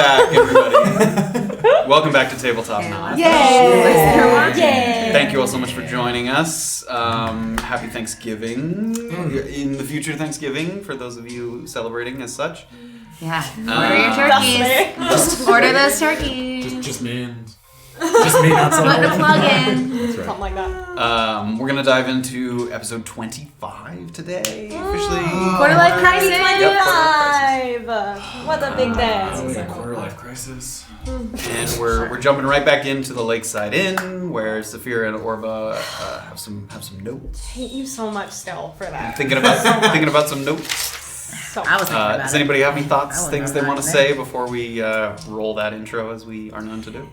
back, everybody. Welcome back to Tabletopnotch. Yay! Thank you all so much for joining us. Happy Thanksgiving. In the future Thanksgiving, for those of you celebrating as such. Yeah, order your turkeys. Just order those turkeys. Just me and... Just me, not someone. Put a plug in. That's right. Something like that. We're going to dive into episode 25 today, officially. Quarter life crisis. 25! What a big day. It's a quarter life crisis. And we're jumping right back into the Lakeside Inn, where Safira and Orba have some notes. I hate you so much still for that. Thinking about some notes. So I was thinking about Does it. anybody have any I thoughts, wouldn't things know they want to that. say before we roll that intro as we are known to do?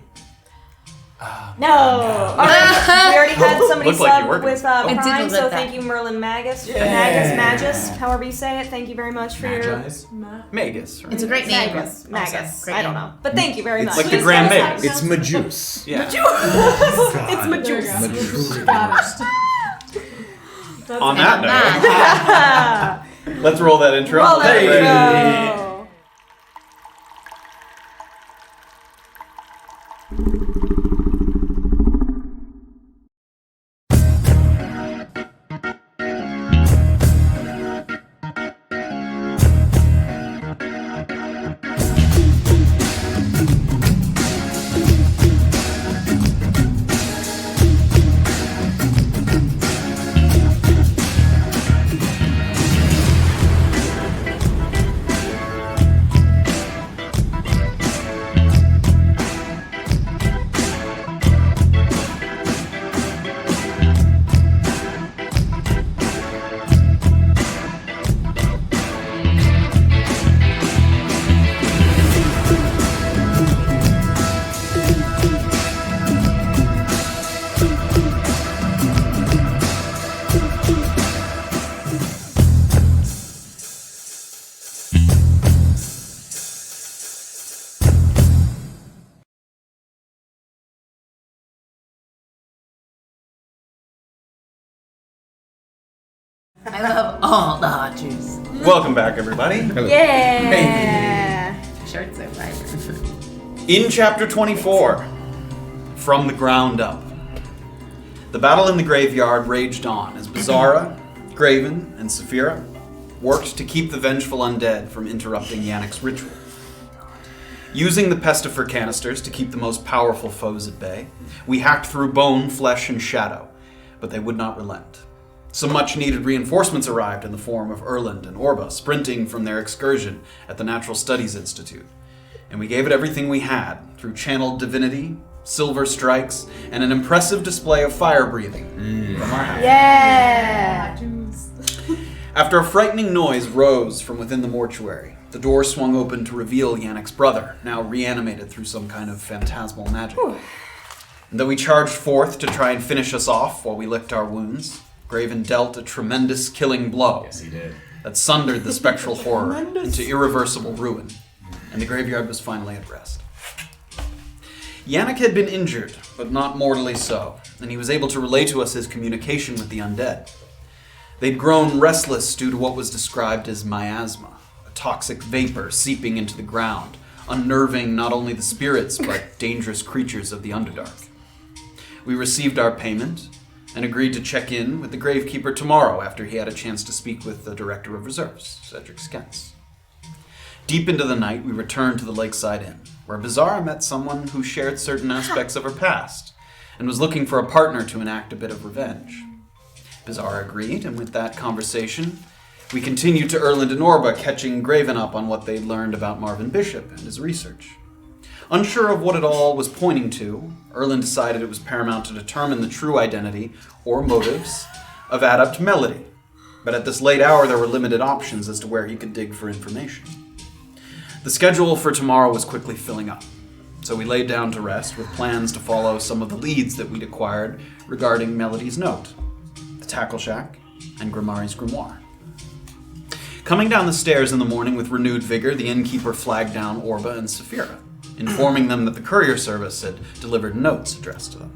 No. All right. We already had somebody Looked like you sub were with It did Prime, look so like thank that. you, Merlin Magus. Yeah. Magus, however you say it. Thank you very much for your... Magize? Magus, right? It's a great name. Magus. Also, Magus. great I don't name. know. But thank you very much. like the Grand Magus. It's Majus. Yeah. It's Majus. On that note, let's roll that intro. Roll that Hey. intro. I love all the hot juice. Welcome back, everybody. Yeah. Shirt's so vibrant. In chapter 24, From the Ground Up. The battle in the graveyard raged on as Beezaura, Graven, and Safira worked to keep the vengeful undead from interrupting Yannick's ritual. Using the pestifer canisters to keep the most powerful foes at bay, we hacked through bone, flesh, and shadow, but they would not relent. Some much-needed reinforcements arrived in the form of Erland and Orba sprinting from their excursion at the Natural Studies Institute, and we gave it everything we had through channeled divinity, silver strikes, and an impressive display of fire breathing from our house. Yeah. After a frightening noise rose from within the mortuary, the door swung open to reveal Yannick's brother, now reanimated through some kind of phantasmal magic. And though he charged forth to try and finish us off while we licked our wounds, Graven dealt a tremendous killing blow Yes, he did. that sundered the spectral horror into irreversible ruin, and the graveyard was finally at rest. Yannick had been injured, but not mortally so, and he was able to relay to us his communication with the undead. They'd grown restless due to what was described as miasma, a toxic vapor seeping into the ground, unnerving not only the spirits, but dangerous creatures of the Underdark. We received our payment, and agreed to check in with the Gravekeeper tomorrow after he had a chance to speak with the Director of Reserves, Cedric Skentz. Deep into the night, we returned to the Lakeside Inn, where Beezaura met someone who shared certain aspects of her past, and was looking for a partner to enact a bit of revenge. Beezaura agreed, and with that conversation, we continued to Erland and Orba, catching Graven up on what they'd learned about Marvin Bishop and his research. Unsure of what it all was pointing to, Erland decided it was paramount to determine the true identity or motives of Adept Melody. But at this late hour, there were limited options as to where he could dig for information. The schedule for tomorrow was quickly filling up, so we laid down to rest with plans to follow some of the leads that we'd acquired regarding Melody's note, the Tackle Shack, and Grimari's Grimoire. Coming down the stairs in the morning with renewed vigor, the innkeeper flagged down Orba and Safira, informing them that the courier service had delivered notes addressed to them.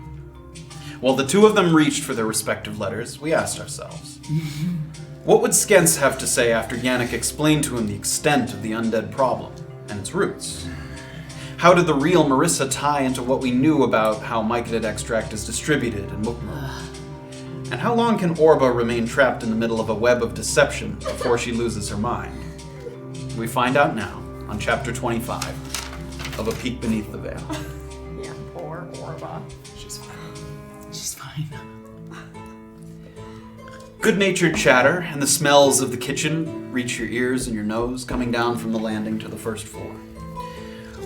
While the two of them reached for their respective letters, we asked ourselves, what would Skentz have to say after Yannick explained to him the extent of the undead problem and its roots? How did the real Marissa tie into what we knew about how myconid extract is distributed in Mukmo? And how long can Orba remain trapped in the middle of a web of deception before she loses her mind? We find out now on Chapter 25 of A Peek Beneath the Veil. Yeah, poor Orba. She's fine. She's fine. Good-natured chatter and the smells of the kitchen reach your ears and your nose coming down from the landing to the first floor.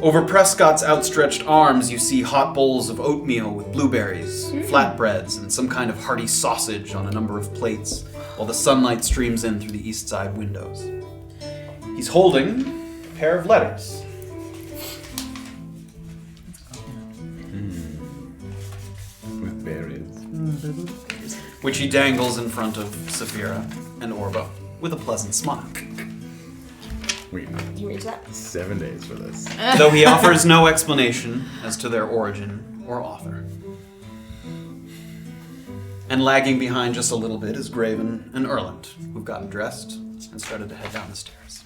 Over Prescott's outstretched arms, you see hot bowls of oatmeal with blueberries, flatbreads, and some kind of hearty sausage on a number of plates, while the sunlight streams in through the east side windows. He's holding a pair of letters. With berries. Which he dangles in front of Safira and Orba with a pleasant smile. Wait, Can you reach that? 7 days for this. Though he offers no explanation as to their origin or author. And lagging behind just a little bit is Graven and Erland, who've gotten dressed and started to head down the stairs.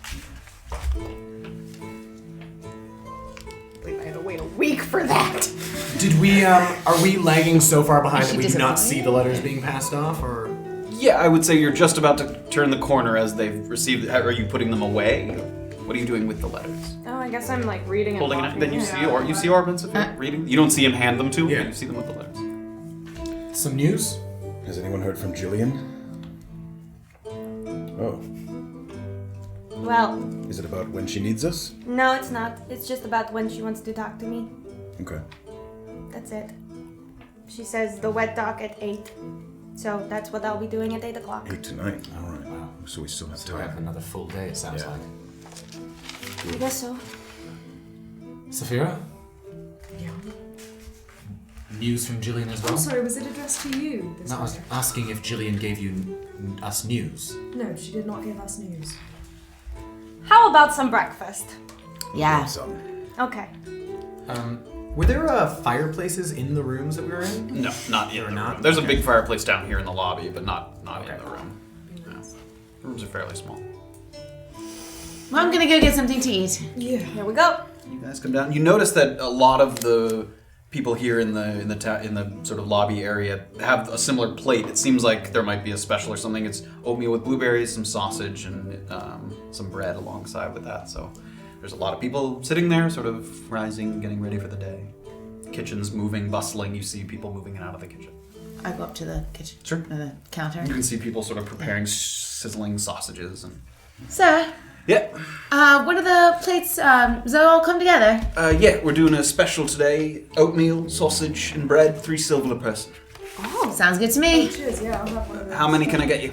Wait, I had to wait a week for that. Did we, are we lagging so far behind Is that she we do not disappointed? see the letters being passed off, or? Yeah, I would say you're just about to turn the corner as they've received. Are you putting them away? What are you doing with the letters? Oh, I guess I'm like reading and Holding it. walking. Then you see, or you see Orba and Safira reading. You don't see him hand them to him, Yeah. but you see them with the letters. Some news? Has anyone heard from Jillian? Oh, Well, is it about when she needs us? no, it's not. It's just about when she wants to talk to me. Okay. That's it. She says the wet dock at 8. So that's what I'll be doing at 8 o'clock. 8 tonight. All right. Wow. So we still have So I have time. another full day, it sounds Yeah. like. I guess so. Safira? Yeah. News from Jillian as well? Oh, sorry, was it addressed to you? This No, I was letter? asking if Jillian gave you us news. No, she did not give us news. How about some breakfast? Yeah. Some. Okay. Were there fireplaces in the rooms that we were in? No, not in the not? room. There's Okay. a big fireplace down here in the lobby, but not Okay. in the room. No. The rooms are fairly small. Well, I'm gonna go get something to eat. Yeah. Here we go. You guys come down. You notice that a lot of the people here in the sort of lobby area have a similar plate. It seems like there might be a special or something. It's oatmeal with blueberries, some sausage, and some bread alongside with that. So there's a lot of people sitting there, sort of rising, getting ready for the day. Kitchen's moving, bustling. You see people moving in and out of the kitchen. I go up to the kitchen. Sure. The counter. You can see people sort of preparing sizzling sausages and. Sir, Yeah. what are the plates? Does it all come together? Yeah, we're doing a special today. Oatmeal, sausage, and bread. 3 silver a person. Oh. Sounds good to me. Cheers, yeah, I'll have one of those. How many can I get you?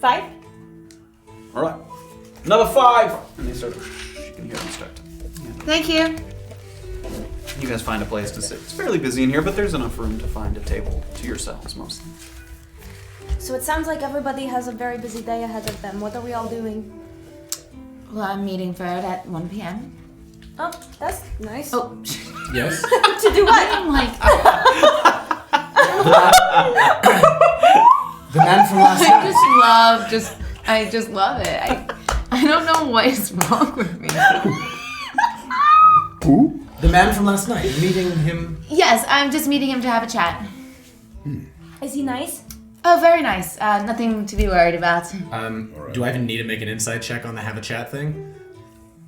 5? All right. Another 5. And they sort of. You can hear them start. Thank you. You guys find a place to sit. It's fairly busy in here, but there's enough room to find a table to yourselves mostly. So it sounds like everybody has a very busy day ahead of them. What are we all doing? Well, I'm meeting Fred at 1 p.m. Oh, that's nice. Oh, Yes. To do what? I'm like, The man from last night. I just love it. I don't know what is wrong with me. Who? The man from last night. Meeting him. Yes, I'm just meeting him to have a chat. Is he nice? Oh, very nice. Nothing to be worried about. Do I even need to make an inside check on the have a chat thing?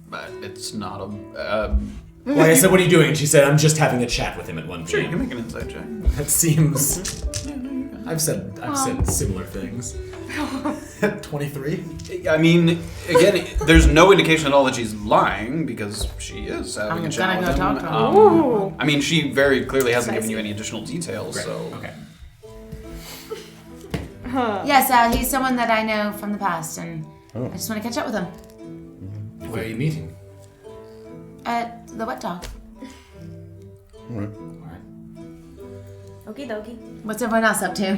But it's not a. Well, I said, what are you doing? And she said, I'm just having a chat with him at 1 Sure, you p.m. can make an inside check. That seems. I've said similar things. 23. I mean, again, there's no indication at all that she's lying because she is having I'm a chat gonna with go him. talk to him. I mean, she very clearly hasn't given you any additional details, so. Okay. Yes, he's someone that I know from the past, and Oh. I just want to catch up with him. Where are you meeting? At the wet dock. All right. Alright. Okie dokie. What's everyone else up to?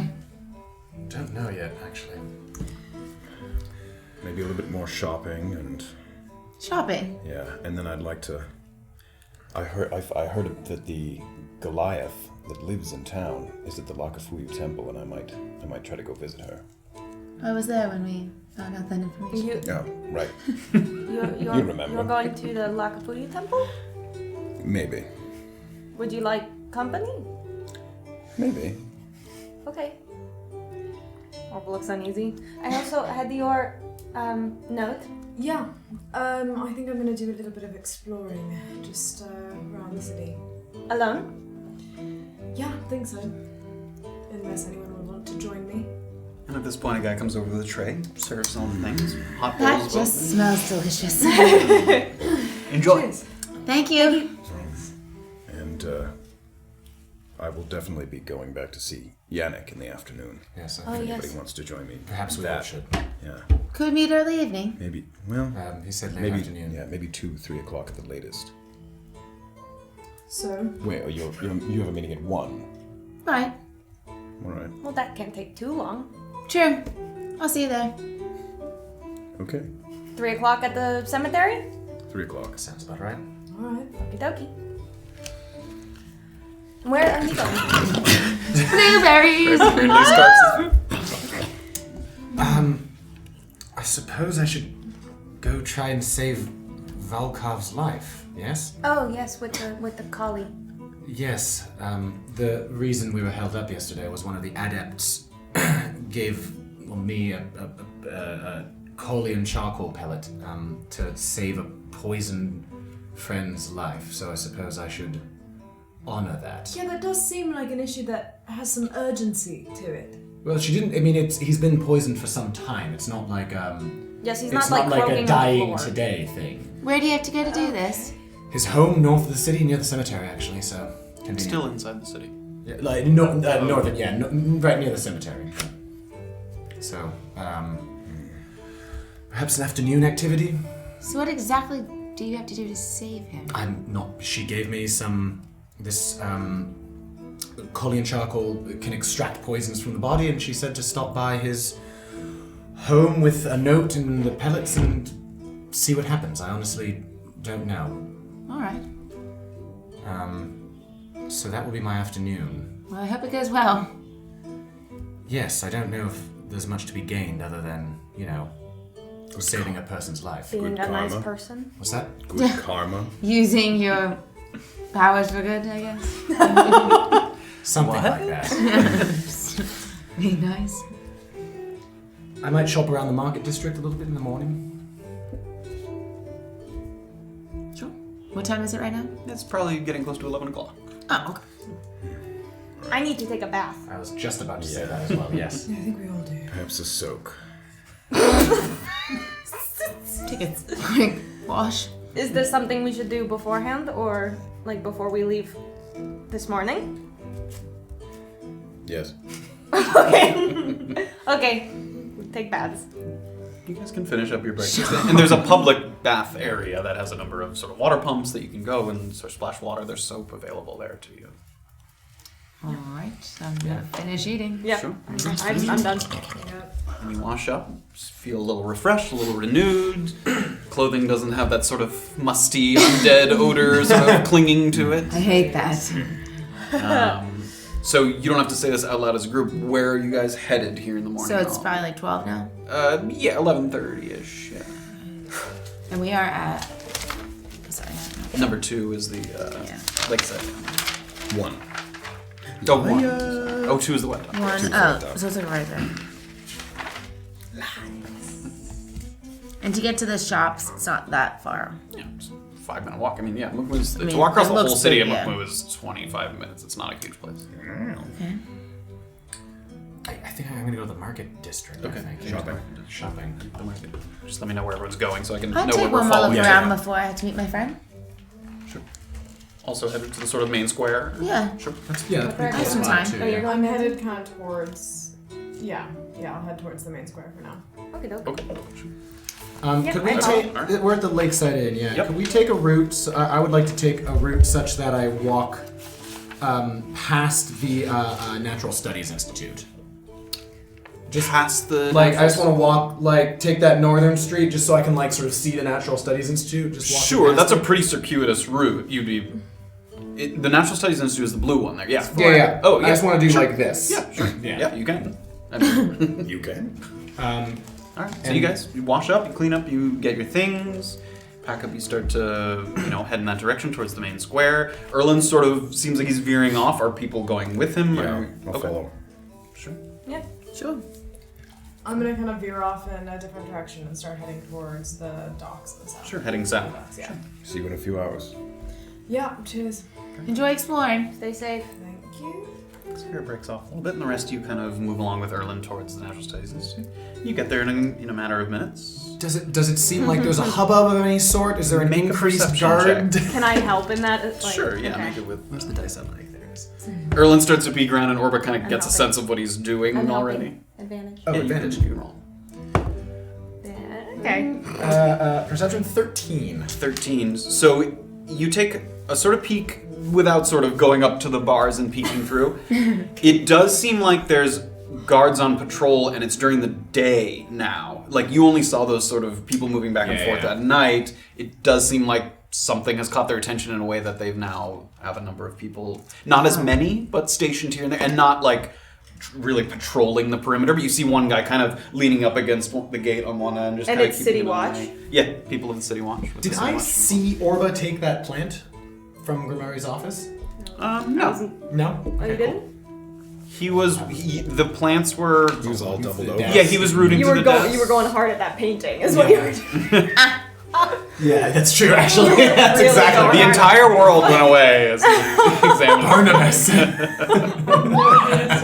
Don't know yet, actually. Maybe a little bit more shopping and Shopping. yeah, and then I'd like to. I heard that the Goliath that lives in town is at the Lakafuyu temple, and I might try to go visit her. I was there when we found out that information. Yeah, right. You're You remember. You're going to the Lakapuyu temple? Maybe. Would you like company? Maybe. Okay. Orba looks uneasy. I also had your note. Yeah. I think I'm gonna do a little bit of exploring, just around the city. Alone? Yeah, I think so. Unless anyone would want to join me. And at this point, a guy comes over with a tray, serves all the things. Hot That bowls. just smells delicious. Enjoy. Cheers. Thank you. Thanks. And I will definitely be going back to see Yannick in the afternoon. Yes, Oh, If anybody yes. wants to join me. perhaps we all should. Yeah. Could we meet early evening? Maybe. Well. He said late Maybe. afternoon. Yeah. Maybe 2-3 o'clock at the latest. So, Wait. Oh, you have a meeting at 1. Right. All right. Well, that can't take too long. True. I'll see you there. Okay. 3 o'clock at the cemetery? 3 o'clock. Sounds about right. alright. Okie dokie. Where are you going? Blueberries. Randomly starts his food. I suppose I should go try and save Valkov's life, yes? Oh, yes, with the collie. Yes, the reason we were held up yesterday was one of the adepts gave me a coal and charcoal pellet to save a poisoned friend's life, so I suppose I should honor that. Yeah, that does seem like an issue that has some urgency to it. Well, she didn't. I mean, he's been poisoned for some time. It's not like Yes, he's it's not like croaking a on the dying floor. today thing. Where do you have to go to do this? His home north of the city, near the cemetery, actually. So convenient. Still inside the city. Yeah, like northern, yeah, right near the cemetery. So, perhaps an afternoon activity. So what exactly do you have to do to save him? I'm not. She gave me this coal and charcoal can extract poisons from the body, and she said to stop by his home with a note and the pellets and see what happens. I honestly don't know. All right. So that will be my afternoon. Well, I hope it goes well. Yes, I don't know if there's much to be gained other than, saving a person's life. Being Good a nice karma. person. What's that? Good karma. Using your powers for good, I guess. Something like that. Be nice. I might shop around the market district a little bit in the morning. Sure. What time is it right now? It's probably getting close to 11 o'clock. Oh, okay. I need to take a bath. I was just about to say that as well, yes. Yeah, I think we all do. Perhaps a soak. Take a quick wash. Is this something we should do beforehand or like before we leave this morning? Yes. Okay. Okay. Take baths. You guys can finish up your breakfast. And there's a public bath area that has a number of sort of water pumps that you can go and sort of splash water. There's soap available there to you. All right. So I'm gonna finish eating. Yep. Sure. I'm done. And you wash up, just feel a little refreshed, a little renewed. Clothing doesn't have that sort of musty, undead odor sort of clinging to it. I hate that. So you don't have to say this out loud as a group. Where are you guys headed here in the morning? So it's probably like 12 now, Yeah, 11:30ish. Yeah. and we are at. Sorry. Number 2 is the lakeside. 1. Oh, 1. Oh, 2 is the wet dog. One. Two Oh, for so it's like right there. And to get to the shops, it's not that far. Yeah, it's a 5-minute walk. I mean, yeah, Mukmu's, I mean, to walk across it the whole looks city big, of yeah. Mukmu is 25 minutes. It's not a huge place. Okay. I think I'm gonna go to the market district. Okay. I think. Shopping. Shopping. The market. Just let me know where everyone's going so I can I'll know take where we're one more following. look Yeah, around yeah. before I have to meet my friend. Sure. Also headed to the sort of main square. Yeah. Sure. That's Very pretty I have close some by, time. too, Oh, you're yeah. going I'm there? headed kind of towards. Yeah, I'll head towards the main square for now. Okay, doke. Okay. Sure. Yeah, Could we I take? follow. We're at the Lakeside Inn. Yeah. Yep. Could we take a route? I would like to take a route such that I walk past the Natural Studies Institute. Just past the. Like, I just want to walk, take that northern street just so I can, sort of see the Natural Studies Institute. Just walk Sure, past that's a it. pretty circuitous route. You'd be. The Natural Studies Institute is the blue one there. Yeah. Yeah. Oh, yeah. I just want to do Sure. like this. Yeah, sure. Yeah. Yeah, you can. I mean, You can. all right. So you guys, you wash up, you clean up, you get your things, pack up, you start to, head in that direction towards the main square. Erland sort of seems like he's veering off. Are people going with him? Yeah, I'll follow. Sure. Yeah. Sure. I'm gonna kind of veer off in a different direction and start heading towards the docks. The south. Sure, heading south. Yeah. See you in a few hours. Yeah. Cheers. Enjoy exploring. Stay safe. Thank you. Safira breaks off a little bit, and the rest of you kind of move along with Erland towards the Natural Studies Institute. You get there in a matter of minutes. Does it seem like there's a hubbub of any sort? Is there an Make a increased perception guard? Can I help in that? Sure, yeah, okay. make it with... Where's the dice on like theirs? Erland starts to peek around, and Orba kind of I'm gets a helping. sense of what he's doing I'm already. helping. Advantage. Oh, Yeah, advantage. You can roll. Okay. Perception 13. 13. So you take a sort of peek without sort of going up to the bars and peeking through. It does seem like there's guards on patrol, and it's during the day now. Like, you only saw those sort of people moving back and forth at night. It does seem like something has caught their attention in a way that they've now have a number of people, not as many, but stationed here and there, and not like really patrolling the perimeter. But you see one guy kind of leaning up against the gate on one end, just And kind of it's keeping City an eye. Watch? Yeah, people of the City Watch. with Did the City I Watch. see Orba take that plant from Grimari's office? No. No? Oh, Okay, you didn't? The plants were... He was all doubled over. Yeah, he was rooting You to were the going. death. You were going hard at that painting, is what you were doing. Yeah, that's true, actually. That's Really exactly going The hard. entire world went away as he examined. Barnabas.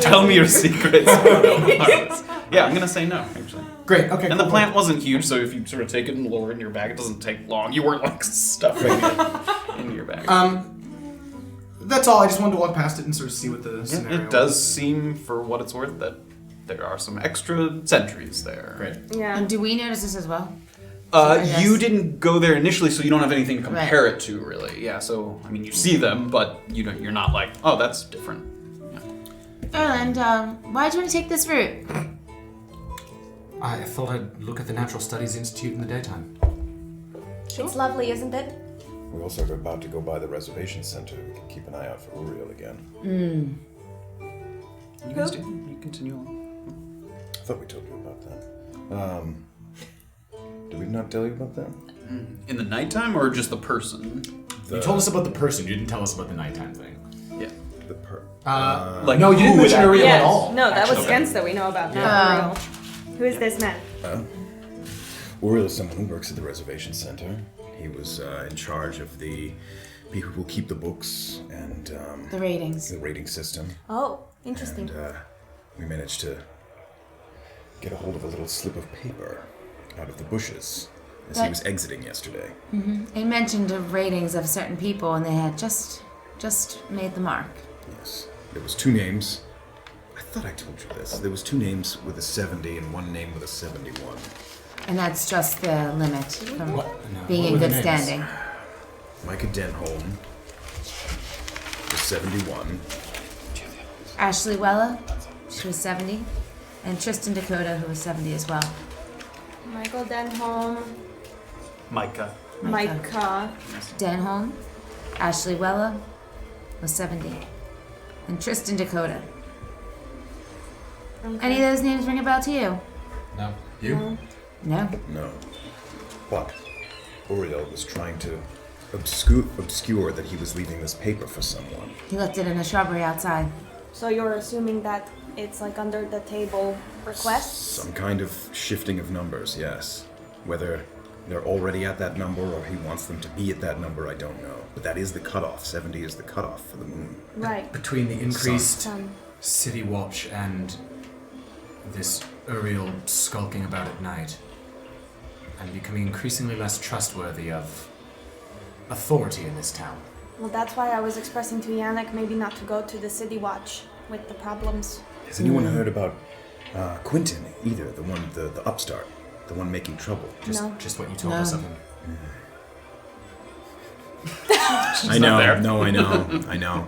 Tell me your secrets. Yeah, I'm gonna say no, actually. Great, okay, And the cool. plant wasn't huge, so if you sort of take it and lower it in your bag, it doesn't take long. You weren't like stuffing it into your bag. That's all. I just wanted to walk past it and sort of see what the scenario It does seem, for what it's worth, that there are some extra sentries there. Great. Yeah. And do we notice this as well? You didn't go there initially, so you don't have anything to compare it to, really. Yeah, so, I mean, you see them, but you're not like, oh, that's different. Erland, why'd you want to take this route? I thought I'd look at the Natural Studies Institute in the daytime. It's lovely, isn't it? We also are about to go by the reservation center. We can keep an eye out for Uriel again. You guys do. You continue on. I thought we told you about that. Did we not tell you about that? In the nighttime, or just the person? You told us about the person, you didn't tell us about the nighttime thing. Yeah. Like, no, you didn't who mention would Uriel Yes. at all. No, that was Actually. Gens that we know about. Yeah. Not Uriel. Who is this man? Uriel is someone who works at the reservation center. He was in charge of the people who keep the books and The ratings. the rating system. Oh, interesting. And we managed to get a hold of a little slip of paper out of the bushes as he That- was exiting yesterday. It mentioned the ratings of certain people, and they had just made the mark. Yes. There was two names. I thought I told you this. There was two names with a 70 and one name with a 71. And that's just the limit from What? No, being what in were the good names? standing. Micah Denholm was 71. Ashley Weller, she was 70. And Tristan Dakota, who was 70 as well. Michael Denholm, Micah. Micah. Denholm, Ashley Weller was 70. And Tristan Dakota. Okay. Any of those names ring a bell to you? No. You? No. No. But Uriel was trying to obscure that he was leaving this paper for someone. He left it in a shrubbery outside. So you're assuming that it's like under the table requests? Some kind of shifting of numbers, yes. Whether they're already at that number or he wants them to be at that number, I don't know. But that is the cutoff. 70 is the cutoff for the moon. Right. Between the increased Sun. city watch and this Uriel skulking about at night, and becoming increasingly less trustworthy of authority in this town. Well, that's why I was expressing to Yannick maybe not to go to the City Watch with the problems. Has anyone heard about Quentin either? The one, the upstart, the one making trouble. No. Just what you told No. us of him. I know. No, I know. I know.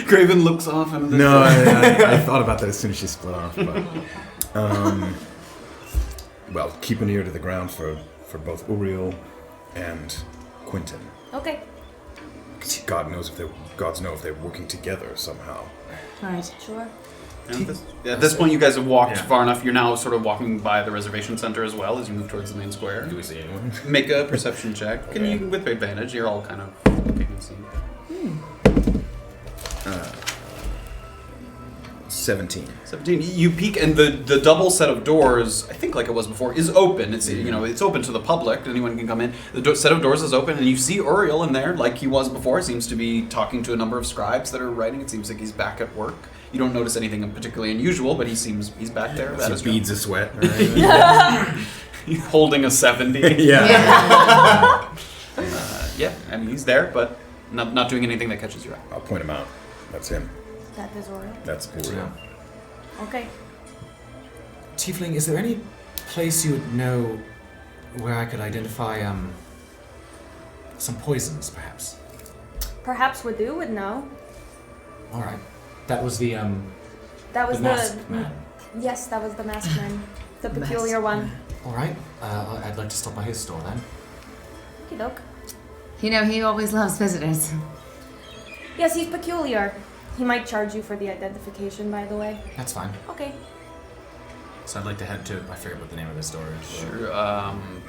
Graven looks off and No, I thought about that as soon as she split off. But, well, keep an ear to the ground for both Uriel and Quentin. Okay. Gods know if they're working together somehow. Right. Sure. And at this point, you guys have walked Yeah. far enough. You're now sort of walking by the reservation center as well as you move towards the main square. Do we see anyone? Make a perception check. Okay. And you, with advantage, you're all kind of looking and seeing. 17. 17. You peek, and the double set of doors, I think like it was before, is open. It's it's open to the public. Anyone can come in. The set of doors is open, and you see Uriel in there, like he was before. Seems to be talking to a number of scribes that are writing. It seems like he's back at work. You don't notice anything particularly unusual, but he's back there. That is Some beads of sweat. He's holding a 70. Yeah. Yeah, I mean he's there, but not doing anything that catches your eye. I'll point him out. That's him. That is Uriel. That's Uriel. Okay. Tiefling, is there any place you would know where I could identify some poisons, perhaps? Perhaps Wadu would know. All right. That was the That was masked man. Yes, that was the masked man. The peculiar one. All right. I'd like to stop by his store then. Okey doke. You know, he always loves visitors. Yes, he's peculiar. He might charge you for the identification, by the way. That's fine. Okay. So I'd like to head to, I forget what the name of the store is. Sure.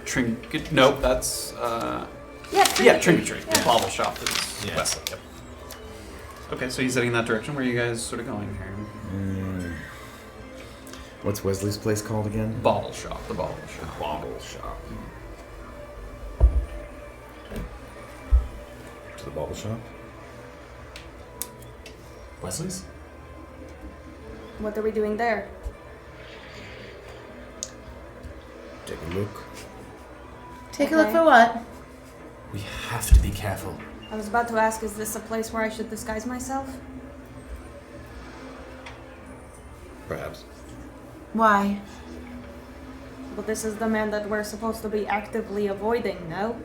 Trinket. Nope, that's Yeah, Trinketry. Yeah. The bottle shop is Yeah. west. Yep. Okay, so he's heading in that direction. Where are you guys sort of going here? What's Wesley's place called again? Bottle shop. The bottle shop. Bottle shop. To the bottle shop? Wesley's? What are we doing there? Take a look. Take a look Okay. for what? We have to be careful. I was about to ask, is this a place where I should disguise myself? Perhaps. Why? But this is the man that we're supposed to be actively avoiding, no?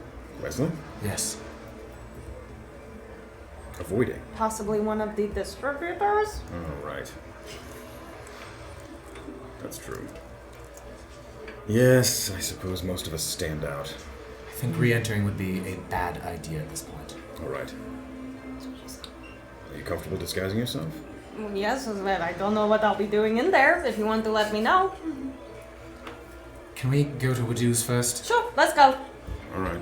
Wesley? Yes. Avoiding. Possibly one of the distributors? Oh, right. That's true. Yes, I suppose most of us stand out. I think re-entering would be a bad idea at this point. All right. Are you comfortable disguising yourself? Yes, but I don't know what I'll be doing in there. If you want to let me know. Can we go to Wadu's first? Sure, let's go. All right.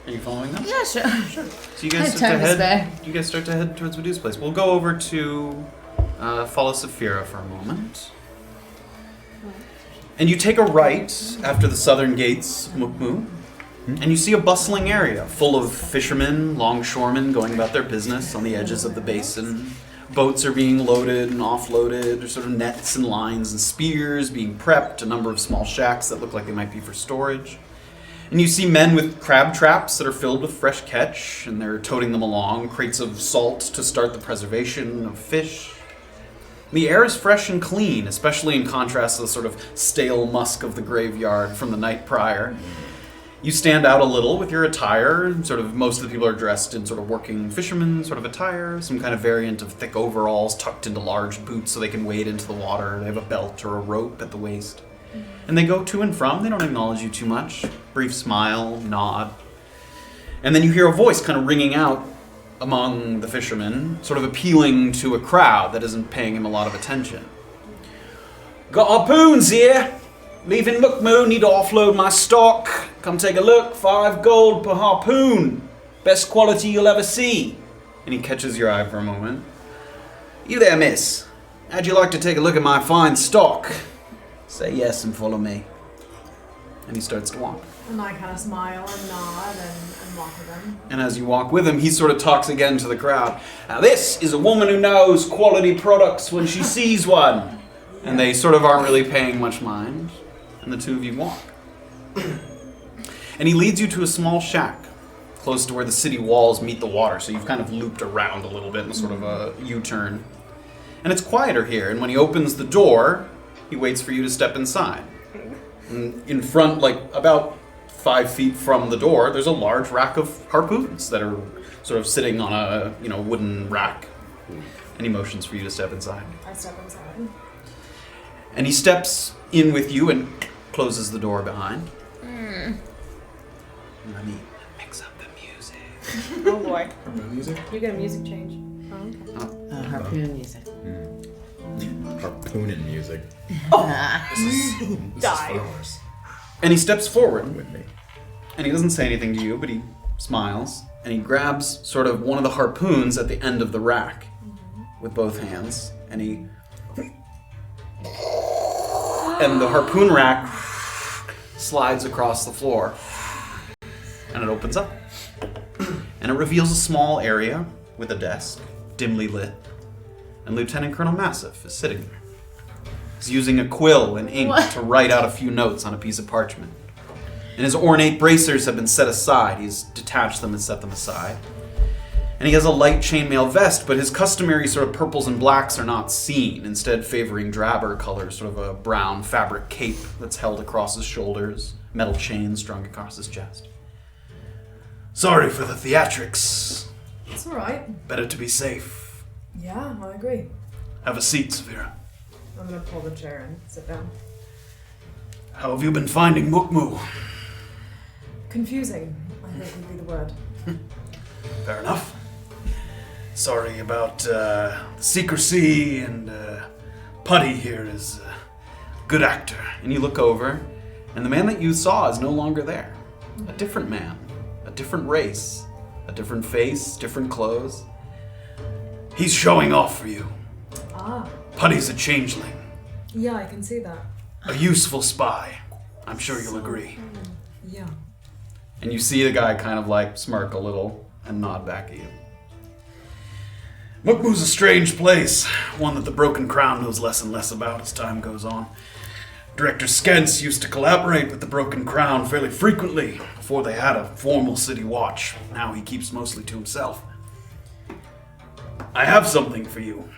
Are you following them? Yeah, sure. So you I guys have start time to to head. spare. You guys start to head towards Wadu's place. We'll go over to follow Safira for a moment. And you take a right after the southern gates, Mukmu, and you see a bustling area full of fishermen, longshoremen going about their business on the edges of the basin. Boats are being loaded and offloaded. There's sort of nets and lines and spears being prepped, a number of small shacks that look like they might be for storage. And you see men with crab traps that are filled with fresh catch, and they're toting them along, crates of salt to start the preservation of fish. The air is fresh and clean, especially in contrast to the sort of stale musk of the graveyard from the night prior. You stand out a little with your attire. Sort of most of the people are dressed in sort of working fisherman sort of attire, some kind of variant of thick overalls tucked into large boots so they can wade into the water. They have a belt or a rope at the waist. And they go to and from. They don't acknowledge you too much. Brief smile, nod. And then you hear a voice kind of ringing out among the fishermen, sort of appealing to a crowd that isn't paying him a lot of attention. Got harpoons here. Leaving Mukmu, need to offload my stock. Come take a look. 5 gold per harpoon. Best quality you'll ever see. And he catches your eye for a moment. You there, miss. How'd you like to take a look at my fine stock? Say yes and follow me. And he starts to walk. And I kind of smile and nod and walk with him. And as you walk with him, he sort of talks again to the crowd. Now this is a woman who knows quality products when she sees one. And they sort of aren't really paying much mind. And the two of you walk. And he leads you to a small shack close to where the city walls meet the water. So you've kind of looped around a little bit in sort of a U-turn. And it's quieter here. And when he opens the door, he waits for you to step inside. And in front, like about 5 feet from the door, there's a large rack of harpoons that are sort of sitting on a wooden rack. And he motions for you to step inside. I step inside. And he steps in with you and closes the door behind. Let me mix up the music. Oh boy. Harpoon music? You get a music change. Oh, okay. Harpoon music. harpooning music. This is Die. flowers. And he steps forward, With me. and he doesn't say anything to you, but he smiles, and he grabs sort of one of the harpoons at the end of the rack with both hands, and the harpoon rack slides across the floor, and it opens up. And it reveals a small area with a desk, dimly lit, and Lieutenant Colonel Massif is sitting there. He's using a quill and ink to write out a few notes on a piece of parchment. And his ornate bracers have been set aside. He's detached them and set them aside. And he has a light chainmail vest, but his customary sort of purples and blacks are not seen, instead favoring drabber colors, sort of a brown fabric cape that's held across his shoulders, metal chains strung across his chest. Sorry for the theatrics. It's alright. Better to be safe. Yeah, I agree. Have a seat, Safira. I'm gonna pull the chair in, sit down. How have you been finding Mukmu? Confusing, I think would be the word. Fair enough. Sorry about the secrecy, and Putty here is a good actor. And you look over, and the man that you saw is no longer there. A different man, a different race, a different face, different clothes. He's showing off for you. Ah, Putty's a changeling, yeah, I can see that. a useful spy. I'm sure you'll agree. Yeah. And you see the guy kind of like smirk a little and nod back at you. Mukmu's a strange place, one that the Broken Crown knows less and less about as time goes on. Director Skentz used to collaborate with the Broken Crown fairly frequently before they had a formal city watch. Now he keeps mostly to himself. I have something for you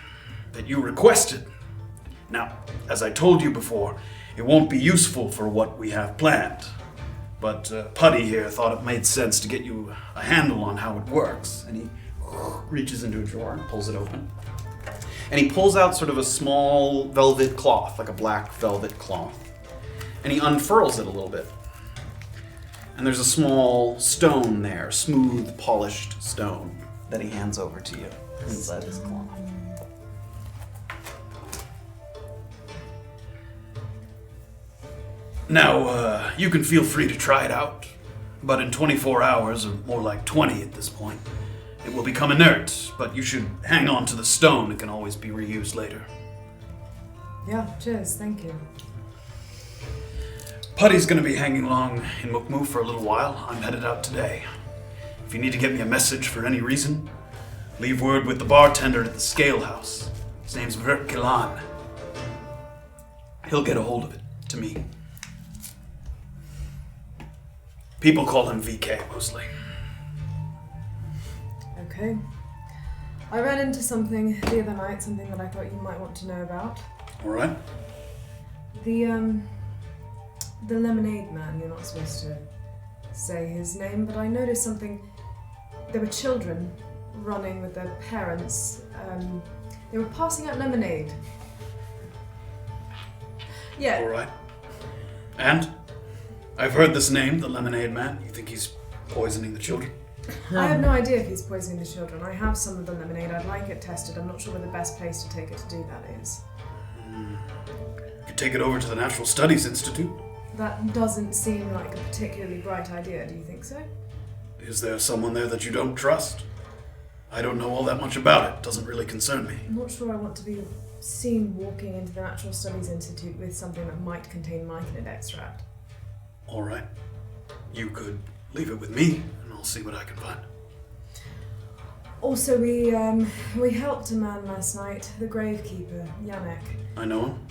that you requested. Now, as I told you before, it won't be useful for what we have planned. But Putty here thought it made sense to get you a handle on how it works. And he reaches into a drawer and pulls it open. And he pulls out sort of a small velvet cloth, like a black velvet cloth. And he unfurls it a little bit. And there's a small stone there, smooth, polished stone, that he hands over to you inside this cloth. Now, you can feel free to try it out, but in 24 hours, or more like 20 at this point, it will become inert, but you should hang on to the stone. It can always be reused later. Yeah, cheers, thank you. Putty's gonna be hanging along in Mukmu for a little while. I'm headed out today. If you need to get me a message for any reason, leave word with the bartender at the Scale House. His name's Vert Kilan. He'll get a hold of it, to me. People call him VK mostly. Okay. I ran into something the other night, something that I thought you might want to know about. Alright? The lemonade man, you're not supposed to say his name, but I noticed something. There were children running with their parents. They were passing out lemonade. Yeah. Alright. And? I've heard this name, the Lemonade Man. You think he's poisoning the children? I have no idea if he's poisoning the children. I have some of the lemonade. I'd like it tested. I'm not sure where the best place to take it to do that is. You take it over to the Natural Studies Institute. That doesn't seem like a particularly bright idea, do you think so? Is there someone there that you don't trust? I don't know all that much about it. Doesn't really concern me. I'm not sure I want to be seen walking into the Natural Studies Institute with something that might contain myconid extract. Alright. You could leave it with me, and I'll see what I can find. Also, we helped a man last night, the gravekeeper, Yannick. I know him.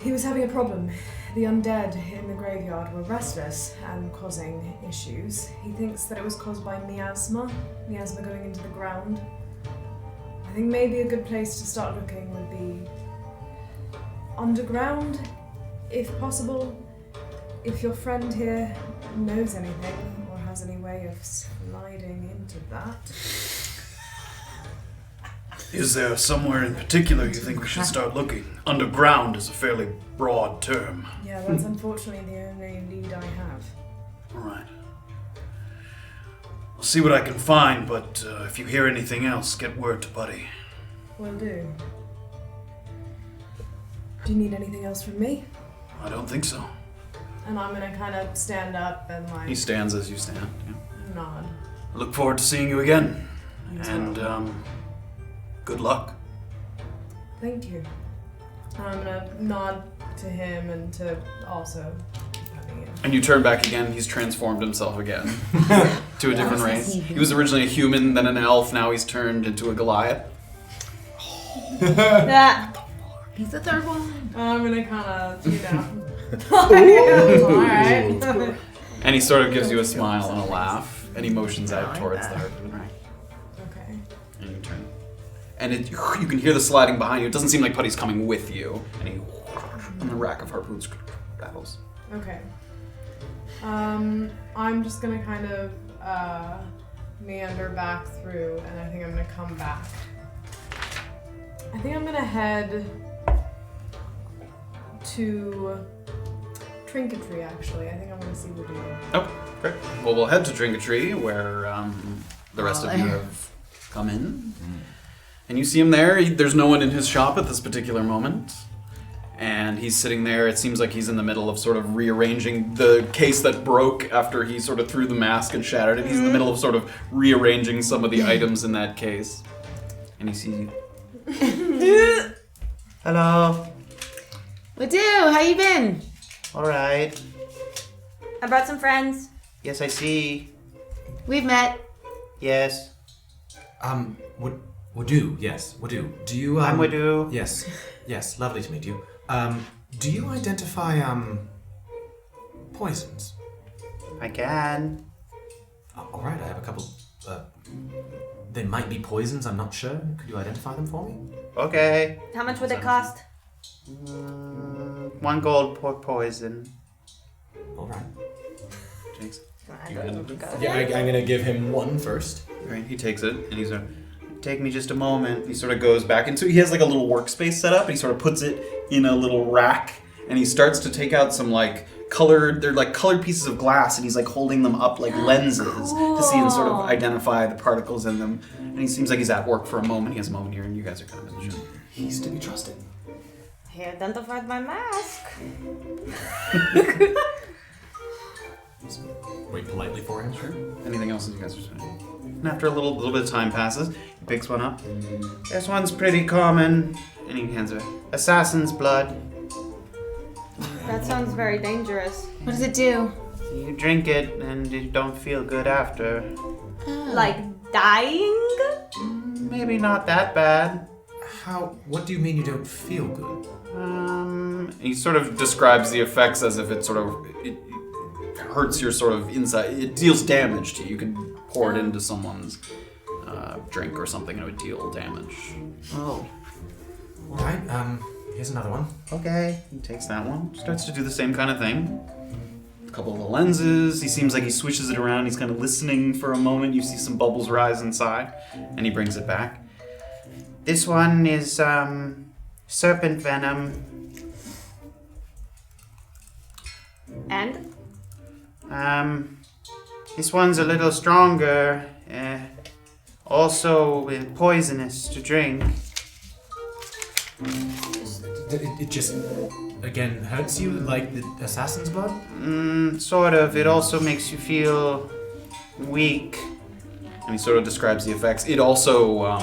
He was having a problem. The undead in the graveyard were restless and causing issues. He thinks that it was caused by miasma going into the ground. I think maybe a good place to start looking would be underground, if possible. If your friend here knows anything or has any way of sliding into that. Is there somewhere in particular you think we should start looking? Underground is a fairly broad term. Yeah, that's unfortunately the only lead I have. Alright. I'll see what I can find, but if you hear anything else, get word to Buddy. Will do. Do you need anything else from me? I don't think so. And I'm gonna kind of stand up and like He stands as you stand. Yeah. nod. I look forward to seeing you again. Thanks, And, good luck. Thank you. And I'm gonna nod to him and to also keep having him. And you turn back again, he's transformed himself again to a different race. He was originally a human, then an elf, now he's turned into a Goliath. Yeah. He's the third one. I'm gonna kind of, alright. And he sort of gives you a smile and a laugh, and he motions out towards the harpoon. Okay. And you turn. And you can hear the sliding behind you. It doesn't seem like Putty's coming with you. And the rack of harpoons rattles. Okay. I'm just gonna kind of meander back through, and I think I'm gonna come back. I think I'm gonna head to Trinketry, actually. I think I'm gonna see what we do. Oh, great. Well, we'll head to Trinketry, where the rest of you have come in. And you see him there. There's no one in his shop at this particular moment. And he's sitting there. It seems like he's in the middle of sort of rearranging the case that broke after he sort of threw the mask and shattered it. He's in the middle of sort of rearranging some of the items in that case. And he sees you. Hello. What do? How you been? All right. I brought some friends. Yes, I see. We've met. Yes. Wadu, yes, Wadu. Do you, I'm Wadu. Yes, yes, lovely to meet you. Do you identify, poisons? I can. Alright, I have a couple, they might be poisons, I'm not sure. Could you identify them for me? Okay. How much would it cost? 1 gold per poison. Alright. Jinx. Yeah, I'm gonna give him 1 first. Right, he takes it, and he's like, take me just a moment. He sort of goes back into, he has like a little workspace set up, and he sort of puts it in a little rack, and he starts to take out some like colored pieces of glass, and he's like holding them up like lenses to see and sort of identify the particles in them. And he seems like he's at work for a moment. He has a moment here, and you guys are kind of in the show. He's to be trusted. He identified my mask. Wait politely for him, sure. Anything else that you guys are saying? And after a little bit of time passes, he picks one up. This one's pretty common. And he hands it. Assassin's blood. That sounds very dangerous. What does it do? You drink it and you don't feel good after. Like dying? Maybe not that bad. What do you mean you don't feel good? He sort of describes the effects as if it sort of it hurts your sort of inside. It deals damage to you. You can pour it into someone's drink or something, and it would deal damage. Oh. Alright, here's another one. Okay. He takes that one, starts to do the same kind of thing. A couple of the lenses. He seems like he swishes it around. He's kind of listening for a moment. You see some bubbles rise inside, and he brings it back. This one is serpent venom. And? This one's a little stronger. Also poisonous to drink. It just, again, hurts you like the assassin's blood? Sort of. It also makes you feel weak. And he sort of describes the effects. It also,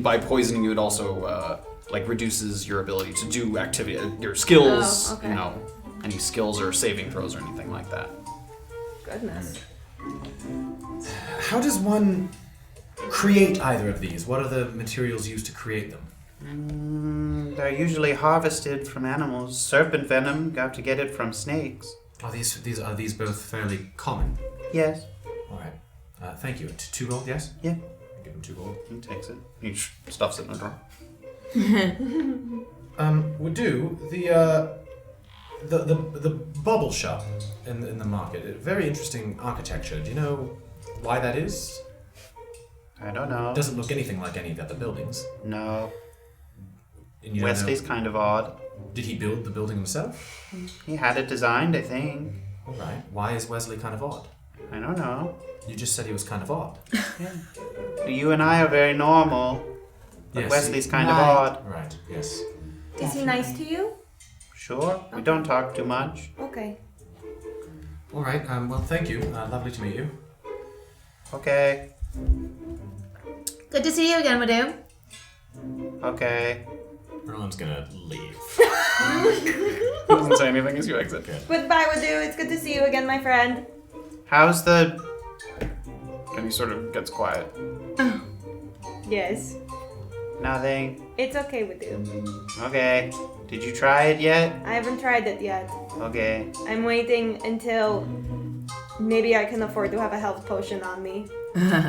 by poisoning you, it also like reduces your ability to do activity, your skills. Oh, okay. You know, any skills or saving throws or anything like that. Goodness. How does one create either of these? What are the materials used to create them? They're usually harvested from animals. Serpent venom, got to get it from snakes. Are these both fairly common? Yes. All right. Thank you. 2 gold, yes? Yeah. Give him 2 gold. He takes it. He stuffs it in a drawer. Would do the bubble shop in the market. Very interesting architecture. Do you know why that is? I don't know. It doesn't look anything like any of the other buildings. No. And you don't Wesley's know- kind of odd. Did he build the building himself? He had it designed, I think. All right. Why is Wesley kind of odd? I don't know. You just said he was kind of odd. You and I are very normal. But Yes, Wesley's kind of Right. odd. Right. Yes. Is he nice to you? Sure. We don't talk too much. Okay. All right. Well, thank you. Lovely to meet you. Okay. Good to see you again, Madhu. Okay. Erland's gonna leave. Doesn't say anything as you exit. Goodbye, Wadu. It's good to see you again, my friend. How's the... And he sort of gets quiet. Yes. Nothing. It's okay, Wadu. Okay. Did you try it yet? I haven't tried it yet. Okay. I'm waiting until maybe I can afford to have a health potion on me.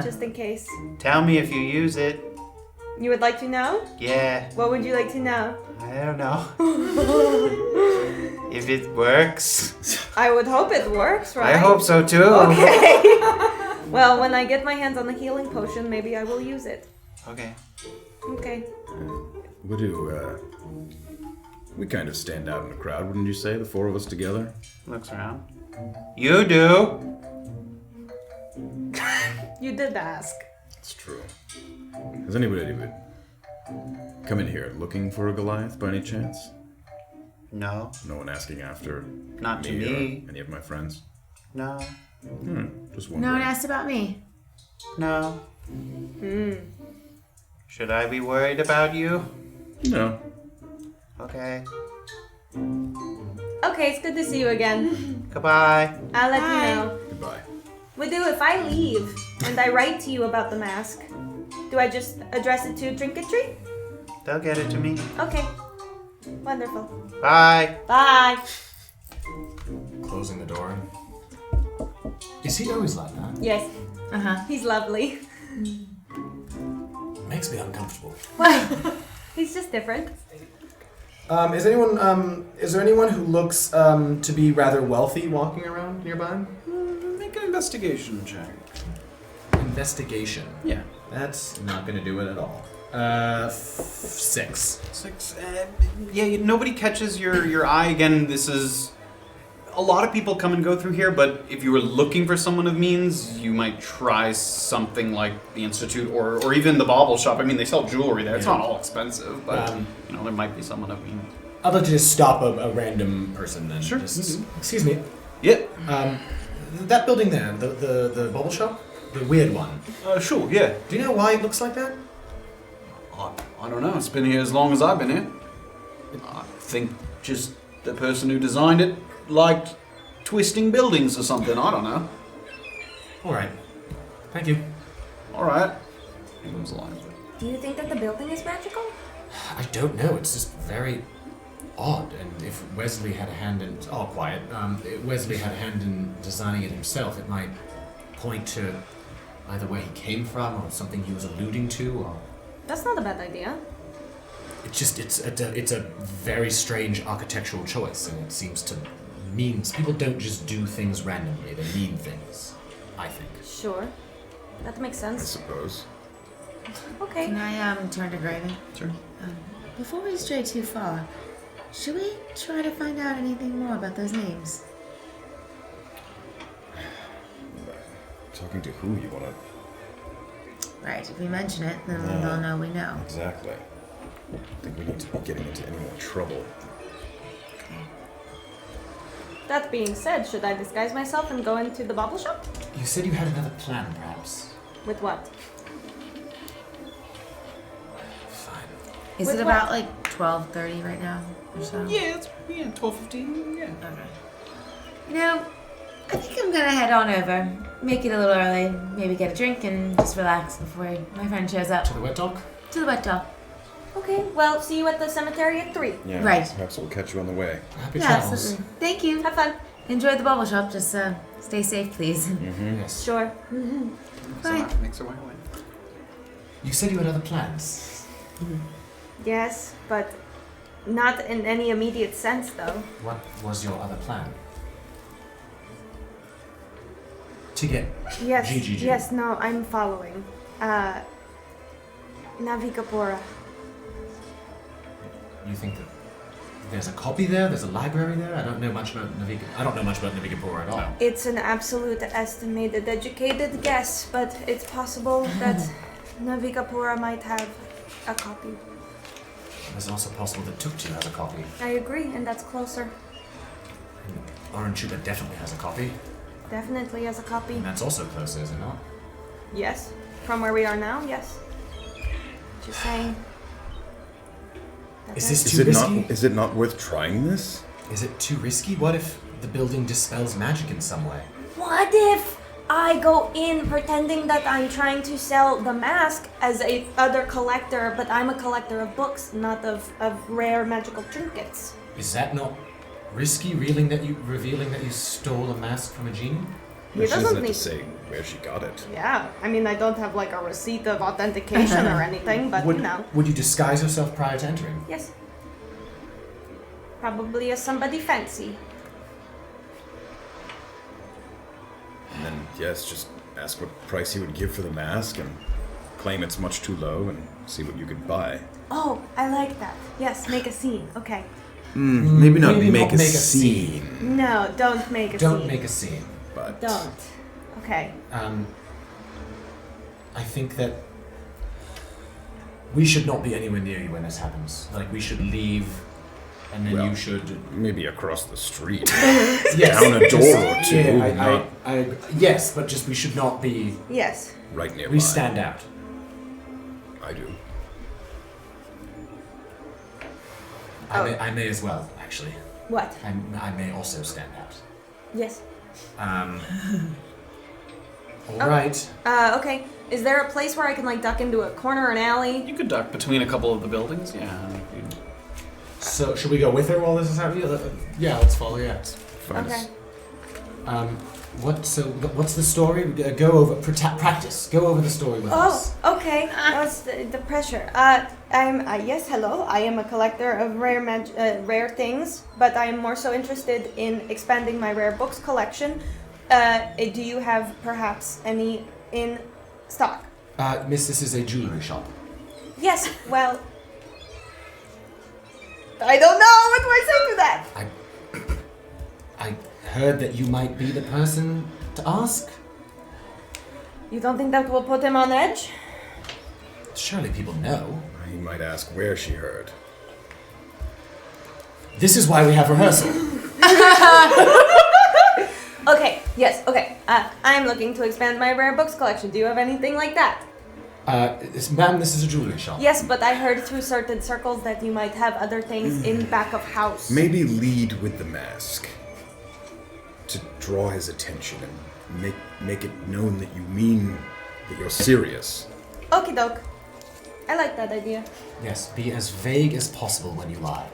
Just in case. Tell me if you use it. You would like to know? Yeah. What would you like to know? I don't know. If it works. I would hope it works, right? I hope so too. Okay. Well, when I get my hands on the healing potion, maybe I will use it. Okay. Okay. We kind of stand out in the crowd, wouldn't you say? The four of us together. Looks around. You do. You did ask. It's true. Has anybody come in here looking for a Goliath by any chance? No. No one asking after Not to me me. or any of my friends? No. Just No wondering. one asked about me. No. Should I be worried about you? No. Okay. Okay, it's good to see you again. Goodbye. I'll let Bye. you know. Goodbye. Wadu, if I leave and I write to you about the mask, do I just address it to Trinketry? They'll get it to me. Okay. Wonderful. Bye. Bye. Closing the door. Is he always like that? Yes, Uh-huh. he's lovely. Makes me uncomfortable. He's just different. Is there anyone who looks to be rather wealthy walking around nearby? Make an investigation check. Investigation. Yeah. That's not going to do it at all. 6. 6. Yeah, nobody catches your eye. Again, this is... A lot of people come and go through here, but if you were looking for someone of means, you might try something like the Institute or even the bauble shop. I mean, they sell jewelry there. It's not all expensive, but there might be someone of means. I'd like to just stop a random person then. Sure. Just, excuse me. Yeah. That building there, the bubble shop? The weird one. Sure, yeah. Do you know why it looks like that? I don't know. It's been here as long as I've been here. I think just the person who designed it liked twisting buildings or something. I don't know. Alright. Thank you. Alright. He moves along. Do you think that the building is magical? I don't know. It's just very odd. And if Wesley had a hand in... Oh, quiet. If Wesley had a hand in designing it himself, it might point to either where he came from or something he was alluding to, or... That's not a bad idea. It's a very strange architectural choice, and it seems to mean... People don't just do things randomly. They mean things, I think. Sure. That makes I sense. suppose. Okay. Can I turn to Graven? Sure. Before we stray too far, should we try to find out anything more about those names? Talking to who you want to... Right, if we mention it, then they'll know we know. Exactly. I think we need to be getting into any more trouble. That being said, should I disguise myself and go into the bauble shop? You said you had another plan, perhaps? With what? Fine. Is With it what? about like 12:30 right now or so? Yeah, it's 12:15. Yeah. Okay. You know, I think I'm gonna head on over, make it a little early, maybe get a drink and just relax before my friend shows up. To the wet dog? To the wet dog. Okay, well, see you at the cemetery at 3. Yeah. Right. Perhaps we'll catch you on the way. Happy Yeah, travels. absolutely. Thank you. Have fun. Enjoy the bubble shop. Just stay safe, please. Yes. Sure. Bye. So makes her way away. You said you had other plans. Yes, but not in any immediate sense, though. What was your other plan? To get Yes, GGG. yes, no, I'm following. Navikapura. You think that there's a copy there? There's a library there? I don't know much about Navikapura at all. It's an absolute estimated educated guess, but it's possible that Navikapura might have a copy. It's also possible that Tuktu has a copy. I agree, and that's closer. And Oranchuba definitely has a copy. Definitely has a copy. And that's also closer, is it not? Yes. From where we are now, yes. Just saying. Is this Is too it risky? not? Is it not worth trying this? Is it too risky? What if the building dispels magic in some way? What if I go in pretending that I'm trying to sell the mask as a other collector, but I'm a collector of books, not of rare magical trinkets? Is that not risky, revealing that you stole a mask from a genie? He She doesn't doesn't have need to say where she got it. Yeah, I mean, I don't have like a receipt of authentication or anything, but Would, you know. would you disguise yourself prior to entering? Yes. Probably as somebody fancy. And then, yes, just ask what price he would give for the mask and claim it's much too low and see what you could buy. Oh, I like that. Yes, make a scene. Okay. Maybe not Maybe make not a make a scene. No, don't make a scene. Don't make a scene. But Don't. Okay. I think that we should not be anywhere near you when this happens. Like, we should leave, and then Well, you should... maybe across the street. Yes. Down a door or two. Yeah, not yes, but just we should not be... Yes. right nearby. We stand out. I do. I may as well, actually. What? I may also stand out. Yes. Alright. Okay. Is there a place where I can like duck into a corner or an alley? You could duck between a couple of the buildings, yeah. So, should we go with her while this is happening? Yeah, let's follow, yeah. Find Okay. us. What's the story? Go over, practice. Go over the story with us. Oh, okay. That's the pressure. Yes, hello. I am a collector of rare things, but I am more so interested in expanding my rare books collection. Do you have perhaps any in stock? Miss, this is a jewelry shop. Yes, well, I don't know. What do I say to that? I heard that you might be the person to ask. You don't think that will put him on edge? Surely people know. He might ask where she heard. This is why we have rehearsal. Okay, yes, okay. I'm looking to expand my rare books collection. Do you have anything like that? Ma'am, this is a jewelry shop. Yes, but I heard through certain circles that you might have other things in back of house. Maybe lead with the mask to draw his attention and make it known that you mean that you're serious. Okie doke. I like that idea. Yes, be as vague as possible when you lie.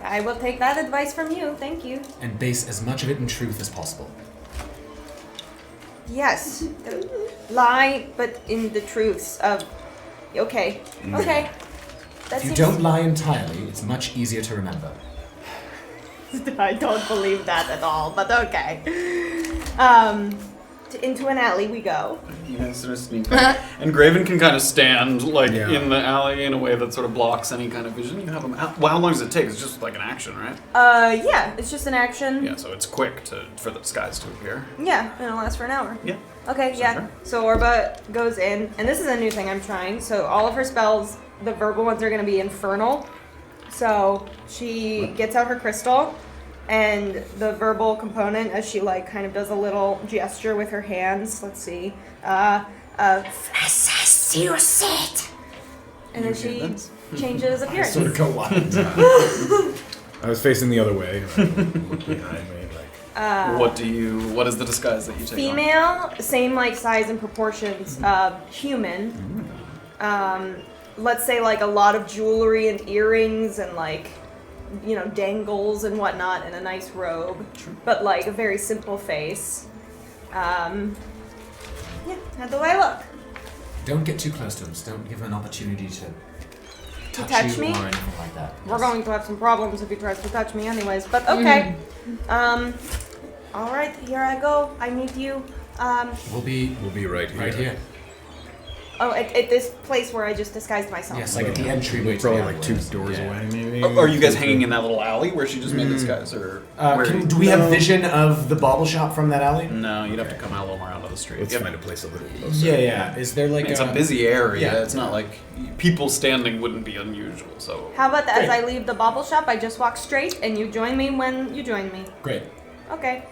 I will take that advice from you, thank you. And base as much of it in truth as possible. Yes. Lie, but in the truths of... Okay. Okay. That If you seems... don't lie entirely, it's much easier to remember. I don't believe that at all, but okay. Into an alley we go. Yeah, sort of sneak up. And Graven can kind of stand like Yeah. in the alley in a way that sort of blocks any kind of vision. You have him. Well, how long does it take? It's just like an action, right? Yeah, it's just an action. Yeah, so it's quick for the disguise to appear. Yeah, and it'll last for an hour. Yeah. Okay, yeah. Sure. So Orba goes in, and this is a new thing I'm trying. So all of her spells, the verbal ones are going to be infernal. So she gets out her crystal, and the verbal component, as she like kind of does a little gesture with her hands. Let's see. And then she changes appearance. Sort of go wild. I was facing the other way. Look behind me. What is the disguise that you take on? Female, same like size and proportions, human. Let's say like a lot of jewelry and earrings and like, you know, dangles and whatnot and a nice robe, but like a very simple face. Yeah, how do I look? Don't get too close to him. Don't give him an opportunity to touch you me? or anything like that. We're going to have some problems if he tries to touch me anyways, but okay. Alright, here I go. I meet you. We'll be We'll be right here. right here. Oh, at this place where I just disguised myself. Yes, like at the entryway. Probably like 2 doors away, maybe. Are you guys hanging in that little alley where she just made this guys, or Do we have vision of the bauble shop from that alley? No, you'd have to come out a little more out of the street. Let's find a place a little closer. Yeah. Is there like It's a busy area. Yeah. It's not like people standing wouldn't be unusual. So How about that? As I leave the bauble shop, I just walk straight, and you join me when you join me. Great. Okay.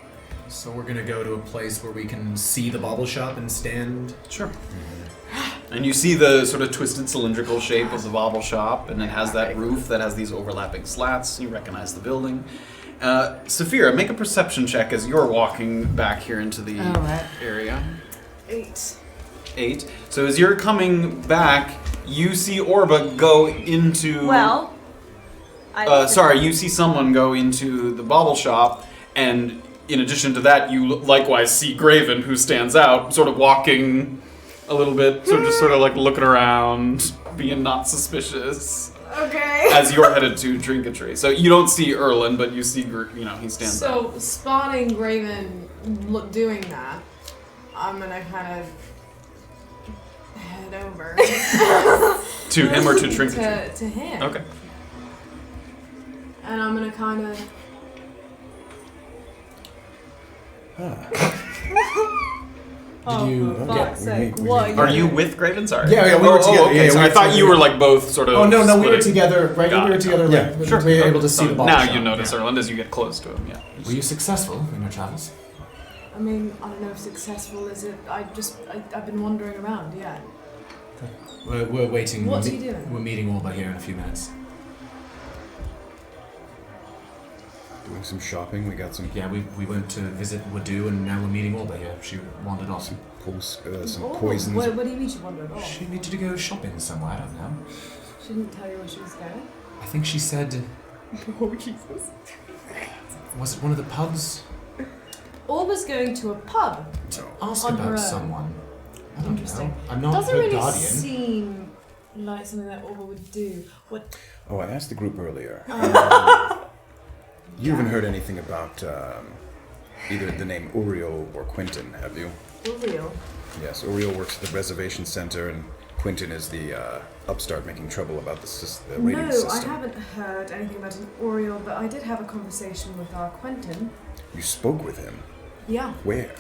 So we're gonna go to a place where we can see the bauble shop and stand. sure. And you see the sort of twisted cylindrical shape of the bauble shop, and it has that roof that has these overlapping slats. You recognize the building. Safira, make a perception check as you're walking back here into the area. 8. 8. So as you're coming back, you see Orba go into. Well, you see someone go into the bauble shop, and in addition to that, you likewise see Graven, who stands out, sort of walking a little bit, just sort of like looking around, being not suspicious. Okay. As you're headed to Trinketry. So you don't see Erland, but you see, he stands out. So, spotting Graven doing that, I'm gonna kind of head over. To him or to Trinketry? To him. Okay. And I'm gonna kind of. you for fuck's sake. What? Are you with Graven? Sorry. Yeah, we were together. Okay, Yeah, so we I were thought together. you were like both sort of. Oh, no, we were splitting. together. Right, Got we were it. together. Yeah, like, sure. we were able to see So the ball now shop. you notice Erland as you get close to him, yeah. Were you successful in your travels? I mean, I don't know if successful is it. I've been wandering around, yeah. We're waiting. What's he doing? We're meeting Orba here in a few minutes. Doing some shopping. We got some Yeah, we went to visit Wadu, and now we're meeting Orba here. She wandered off. some Oh, poisons. What do you mean she wandered off? She needed to go shopping somewhere. I don't know. She didn't tell you where she was going? I think she said. Oh, Jesus. Was it one of the pubs? Orba's going to a pub. Ask On her about own. someone. I don't Interesting. know. I'm not Doesn't her really guardian. seem like something that Orba would do. What? Oh, I asked the group earlier. You haven't heard anything about either the name Uriel or Quentin, have you? Real? Yes, Uriel works at the reservation center, and Quentin is the upstart making trouble about the rating No, system. I haven't heard anything about an Oriole, but I did have a conversation with our Quentin. You spoke with him. Yeah. Where?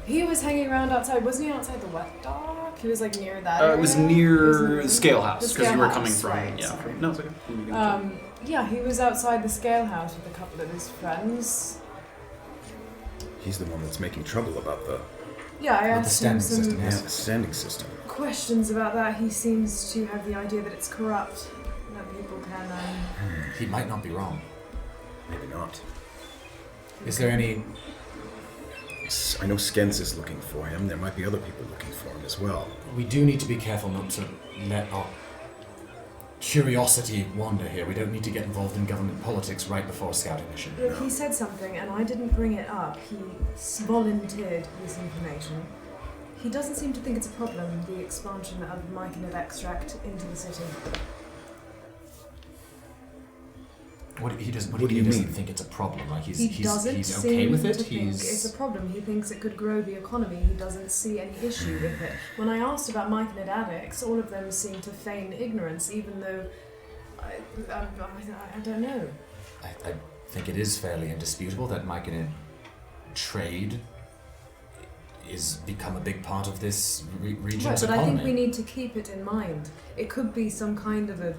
He was hanging around outside. Wasn't he outside the wet dock? He was like near that. It was area? near He Scale the House, because Scale you were House, coming from. right, Yeah. sorry. No, it's okay. Yeah, he was outside the Scale House with a couple of his friends. He's the one that's making trouble about the Yeah, I asked him standing some system, standing system. questions about that. He seems to have the idea that it's corrupt, that people can. He might not be wrong. Maybe not. Is there any? I know Skens is looking for him. There might be other people looking for him as well. We do need to be careful not to let our curiosity wander here. We don't need to get involved in government politics right before a scouting mission. Look, he said something, and I didn't bring it up. He volunteered this information. He doesn't seem to think it's a problem, the expansion of myconid extract into the city. What he doesn't. What do he you doesn't mean? think it's a problem. Like He doesn't he's seem okay with it. to think it's a problem. He thinks it could grow the economy. He doesn't see any issue with it. When I asked about myconid addicts, all of them seem to feign ignorance, even though I don't know. I think it is fairly indisputable that myconid trade is become a big part of this region's Right, but economy. I think we need to keep it in mind. It could be some kind of a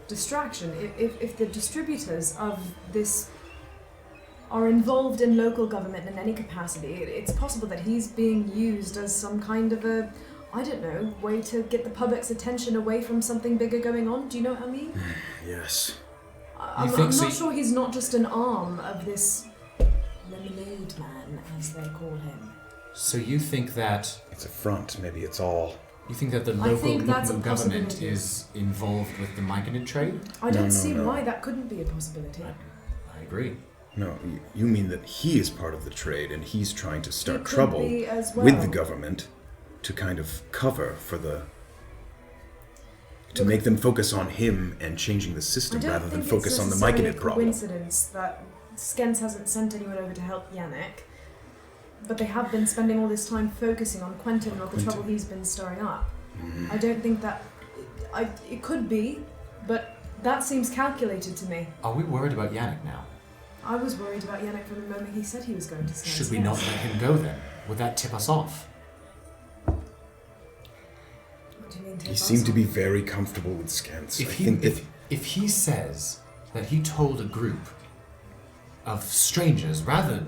distraction. If the distributors of this are involved in local government in any capacity, it's possible that he's being used as some kind of a, I don't know, way to get the public's attention away from something bigger going on. Do you know what I mean? Yes. I'm think so? not sure he's not just an arm of this lemonade man, as they call him. So you think that It's a front. Maybe it's all. you think that the I local think that's a government possibility. is involved with the myconid trade? I don't No, see no. why that couldn't be a possibility. I agree. No, you mean that he is part of the trade and he's trying to start He could trouble be as well. with the government to kind of cover for the. To Look, make them focus on him and changing the system I don't rather than think focus it's on the necessarily myconid a problem. coincidence that Skens hasn't sent anyone over to help Yannick. but they have been spending all this time focusing on Quentin and all the trouble he's been stirring up. I don't think that... it could be, but that seems calculated to me. Are we worried about Yannick now? I was worried about Yannick from the moment he said he was going to Snow's Should we not let him go then? Would that tip us off? What do you mean, He seemed to be very comfortable with scans. If he says that he told a group of strangers, rather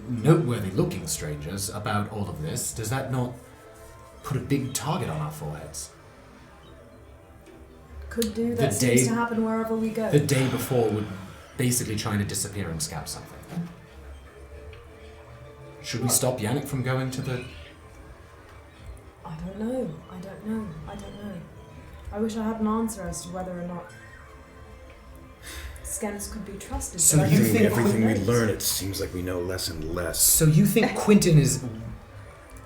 noteworthy-looking strangers, about all of this, does that not put a big target on our foreheads? Could do. That seems to happen wherever we go. The day before would basically trying to disappear and scab something. Should we stop Yannick from going to the... I don't know. I wish I had an answer as to whether or not scans could be trusted. So you think everything we learn, it seems like we know less and less. So you think Quentin is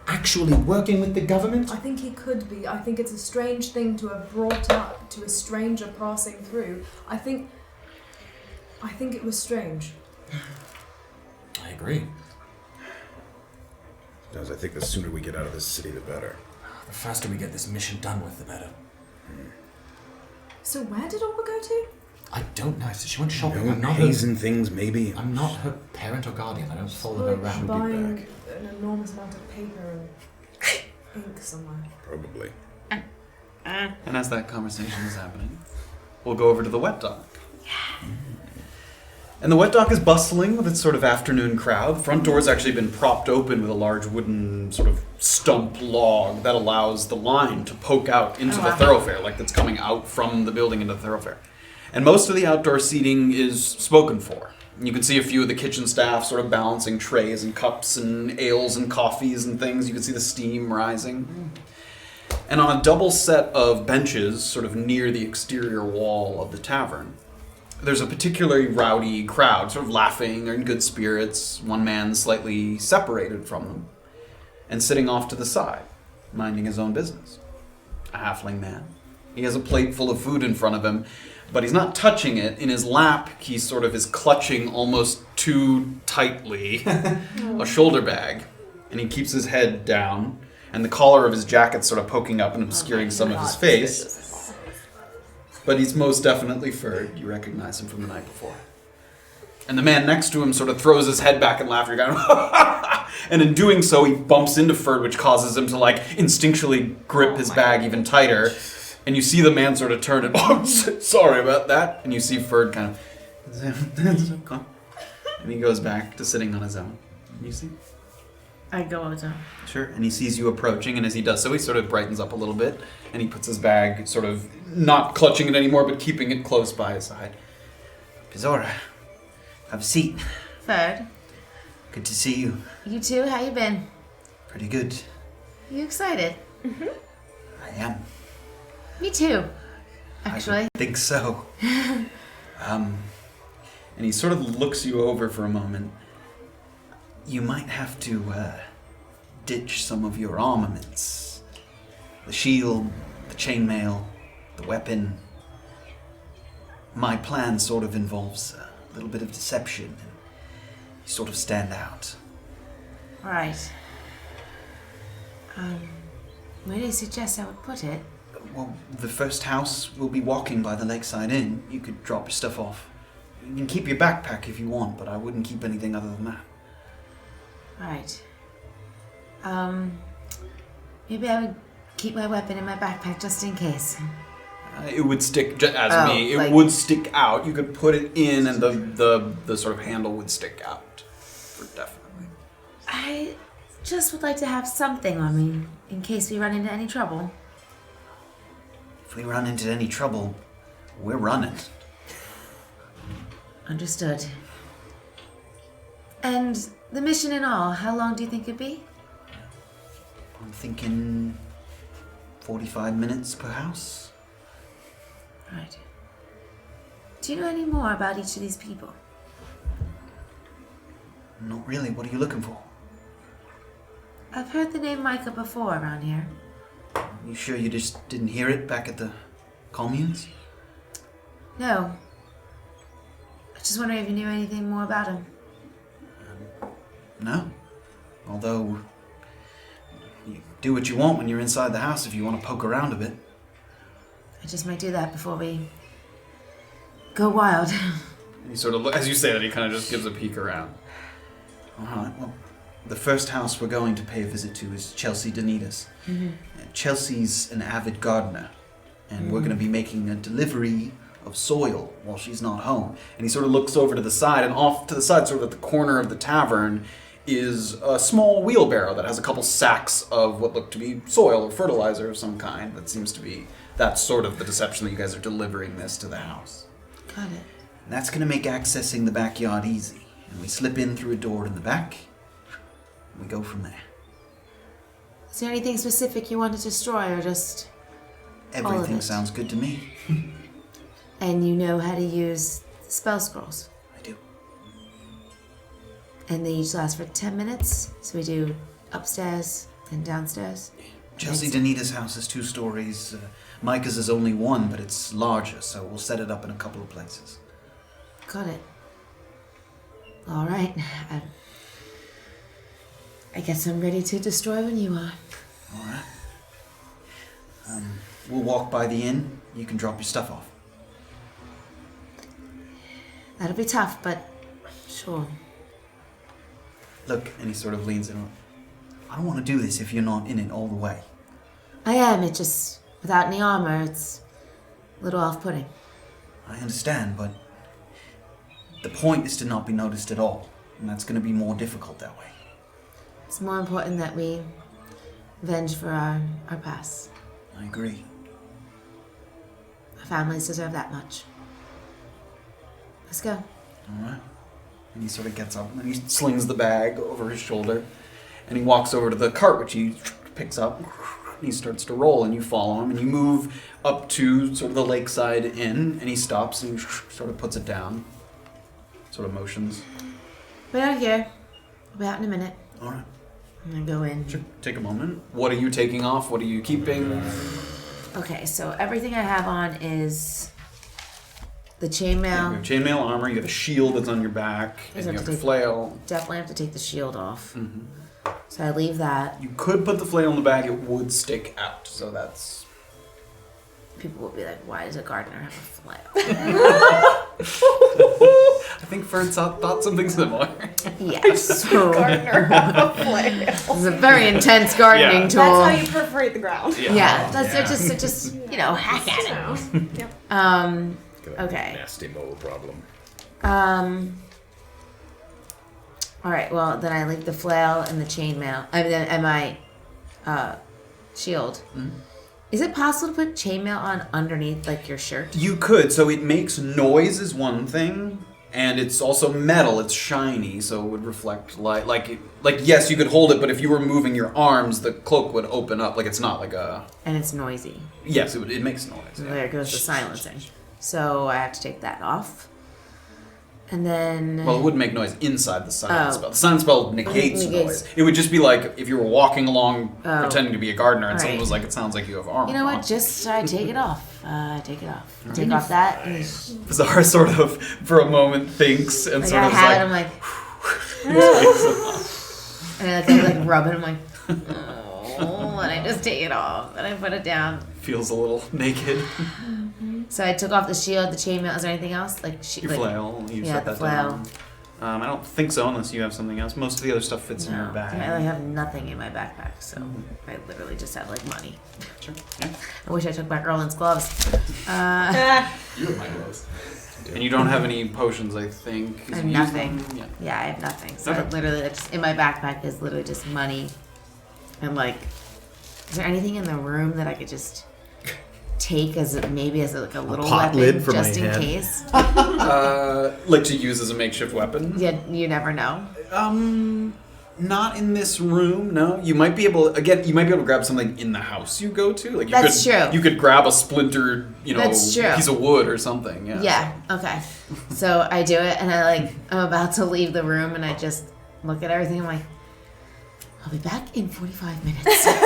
actually working with the government? I think he could be. I think it's a strange thing to have brought up to a stranger passing through. I think it was strange. I agree. Because I think the sooner we get out of this city, the better. The faster we get this mission done with, the better. So where did Orba go to? I don't know. So she went shopping. No, I'm not hazing things, maybe. I'm not her parent or guardian. I don't follow her around. Buying an enormous amount of paper and ink somewhere. Probably. And as that conversation is happening, we'll go over to the wet dock. And the wet dock is bustling with its sort of afternoon crowd. The front door's actually been propped open with a large wooden sort of stump log that allows the line to poke out into the thoroughfare, like it's coming out from the building into the thoroughfare. And most of the outdoor seating is spoken for. You can see a few of the kitchen staff sort of balancing trays and cups and ales and coffees and things. You can see the steam rising. And on a double set of benches, sort of near the exterior wall of the tavern, there's a particularly rowdy crowd, sort of laughing, they're in good spirits, one man slightly separated from them, and sitting off to the side, minding his own business. A halfling man. He has a plate full of food in front of him, but he's not touching it. In his lap, he sort of is clutching almost too tightly a shoulder bag, and he keeps his head down, and the collar of his jacket's sort of poking up and obscuring some of his face. But he's most definitely furred. You recognize him from the night before. And the man next to him sort of throws his head back in laughter, going, and in doing so, he bumps into Ferd, which causes him to instinctually grip his bag even tighter. And you see the man sort of turn and, sorry about that. And you see Ferd kind of, and he goes back to sitting on his own. You see? I go over. Sure. And he sees you approaching, and as he does so, he sort of brightens up a little bit, and he puts his bag sort of not clutching it anymore, but keeping it close by his side. Beezaura, have a seat. Ferd. Good to see you. You too? How you been? Pretty good. You excited? I am. Me too, actually. I think so. And he sort of looks you over for a moment. You might have to ditch some of your armaments. The shield, the chainmail, the weapon. My plan sort of involves a little bit of deception, and you sort of stand out. Right. Where do you suggest I would put it? Well, the first house will be walking by the lakeside inn. You could drop your stuff off. You can keep your backpack if you want, but I wouldn't keep anything other than that. Right. Maybe I would keep my weapon in my backpack just in case. It would stick, it would stick out. You could put it in and the sort of handle would stick out. For definitely. I just would like to have something on me in case we run into any trouble. If we run into any trouble, we're running. Understood. And the mission in all, how long do you think it'd be? I'm thinking 45 minutes per house. Right. Do you know any more about each of these people? Not really. What are you looking for? I've heard the name Micah before around here. You sure you just didn't hear it back at the communes? No. I just wondering if you knew anything more about him. No. Although, you do what you want when you're inside the house if you want to poke around a bit. I just might do that before we go wild. And he sort of, as you say that, he kind of just gives a peek around. All right, well, the first house we're going to pay a visit to is Chelsea Denitas. Mm-hmm. Chelsea's an avid gardener, and we're going to be making a delivery of soil while she's not home. And he sort of looks over to the side, and off to the side, sort of at the corner of the tavern, is a small wheelbarrow that has a couple sacks of what look to be soil or fertilizer of some kind. That seems to be, that's sort of the deception that you guys are delivering this to the house. Got it. And that's going to make accessing the backyard easy. And we slip in through a door in the back, and we go from there. Is there anything specific you want to destroy, or just Everything it? sounds good to me. And you know how to use spell scrolls? I do. And they each last for 10 minutes? So we do upstairs and downstairs? Chelsea Danita's house is 2 stories. Micah's is only 1, but it's larger, so we'll set it up in a couple of places. Got it. All right. I guess I'm ready to destroy when you are. All right. We'll walk by the inn. You can drop your stuff off. That'll be tough, but sure. Look, and he sort of leans in. I don't want to do this if you're not in it all the way. I am. It just, without any armor, it's a little off-putting. I understand, but the point is to not be noticed at all, and that's going to be more difficult that way. It's more important that we avenge for our past. I agree. Our families deserve that much. Let's go. All right. And he sort of gets up and he slings the bag over his shoulder, and he walks over to the cart, which he picks up. And he starts to roll, and you follow him, and you move up to sort of the lakeside inn, and he stops and sort of puts it down. Sort of motions. Wait out here. I'll be out in a minute. All right. I'm gonna go in. Sure. Take a moment. What are you taking off? What are you keeping? Okay, so everything I have on is the chainmail. You have chainmail armor. You have a shield that's on your back, and you have a flail. Definitely have to take the shield off. Mm-hmm. So I leave that. You could put the flail in the bag. It would stick out, so that's. People will be like, "Why does a gardener have a flail?" I think Fern thought something similar. Yes. So Gardener have a flail. this is a very intense gardening Yeah. tool. That's how you perforate the ground. Yeah, that's just you know, hack at it. Yep. Got a Okay. Nasty mole problem. All right. Well, then I leave the flail and the chainmail. And my shield. Mm-hmm. Is it possible to put chainmail on underneath, like, your shirt? You could. So it makes noise is one thing, and it's also metal. It's shiny, so it would reflect light. Like yes, you could hold it, but if you were moving your arms, the cloak would open up. Like it's not like a. And it's noisy. Yes, it makes noise. So there goes the silencing. So I have to take that off. And then... Well, it would make noise inside the silence Oh. spell. The silence spell negates noise. It would just be like if you were walking along pretending to be a gardener and someone Alright. was like, it sounds like you have armor. You know what? on. Just take it off. Take it off. Take off that. And Beezaura sort of, for a moment, thinks and like sort I of is have like... it, I'm like... and I like rub it, I'm like... Oh, and I just take it off. And I put it down. Feels a little naked. So I took off the shield, the chainmail. Is there anything else? Like Your flail, you yeah, set the that flail. down. I don't think so, unless you have something else. Most of the other stuff fits in your No, bag. I have nothing in my backpack, so I literally just have like money. Sure. Yeah. I wish I took back Erland's gloves. You have my gloves. And you don't have any potions, I think. 'cause I have you used nothing. them. Yeah. Yeah, I have nothing. So Okay. I literally, just in my backpack is literally just money. And like, is there anything in the room that I could just take as maybe as like a little pot weapon lid for just my in hand. case? Like to use as a makeshift weapon? Yeah, you never know. Not in this room, no. You might be able to grab something in the house you go to. Like you That's could, true. You could grab a splintered, That's true. piece of wood or something. Yeah. Yeah, okay. So I do it and I'm about to leave the room and I just look at everything. I'm like, I'll be back in 45 minutes. And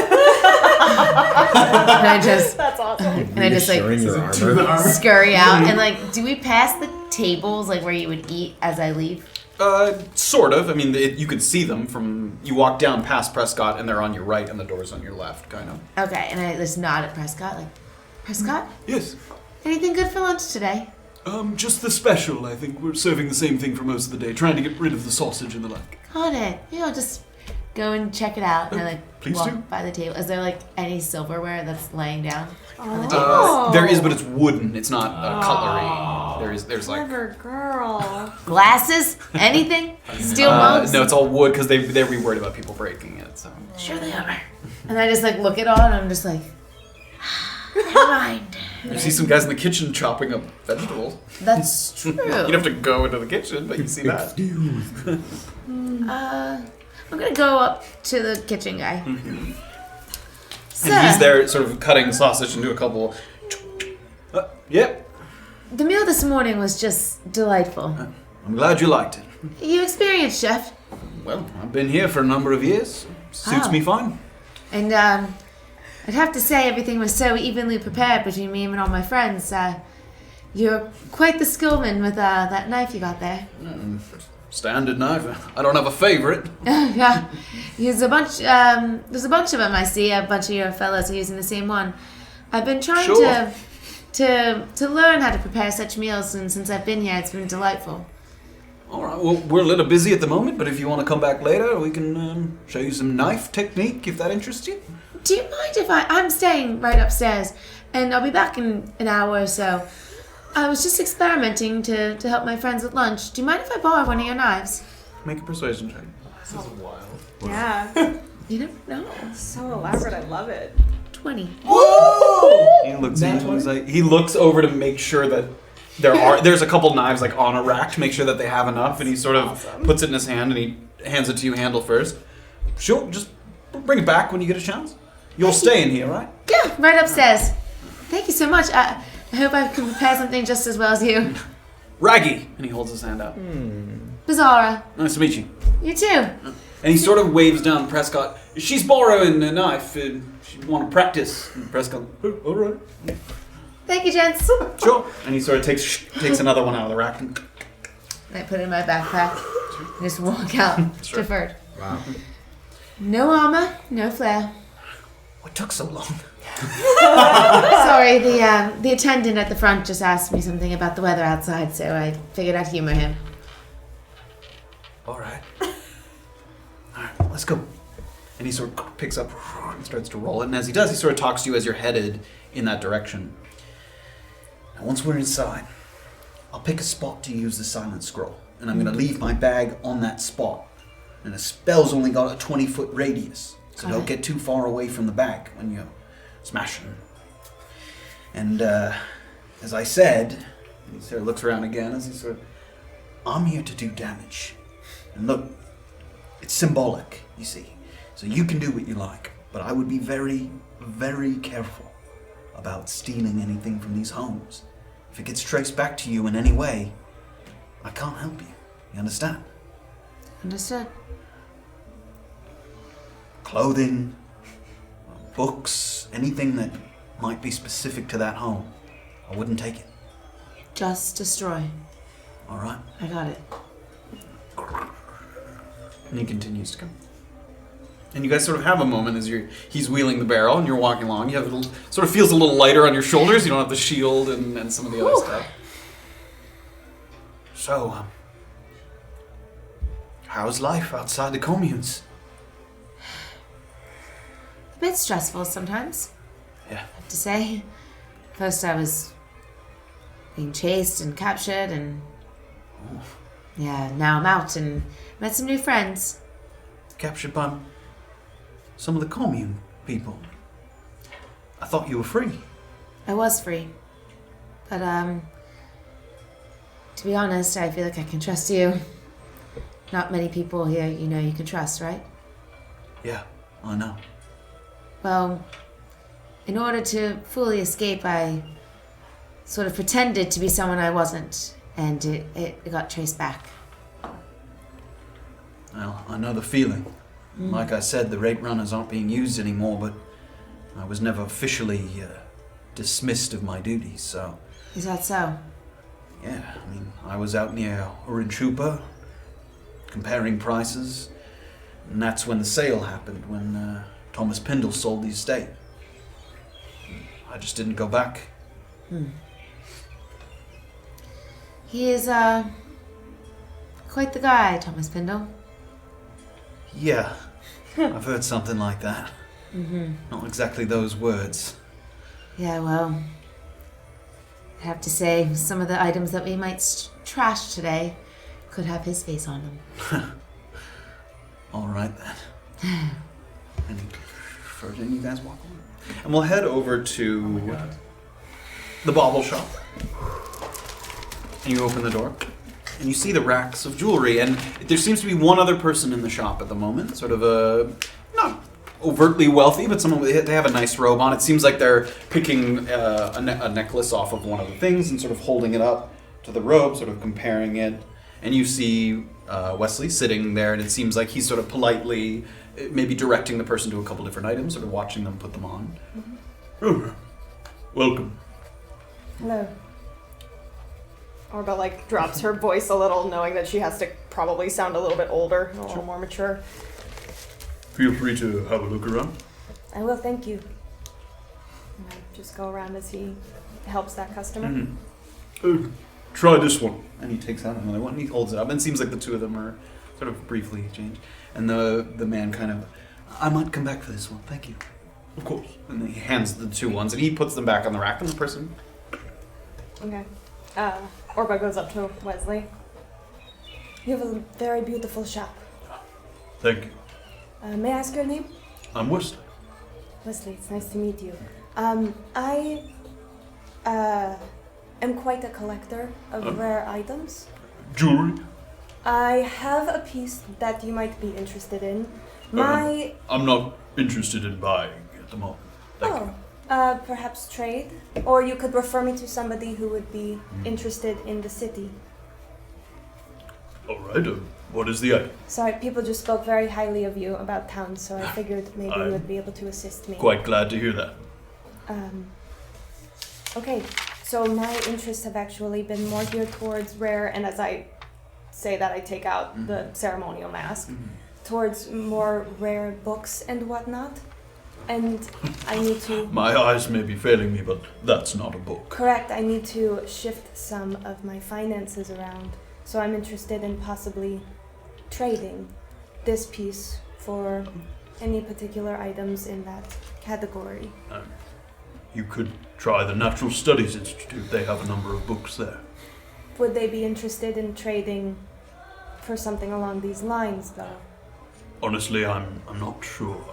I just, That's awesome. and I just like Reassuring your armor. scurry out and like, do we pass the tables like where you would eat as I leave? Sort of. I mean, you could see them from... You walk down past Prescott, and they're on your right, and the door's on your left, kind of. Okay, and I just nod at Prescott, like, Prescott? Yes. Anything good for lunch today? Just the special, I think. We're serving the same thing for most of the day, trying to get rid of the sausage and the like. Got it. I'll just go and check it out. And I please walk do. by the table. Is there any silverware that's laying down on the table? Oh. There is, but it's wooden. It's not cutlery. There's Clever girl. Glasses? Anything? Steel mugs? No, it's all wood because they're worried about people breaking it. So. Sure they are. And I just look it all and I'm just like, never mind. You see some guys in the kitchen chopping up vegetables. That's true. You don't have to go into the kitchen, but you see that. I'm gonna go up to the kitchen guy. Sir, And he's there sort of cutting sausage into a couple... Yep. the meal this morning was just delightful. I'm glad you liked it. You experienced, chef. Well, I've been here for a number of years. Suits Oh. me fine. And I'd have to say everything was so evenly prepared between me and all my friends. You're quite the skillman with that knife you got there. Standard knife. I don't have a favorite. Yeah, there's a bunch of them I see. A bunch of your fellows are using the same one. I've been trying Sure. to learn how to prepare such meals, and since I've been here, it's been delightful. All right, well, we're a little busy at the moment, but if you want to come back later, we can show you some knife technique, if that interests you. Do you mind if I'm staying right upstairs, and I'll be back in an hour or so. I was just experimenting to help my friends with lunch. Do you mind if I borrow one of your knives? Make a persuasion check. Yeah. You never know. So elaborate. I love it. 20. He looks at you, he's like, he looks over to make sure that there's a couple knives on a rack to make sure that they have enough, and he sort of puts it in his hand and he hands it to you handle first. Sure, just bring it back when you get a chance. You'll stay in here, right? Yeah, right upstairs. Thank you so much. I hope I can prepare something just as well as you. Raggy! And he holds his hand out. Beezaura. Nice to meet you. You too. And he sort of waves down Prescott. She's borrowing a knife. She want to practice. And Prescott, all right. Thank you, gents. Sure. And he sort of takes another one out of the rack. And I put it in my backpack and just walk out. Sure. Deferred. Wow. No armor, no flair. what took so long? Sorry, the attendant at the front just asked me something about the weather outside, so I figured I'd humor him. All right. All right, let's go. And he sort of picks up and starts to roll it. And as he does, he sort of talks to you as you're headed in that direction. Now, once we're inside, I'll pick a spot to use the silent scroll. And I'm going to leave my bag on that spot. And the spell's only got a 20-foot radius. So don't get too far away from the bag when you're smashing. And as I said, and he sort of looks around again as he sort of, I'm here to do damage. And look, it's symbolic, you see. So you can do what you like. But I would be very, very careful about stealing anything from these homes. If it gets traced back to you in any way, I can't help you. You understand? Understood. Clothing, books, anything that might be specific to that home, I wouldn't take it. Just destroy. All right? I got it. And he continues to come. And you guys sort of have a moment as he's wheeling the barrel and you're walking along. You have sort of feels a little lighter on your shoulders. You don't have the shield and some of the other stuff. So, how's life outside the communes? A bit stressful sometimes, Yeah. I have to say. First I was being chased and captured, and yeah, now I'm out and met some new friends. Captured by some of the commune people. I thought you were free. I was free, but to be honest, I feel like I can trust you. Not many people here you can trust, right? Yeah, I know. Well, in order to fully escape, I sort of pretended to be someone I wasn't, and it got traced back. Well, I know the feeling. Like I said, the rate runners aren't being used anymore, but I was never officially dismissed of my duties, so... Is that so? Yeah, I mean, I was out near Urinchupa, comparing prices. And that's when the sale happened, when Thomas Pindle sold the estate. I just didn't go back. He is, quite the guy, Thomas Pindle. Yeah, I've heard something like that. Not exactly those words. Yeah, well, I have to say, some of the items that we might trash today could have his face on them. All right then. Any further, you guys walk on, and we'll head over to the bauble shop. And you open the door, and you see the racks of jewelry. And there seems to be one other person in the shop at the moment, sort of a not overtly wealthy, but someone they have a nice robe on. It seems like they're picking a necklace off of one of the things and sort of holding it up to the robe, sort of comparing it. And you see Wesley sitting there, and it seems like he's sort of politely maybe directing the person to a couple different items, sort of watching them put them on. Oh, welcome. Hello. Orba like drops her voice a little, knowing that she has to probably sound a little bit older, a little more mature. Feel free to have a look around. I will, thank you. And I just go around as he helps that customer. Try this one. And he takes out another one and he holds it up. And it seems like the two of them are sort of briefly changed. And the man kind of, I might come back for this one, thank you. Of course. And then he hands the two ones and he puts them back on the rack and the person. Okay. Orba goes up to Wesley. You have a very beautiful shop. Thank you. May I ask your name? I'm Wesley. Wesley, it's nice to meet you. I am quite a collector of rare items. Jewelry? I have a piece that you might be interested in. I'm not interested in buying at the moment. Thank you. Perhaps trade? Or you could refer me to somebody who would be interested in the city. All right, what is the item? Sorry, people just spoke very highly of you about town, so I figured maybe you would be able to assist me. Quite glad to hear that. Okay, so my interests have actually been more geared towards rare, and as I say that, I take out the ceremonial mask, towards more rare books and whatnot. And I need to... My eyes may be failing me, but that's not a book. Correct, I need to shift some of my finances around. So I'm interested in possibly trading this piece for any particular items in that category. You could try the Natural Studies Institute. They have a number of books there. Would they be interested in trading for something along these lines, though? Honestly, I'm not sure.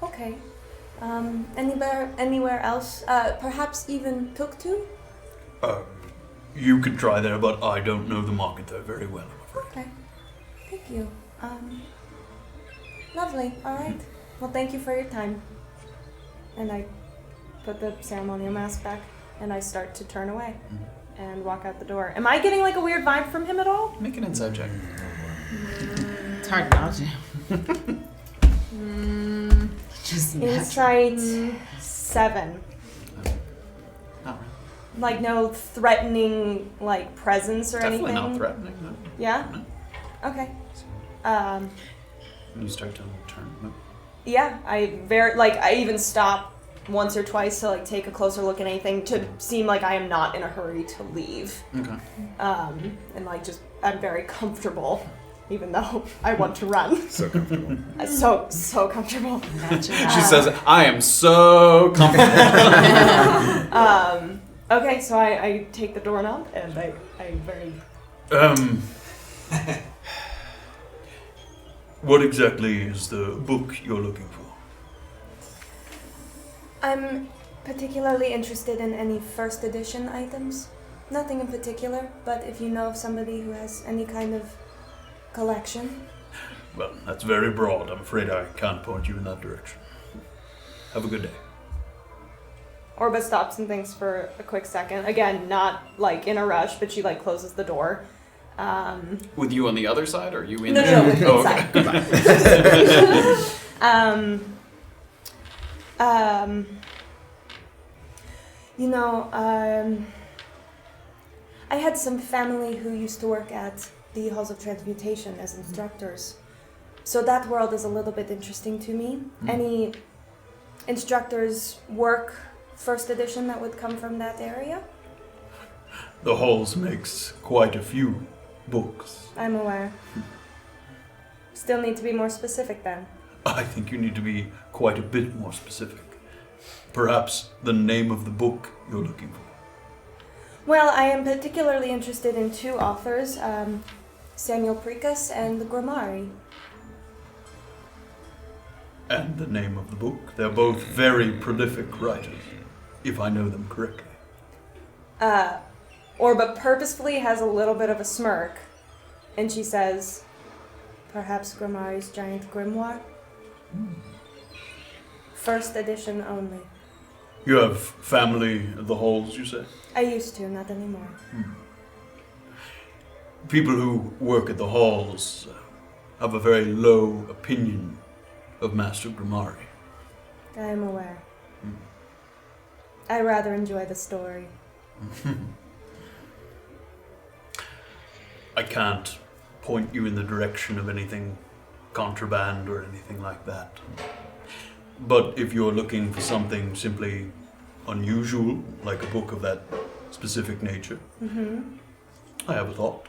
Okay. Anywhere else? Perhaps even Tuktu? You could try there, but I don't know the market there very well, I'm afraid. Okay. Thank you. Lovely. All right. Well, thank you for your time. And I put the ceremonial mask back, and I start to turn away and walk out the door. Am I getting like a weird vibe from him at all? Make an insight check. It's hard not to. Just Insight 7. Not really. Like no threatening like presence or Definitely anything. not threatening. No. Yeah. No. Okay. You start to turn. No. Yeah. I even stop once or twice to like take a closer look at anything to seem like I am not in a hurry to leave. Okay. And like just I'm very comfortable. Even though I want to run. So comfortable. So comfortable. She says, I am so comfortable. Okay, so I take the doorknob and I very... What exactly is the book you're looking for? I'm particularly interested in any first edition items. Nothing in particular, but if you know of somebody who has any kind of collection. Well, that's very broad. I'm afraid I can't point you in that direction. Have a good day. Orba stops and thinks for a quick second. Again, not like in a rush, but she like closes the door. With you on the other side, or are you in No, there? with me inside. I had some family who used to work at the halls of transmutation as instructors. So that world is a little bit interesting to me. Any instructors work 1st edition that would come from that area? The halls makes quite a few books. I'm aware. Still need to be more specific then. I think you need to be quite a bit more specific. Perhaps the name of the book you're looking for. Well, I am particularly interested in 2 authors, Samuel Precus and the Grammari. And the name of the book. They're both very prolific writers, if I know them correctly. Orba purposefully has a little bit of a smirk, and she says, perhaps Grammari's Giant Grimoire? 1st edition only. You have family at the halls, you say? I used to, not anymore. People who work at the halls have a very low opinion of Master Grammari. I am aware. I rather enjoy the story. I can't point you in the direction of anything contraband or anything like that. But if you're looking for something simply unusual, like a book of that specific nature, I have a thought.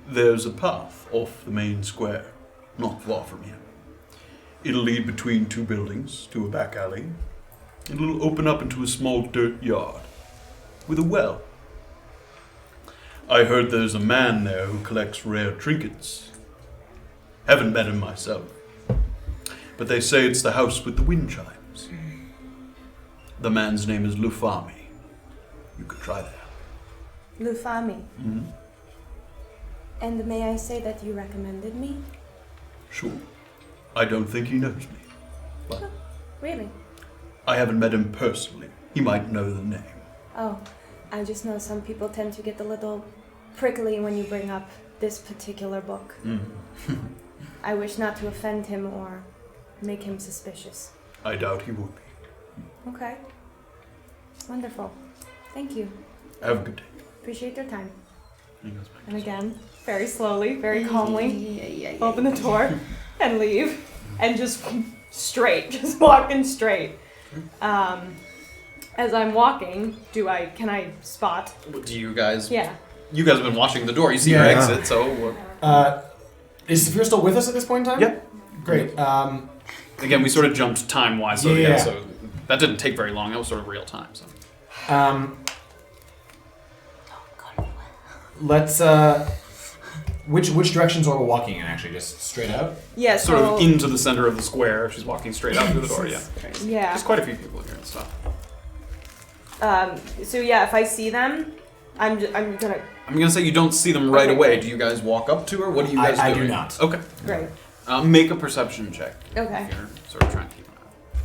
There's a path off the main square, not far from here. It'll lead between 2 buildings to a back alley. It'll open up into a small dirt yard with a well. I heard there's a man there who collects rare trinkets. Haven't met him myself, but they say it's the house with the wind chimes. The man's name is Lufami. You could try that. Lufami. And may I say that you recommended me? Sure. I don't think he knows me, but Really? I haven't met him personally. He might know the name. Oh, I just know some people tend to get a little prickly when you bring up this particular book. I wish not to offend him or make him suspicious. I doubt he would be. Okay. Wonderful. Thank you. Have a good day. Appreciate your time. He goes back. And again, very slowly, very calmly, open the door and leave. And just straight, just walking straight. As I'm walking, can I spot? Do you guys? Yeah. You guys have been watching the door. You see her Yeah. exit, so. Is Safira still with us at this point in time? Yep. Great. Again, we sort of jumped time-wise, so Yeah. so that didn't take very long. That was sort of real time. So. Let's. Which directions are we walking in? Actually, just straight out. Yeah. Sort of into the center of the square. She's walking straight out through the door. Yeah. Yeah. There's quite a few people here and stuff. So yeah, if I see them, I'm gonna. I'm gonna say you don't see them right Okay, away. great. Do you guys walk up to her? What do you guys do? I do not. Okay. Great. Make a perception check. Okay. If you're sort of trying to keep an eye.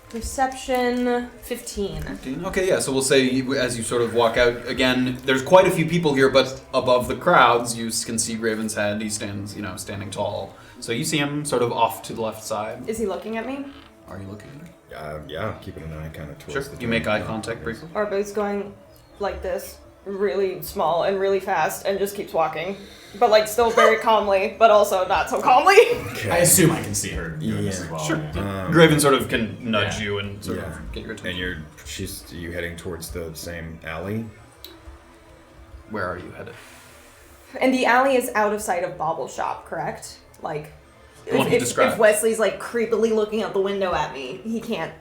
Perception 15. Okay, yeah, so we'll say as you sort of walk out, again, there's quite a few people here, but above the crowds, you can see Graven's head. He stands, standing tall. So you see him sort of off to the left side. Is he looking at me? Are you looking at him? Yeah, keeping an eye kind of towards Sure. the You door. make eye contact briefly. Orba's going like this, really small and really fast, and just keeps walking. But like still very calmly, but also not so calmly. I assume I can see her doing this as well. Sure. Yeah. Graven sort of can nudge Yeah. you and sort Yeah. of get your attention. And are you heading towards the same alley? Where are you headed? And the alley is out of sight of Bauble Shop, correct? Like, The one he described. if Wesley's like creepily looking out the window at me, he can't.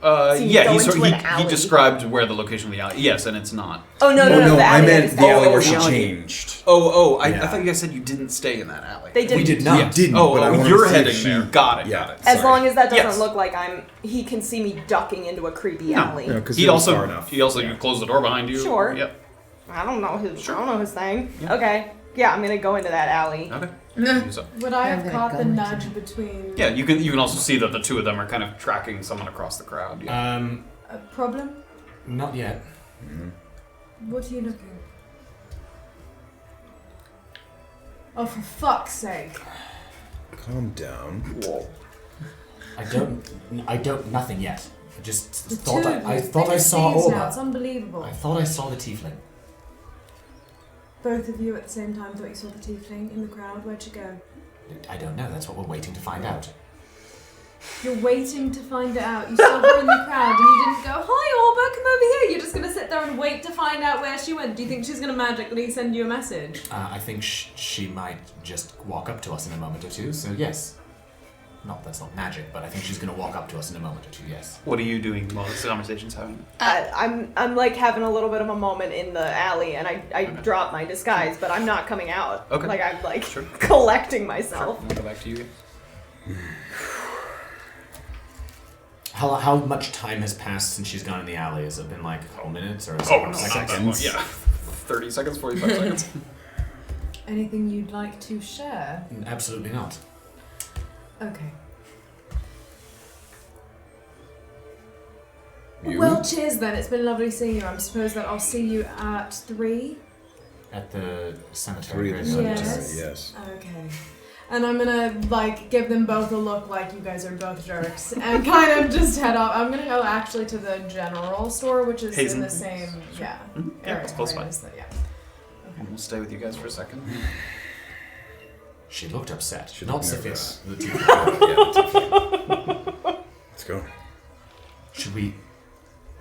Yeah, go he into an he alley. described where the location of the alley. Yes, and it's not. Oh no! The I alley meant is the alley where the she alley. changed. I Yeah. thought you guys said you didn't stay in that alley. They didn't. We did not. Yes. Didn't, Oh, but I wanted you're to see if heading she- there. Got it. Yeah. Got it. As Sorry. long as that doesn't Yes. look like he can see me ducking into a creepy alley. No, 'cause He it was also far enough. you closed the door behind you. Sure. Yep. I don't know his thing. Okay. Yeah, I'm gonna go into that alley. Okay. So- Would I I'm have gonna caught go the into nudge between yeah, you can also see that the two of them are kind of tracking someone across the crowd. Yeah. a problem? Not yet. What are you looking? Oh, for fuck's sake! Calm down. I don't. Nothing yet. I just The thought two of you, I thought thick I as saw thieves now. Orba. It's unbelievable. I thought I saw the tiefling. Both of you at the same time thought you saw the tiefling in the crowd. Where'd she go? I don't know. That's what we're waiting to find out. You're waiting to find it out. You saw her in the crowd and you didn't go, "Hi, Orba, come over here." You're just going to sit there and wait to find out where she went. Do you think she's going to magically send you a message? I think she might just walk up to us in a moment or two, so yes. That's not magic, but I think she's going to walk up to us in a moment or two, yes. What are you doing while this conversation's happening? I'm like having a little bit of a moment in the alley, and I drop my disguise, but I'm not coming out. Okay. Like I'm like collecting myself. I'll go back to you. How much time has passed since she's gone in the alley? Has it been like a couple minutes or a couple seconds? Yeah, 30 seconds, 45 seconds. Anything you'd like to share? Absolutely not. Okay. You? Well, cheers then. It's been lovely seeing you. I suppose that I'll see you at 3. At the cemetery. 3 at the cemetery, Yes. yes. Okay. And I'm gonna like give them both a look like you guys are both jerks and kind of just head off. I'm gonna go actually to the general store, which is Hazen. in the same Yeah, area. it's close by. Yeah. We'll stay with you guys for a second. She looked upset. She Not looked Safira. nervous. The Tiefling. Let's go. Should we...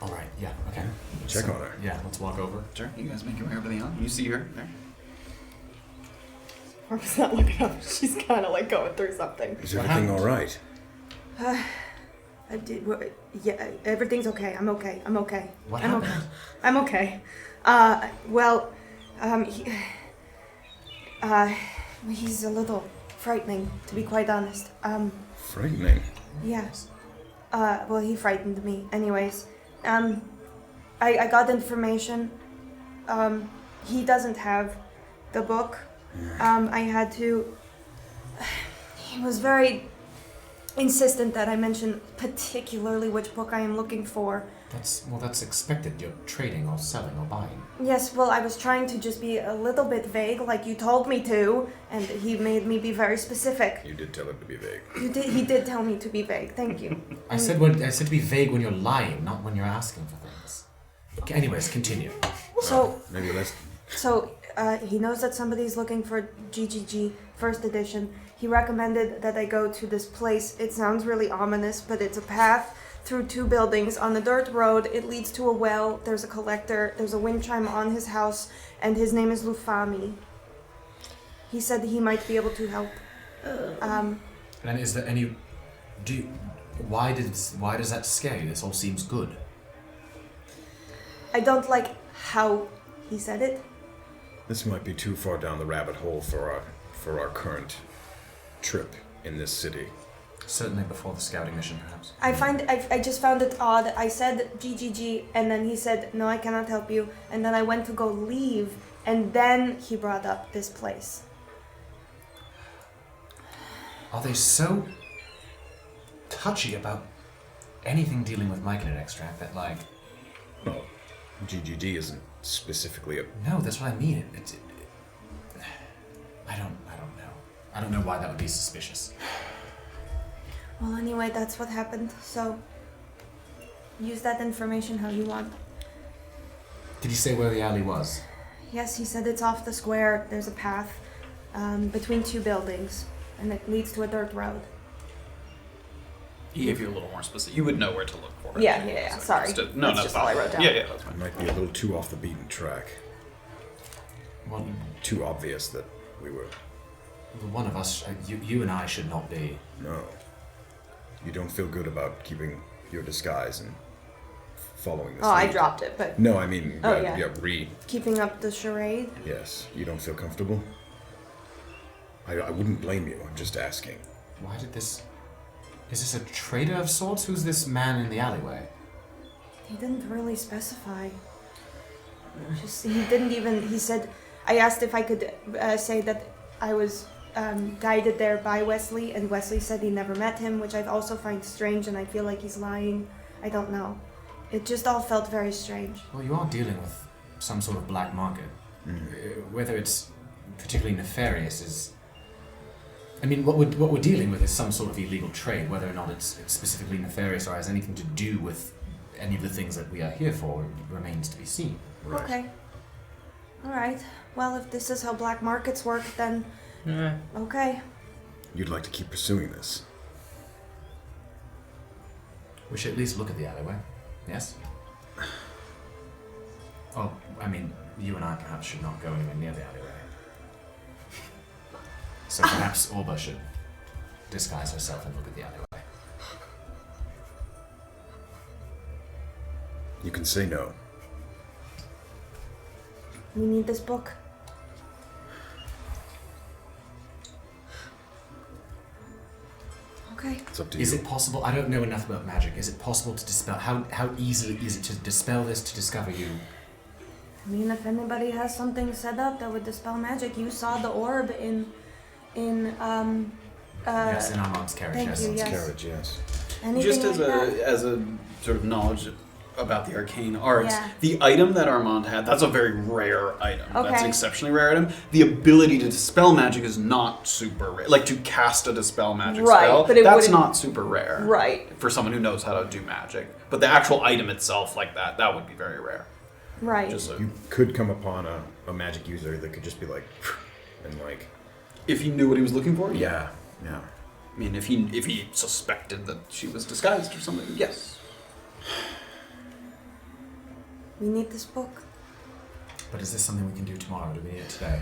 Alright, yeah, okay. Check on her. Yeah, let's walk over. Sure, you guys make your way over the alley. You see her there. Orba's not looking up. She's kind of like going through something. Is everything all right? Yeah, everything's okay. I'm okay. I'm okay. What I'm happened? okay. I'm okay. He's a little frightening, to be quite honest. Frightening. Yeah. Well, he frightened me. Anyways, I got information. He doesn't have the book. I had to... He was very insistent that I mention particularly which book I am looking for. That's expected. You're trading or selling or buying. Yes, well, I was trying to just be a little bit vague, like you told me to, and he made me be very specific. You did tell him to be vague. He did tell me to be vague. Thank you. I said to be vague when you're lying, not when you're asking for things. Okay, anyways, continue. So, Maybe let's... he knows that somebody's looking for GGG first edition. He recommended that I go to this place. It sounds really ominous, but it's a path through 2 buildings on the dirt road. It leads to a well. There's a collector. There's a wind chime on his house, and his name is Lufami. He said he might be able to help. And is there any... Why does that scare you? This all seems good. I don't like how he said it. This might be too far down the rabbit hole for our current trip in this city. Certainly before the scouting mission, perhaps. I just found it odd. I said GGG, and then he said, no, I cannot help you. And then I went to go leave, and then he brought up this place. Are they so touchy about anything dealing with myconid extract that, like... Well, GGD isn't specifically a... No, that's what I mean. I don't know. I don't know why that would be suspicious. Well, anyway, that's what happened. So, use that information how you want. Did he say where the alley was? Yes, he said it's off the square. There's a path between 2 buildings, and it leads to a dirt road. He gave you a little more specific. You would know where to look for her. Yeah. Sorry. No, That's just all I wrote down. Yeah, that's It fine. might be a little too off the beaten track. Well, Too obvious that we were... one of us, you and I should not be. No. You don't feel good about keeping your disguise and following this Oh, I lead. dropped it, but No, I mean, Oh, yeah. read. keeping up the charade. Yes. You don't feel comfortable? I wouldn't blame you. I'm just asking. Why did this... Is this a trader of sorts? Who's this man in the alleyway? He didn't really specify. He didn't even. He said. I asked if I could say that I was guided there by Wesley, and Wesley said he never met him, which I also find strange, and I feel like he's lying. I don't know. It just all felt very strange. Well, you are dealing with some sort of black market. Whether it's particularly nefarious is... I mean, what we're dealing with is some sort of illegal trade. Whether or not it's specifically nefarious or has anything to do with any of the things that we are here for remains to be seen. Right. Okay. Alright. Well, if this is how black markets work, then... Okay. You'd like to keep pursuing this? We should at least look at the alleyway. Yes? Oh, I mean, you and I perhaps should not go anywhere near the alleyway. So perhaps Orba should disguise herself and look at the alleyway. You can say no. We need this book. Okay. It's up to you. Is it possible? I don't know enough about magic. Is it possible to dispel? How easily is it to dispel this? To discover you? I mean, if anybody has something set up that would dispel magic, you saw the orb in Yes, in Armand's carriage. thank Yes. you, yes. Carriage, yes. Anything Just like that? as a sort of knowledge about the arcane arts, Yeah. the item that Armand had, that's a very rare item. That's an Okay. exceptionally rare item. The ability to dispel magic is not super rare. Like to cast a dispel magic Right, spell, but it that's wouldn't- not super rare. Right. For someone who knows how to do magic. But the actual item itself like that would be very rare. Right. Just You could come upon a magic user that could just be like, and like, if he knew what he was looking for, yeah. I mean, if he suspected that she was disguised or something, yes. We need this book. But is this something we can do tomorrow? Do we need it today?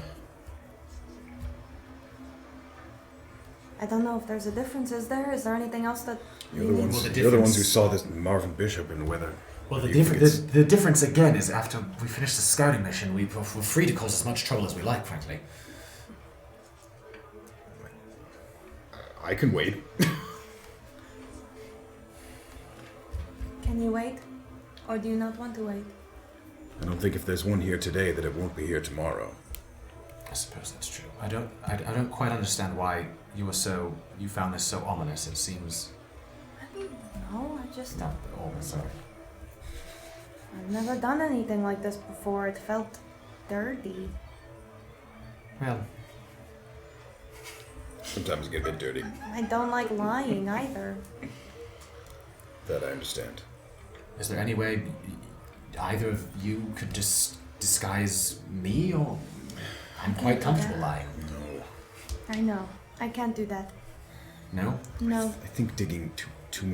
I don't know if there's a difference. Is there? Is there anything else that You're we the need? ones. Well, the You're the ones who difference- saw this Marvin Bishop and whether. Well, the you think difference it's- the difference again is after we finish the scouting mission, we're free to cause as much trouble as we like, frankly. I can wait. Can you wait? Or do you not want to wait? I don't think if there's one here today that it won't be here tomorrow. I suppose that's true. I don't quite understand why you found this so ominous. It seems No, I just... not at all. Sorry. I've never done anything like this before. It felt dirty. Well, Sometimes get a bit dirty. I don't like lying either. That I understand. is there any way either of you could just disguise me, or I'm quite comfortable lying? No. I know. I can't do that. No? No. I think digging too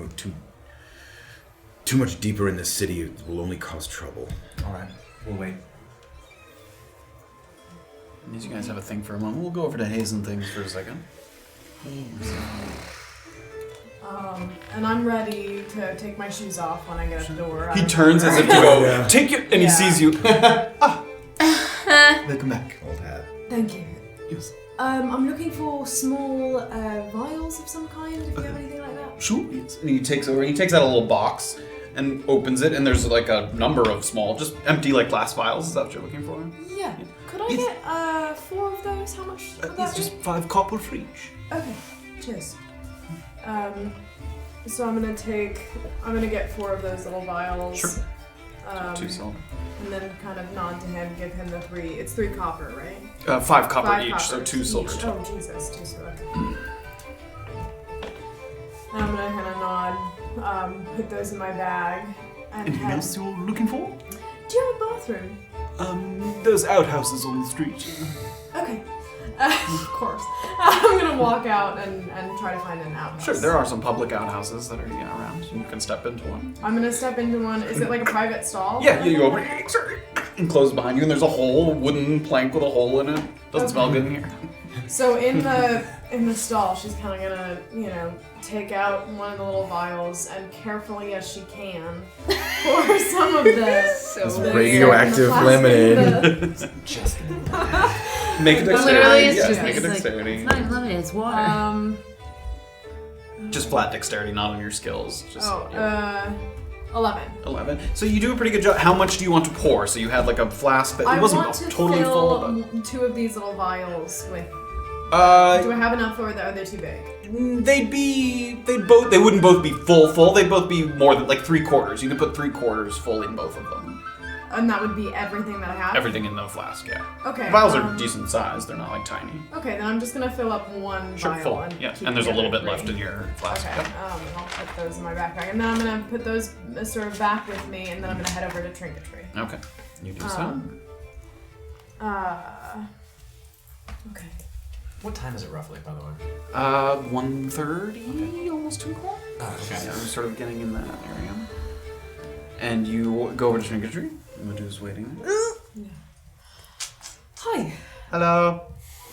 much deeper in this city will only cause trouble. All right, we'll wait. As you guys have a think for a moment, we'll go over to Hazen things for a second. And I'm ready to take my shoes off when I get at the door. He turns as if to go, Yeah. take it, and he Yeah. sees you. Welcome back. Old hat. Thank you. Yes. I'm looking for small vials of some kind, if you have anything like that. Sure. Yes. And he takes out a little box and opens it, and there's like a number of small, just empty like glass vials. Is that what you're looking for? Yeah. Could I Yes. get 4 of those? How much would that It's be? just 5 copper for each. Okay, cheers. So I'm gonna get 4 of those little vials. Sure. 2 Um, silver. and then kind of nod to him, give him the 3. It's 3 copper, right? 5 copper 5 each, so copper 2 silver. each. total. Oh Jesus, 2 silver. And I'm gonna kind of nod, put those in my bag, and Anything head. else you're looking for? Do you have a bathroom? There's outhouses on the street. Okay. Of course. I'm gonna walk out and try to find an outhouse. Sure, there are some public outhouses that are around. You can step into one. I'm gonna step into one. Is it like a private stall? Yeah, you open it and close behind you, and there's a whole wooden plank with a hole in it. Doesn't smell good in here. So in the stall, she's kind of gonna, take out one of the little vials and carefully as she can pour some of the radioactive lemonade. Just Make a dexterity. Literally, it's yeah, just make a it's like, dexterity. it's not even lemonade, it's water. Just flat dexterity, not on your skills. Just 11. 11. So you do a pretty good job. How much do you want to pour? So you had like a flask that I it wasn't want to totally fill full. But, 2 of these little vials with. Do uh, I have enough, or are they too big? they wouldn't both be full. They'd both be more than like 3/4. You could put 3/4 full in both of them. And that would be everything that I have. Everything in the flask, yeah. Okay. Vials are decent size. They're not like tiny. Okay, then I'm just gonna fill up one Sure, vial. full. And Yeah, keep and there's a the little other bit left 3. in your flask. Okay, Yep. and I'll put those in my backpack, and then I'm gonna put those sort of back with me, and then I'm gonna head over to Trinketry. Okay. You do so. Okay. What time is it roughly, by the way? 1:30, almost 2 o'clock. Oh, okay. Yeah, I'm sort of getting in that area. And you go over to Trinketree. Medu's waiting. Yeah. Hi. Hello.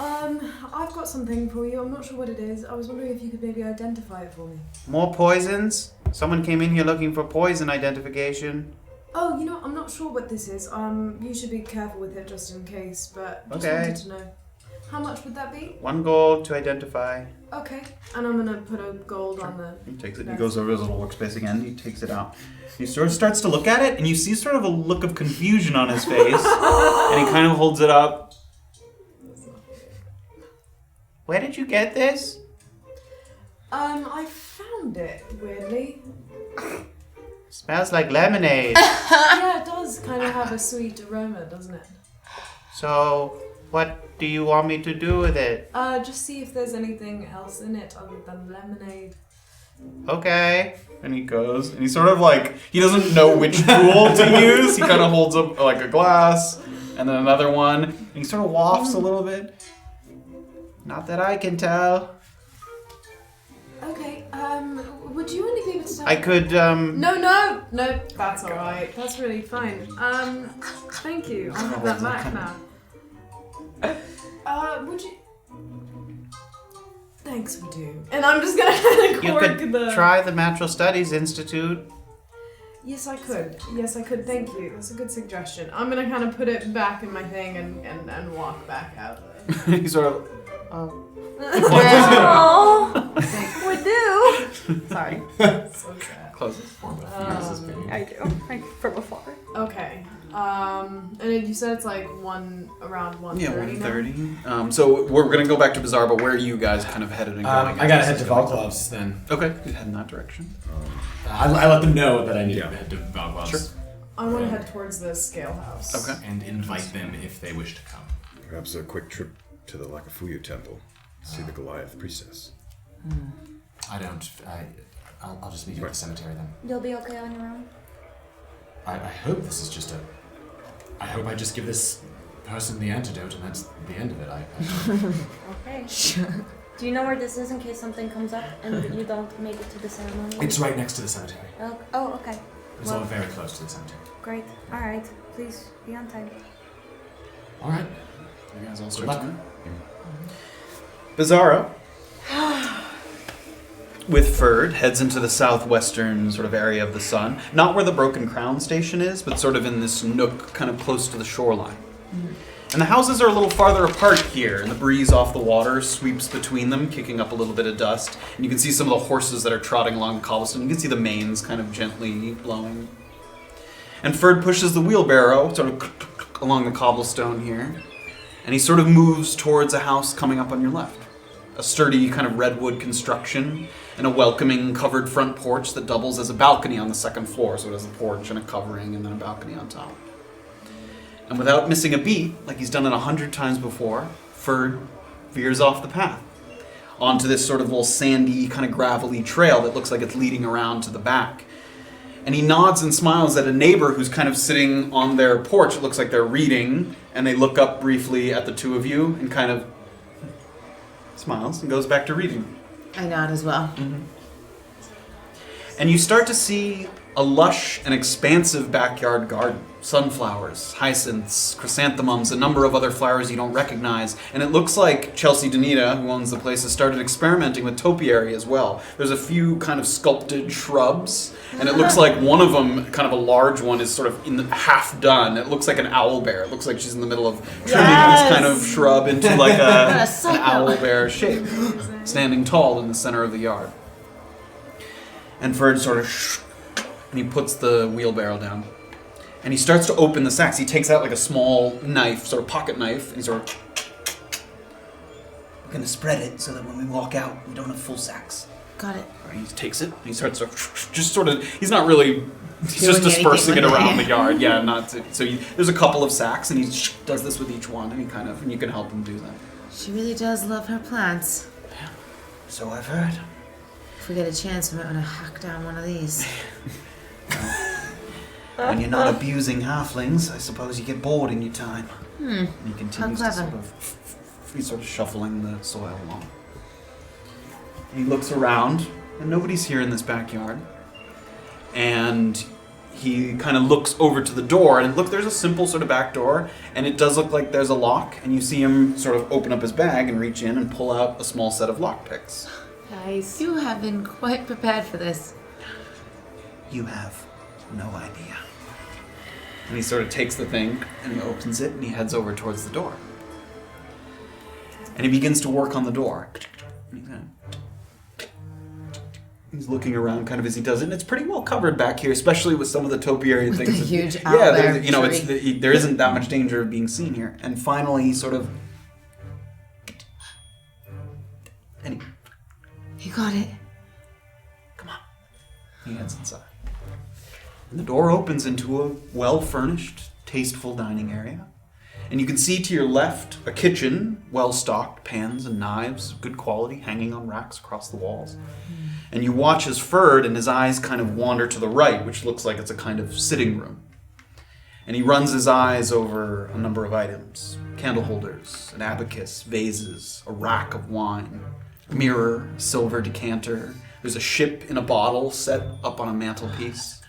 I've got something for you. I'm not sure what it is. I was wondering if you could maybe identify it for me. More poisons? Someone came in here looking for poison identification. Oh, you know, I'm not sure what this is. You should be careful with it just in case, but just Okay. wanted to know. How much would that be? 1 gold to identify. Okay. And I'm gonna put a gold on the... He takes it. He goes over his little workspace again. He takes it out. He sort of starts to look at it, and you see sort of a look of confusion on his face. And he kind of holds it up. Where did you get this? I found it, weirdly. Smells like lemonade. Yeah, it does kind of have a sweet aroma, doesn't it? So, what do you want me to do with it? Just see if there's anything else in it other than lemonade. Okay. And he goes, and he sort of like, he doesn't know which tool to use. He kind of holds up like a glass, and then another one. And he sort of wafts a little bit. Not that I can tell. Okay, would you only be able to tell... I could, No, that's alright. That's really fine. Thank you. I'll have that back now. Would you... Thanks, we do. And I'm just gonna you cork could the... try the Natural Studies Institute. Yes, I could. Thank you. That's a good suggestion. I'm gonna kind of put it back in my thing and walk back out. He sort of, Oh, would do. Sorry. So sad. closes. I do. Like from afar. Okay. And you said it's like around 1:30. Yeah, 1:30. So we're gonna go back to Beezaura, but where are you guys kind of headed and going? I gotta head to Valklav's then. Okay, you head in that direction. I let them know that I need to head to Valklav's. Sure. I want to head towards the scale house. Okay. And invite them if they wish to come. Perhaps a quick trip to the Lakafuyu temple. See the Goliath priestess. I'll just meet you at the cemetery then. You'll be okay on your own? I hope this is just I hope I just give this person the antidote and that's the end of it. Okay. Sure. Do you know where this is in case something comes up and you don't make it to the ceremony? It's right next to the cemetery. Oh, okay. It's all very close to the cemetery. Great. All right. Please be on time. All right. You guys all Good start luck. to move? Beezaura, with Ferd, heads into the southwestern sort of area of the sun. Not where the Broken Crown station is, but sort of in this nook kind of close to the shoreline. And the houses are a little farther apart here, and the breeze off the water sweeps between them, kicking up a little bit of dust. And you can see some of the horses that are trotting along the cobblestone. You can see the manes kind of gently blowing. And Ferd pushes the wheelbarrow sort of along the cobblestone here. And he sort of moves towards a house coming up on your left. A sturdy kind of redwood construction and a welcoming covered front porch that doubles as a balcony on the second floor. So it has a porch and a covering and then a balcony on top. And without missing a beat, like he's done it 100 times before, Ferd veers off the path onto this sort of little sandy, kind of gravelly trail that looks like it's leading around to the back. And he nods and smiles at a neighbor who's kind of sitting on their porch. It looks like they're reading, and they look up briefly at the two of you and kind of smiles and goes back to reading. I nod as well. Mm-hmm. And you start to see a lush and expansive backyard garden. Sunflowers, hyacinths, chrysanthemums, a number of other flowers you don't recognize. And it looks like Chelsea Danita, who owns the place, has started experimenting with topiary as well. There's a few kind of sculpted shrubs, and it looks like one of them, kind of a large one, is sort of half done. It looks like an owl bear. It looks like she's in the middle of trimming this kind of shrub into like an owl bear shape, standing tall in the center of the yard. And Ferd sort of and he puts the wheelbarrow down. And he starts to open the sacks. He takes out like a small knife, sort of pocket knife, and he's sort of... We're going to spread it so that when we walk out, we don't have full sacks. Got it. Right, he takes it, and he starts to just sort of... He's not really... He's Doing just dispersing it anything with around it. the yard. Yeah, not to, so there's a couple of sacks, and he does this with each one, and he kind of... And you can help him do that. She really does love her plants. So I've heard. If we get a chance, we might want to hack down one of these. When you're not abusing halflings, I suppose you get bored in your time. And he continues to clever. he's sort of shuffling the soil along. And he looks around, and nobody's here in this backyard. And he kind of looks over to the door, and look, there's a simple sort of back door, and it does look like there's a lock, and you see him sort of open up his bag and reach in and pull out a small set of lockpicks. Nice. You have been quite prepared for this. You have no idea. And he sort of takes the thing, and he opens it, and he heads over towards the door. And he begins to work on the door. He's looking around kind of as he does it, and it's pretty well covered back here, especially with some of the topiary With things. the huge yeah, owlbear you know, tree. there isn't that much danger of being seen here. And finally, he sort of... And You got it. come on. He heads inside. And the door opens into a well-furnished, tasteful dining area. And you can see to your left a kitchen, well-stocked, pans and knives, good quality, hanging on racks across the walls. And you watch as Ferd and his eyes kind of wander to the right, which looks like it's a kind of sitting room. And he runs his eyes over a number of items. Candle holders, an abacus, vases, a rack of wine, a mirror, a silver decanter. There's a ship in a bottle set up on a mantelpiece.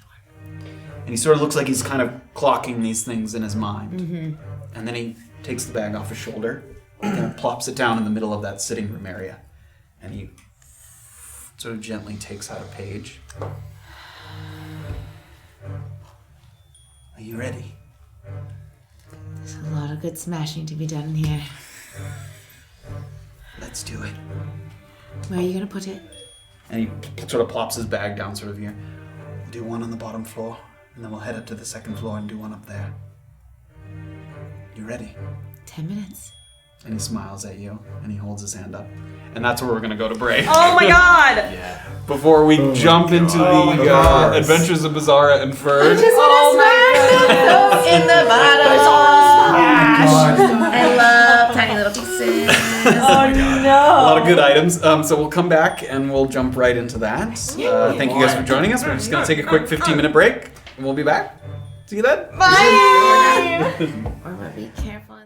And he sort of looks like he's kind of clocking these things in his mind. And then he takes the bag off his shoulder and kind of plops it down in the middle of that sitting room area. And he sort of gently takes out a page. Are you ready? There's a lot of good smashing to be done in here. Let's do it. Where are you gonna put it? And he sort of plops his bag down sort of here. We'll do one on the bottom floor, and then we'll head up to the second floor and do one up there. You ready? 10 minutes. And he smiles at you, and he holds his hand up. And that's where we're going to go to break. Oh my god! Before we jump into the Adventures of Beezaura and Ferd. Oh my god! In the bottom. I love tiny little pieces. Oh no! A lot of good items. So we'll come back and we'll jump right into that. Thank you guys for joining us. We're just going to take a quick 15-minute break, and we'll be back. See you then. Bye! Orba, be careful.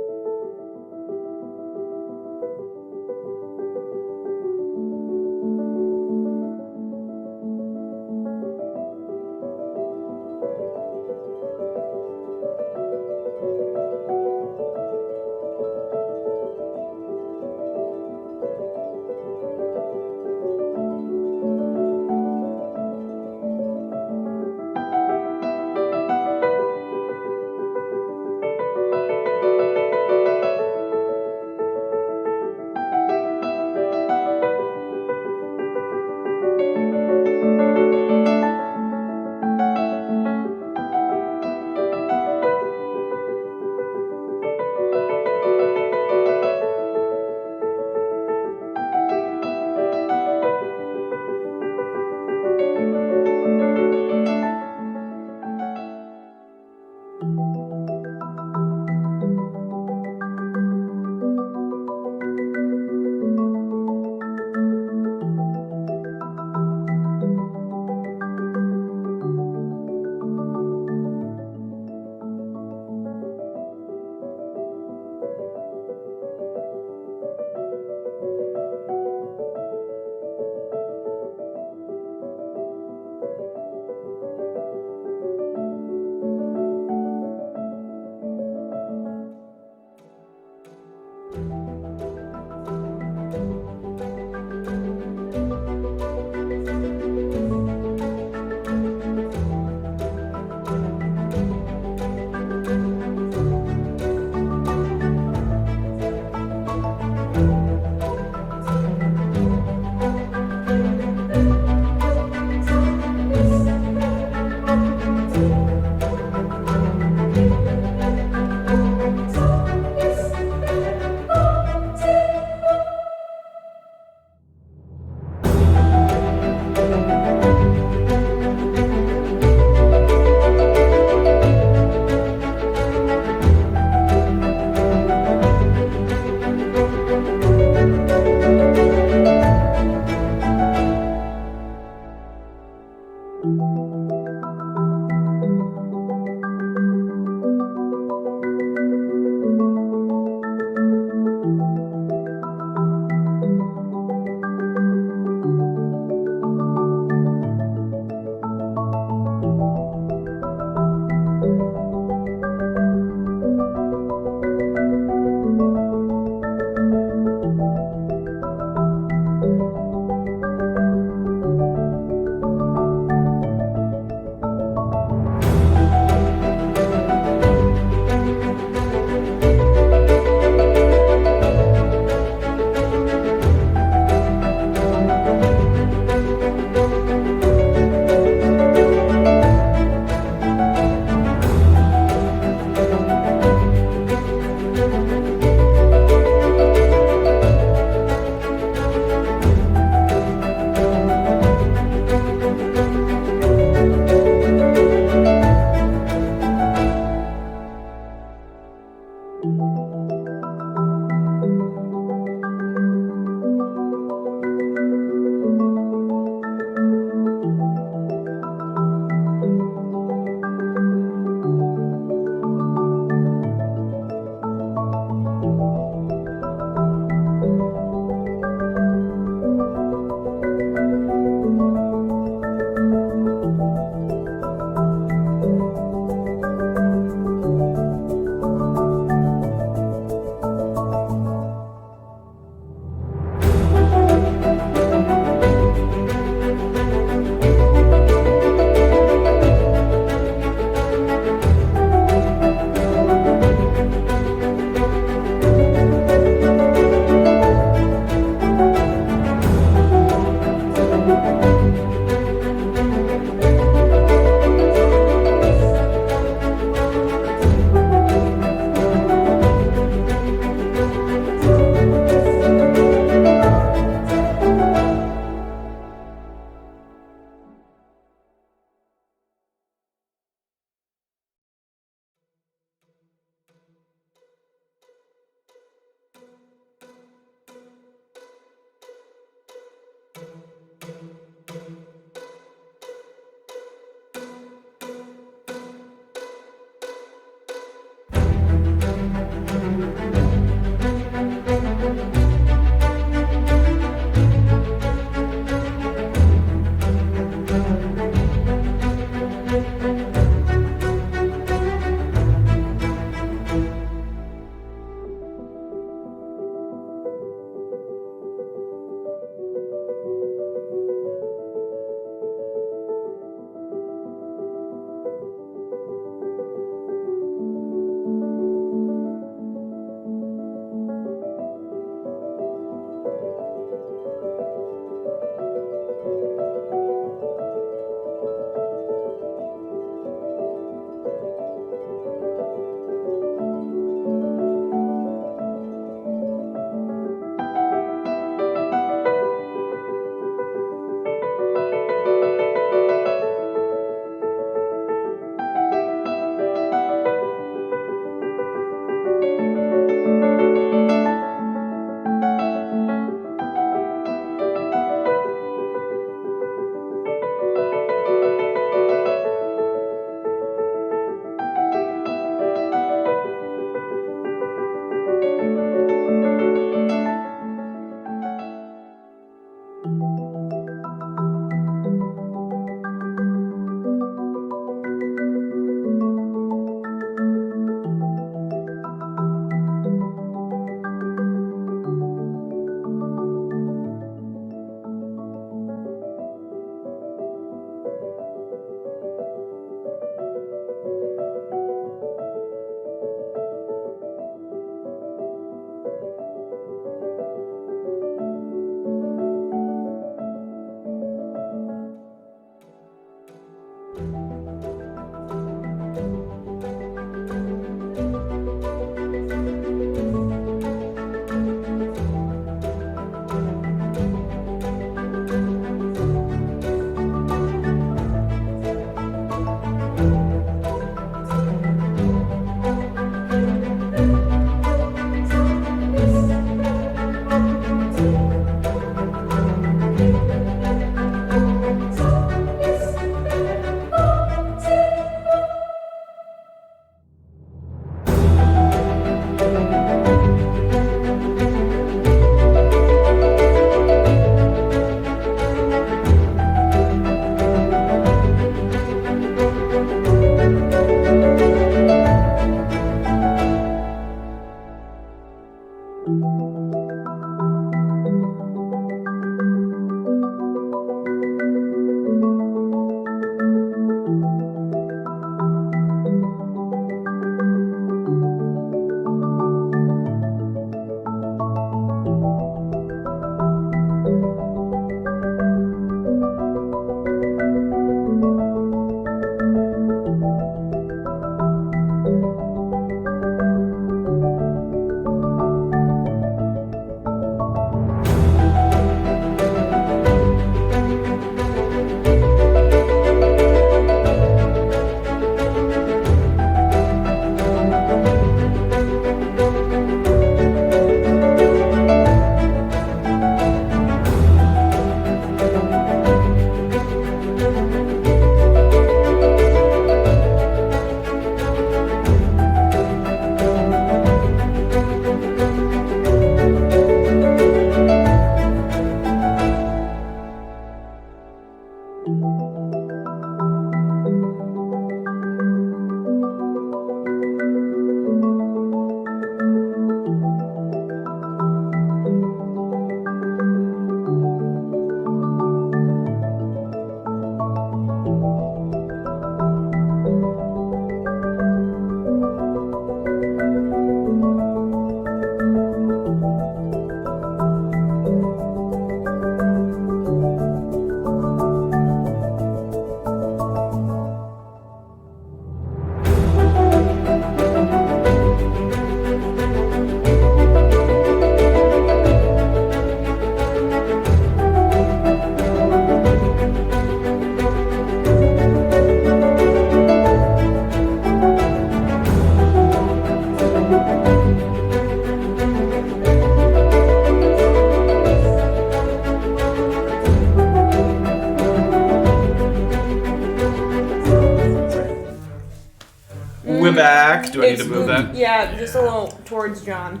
it back. Do I need to move that? Yeah, just a little towards John.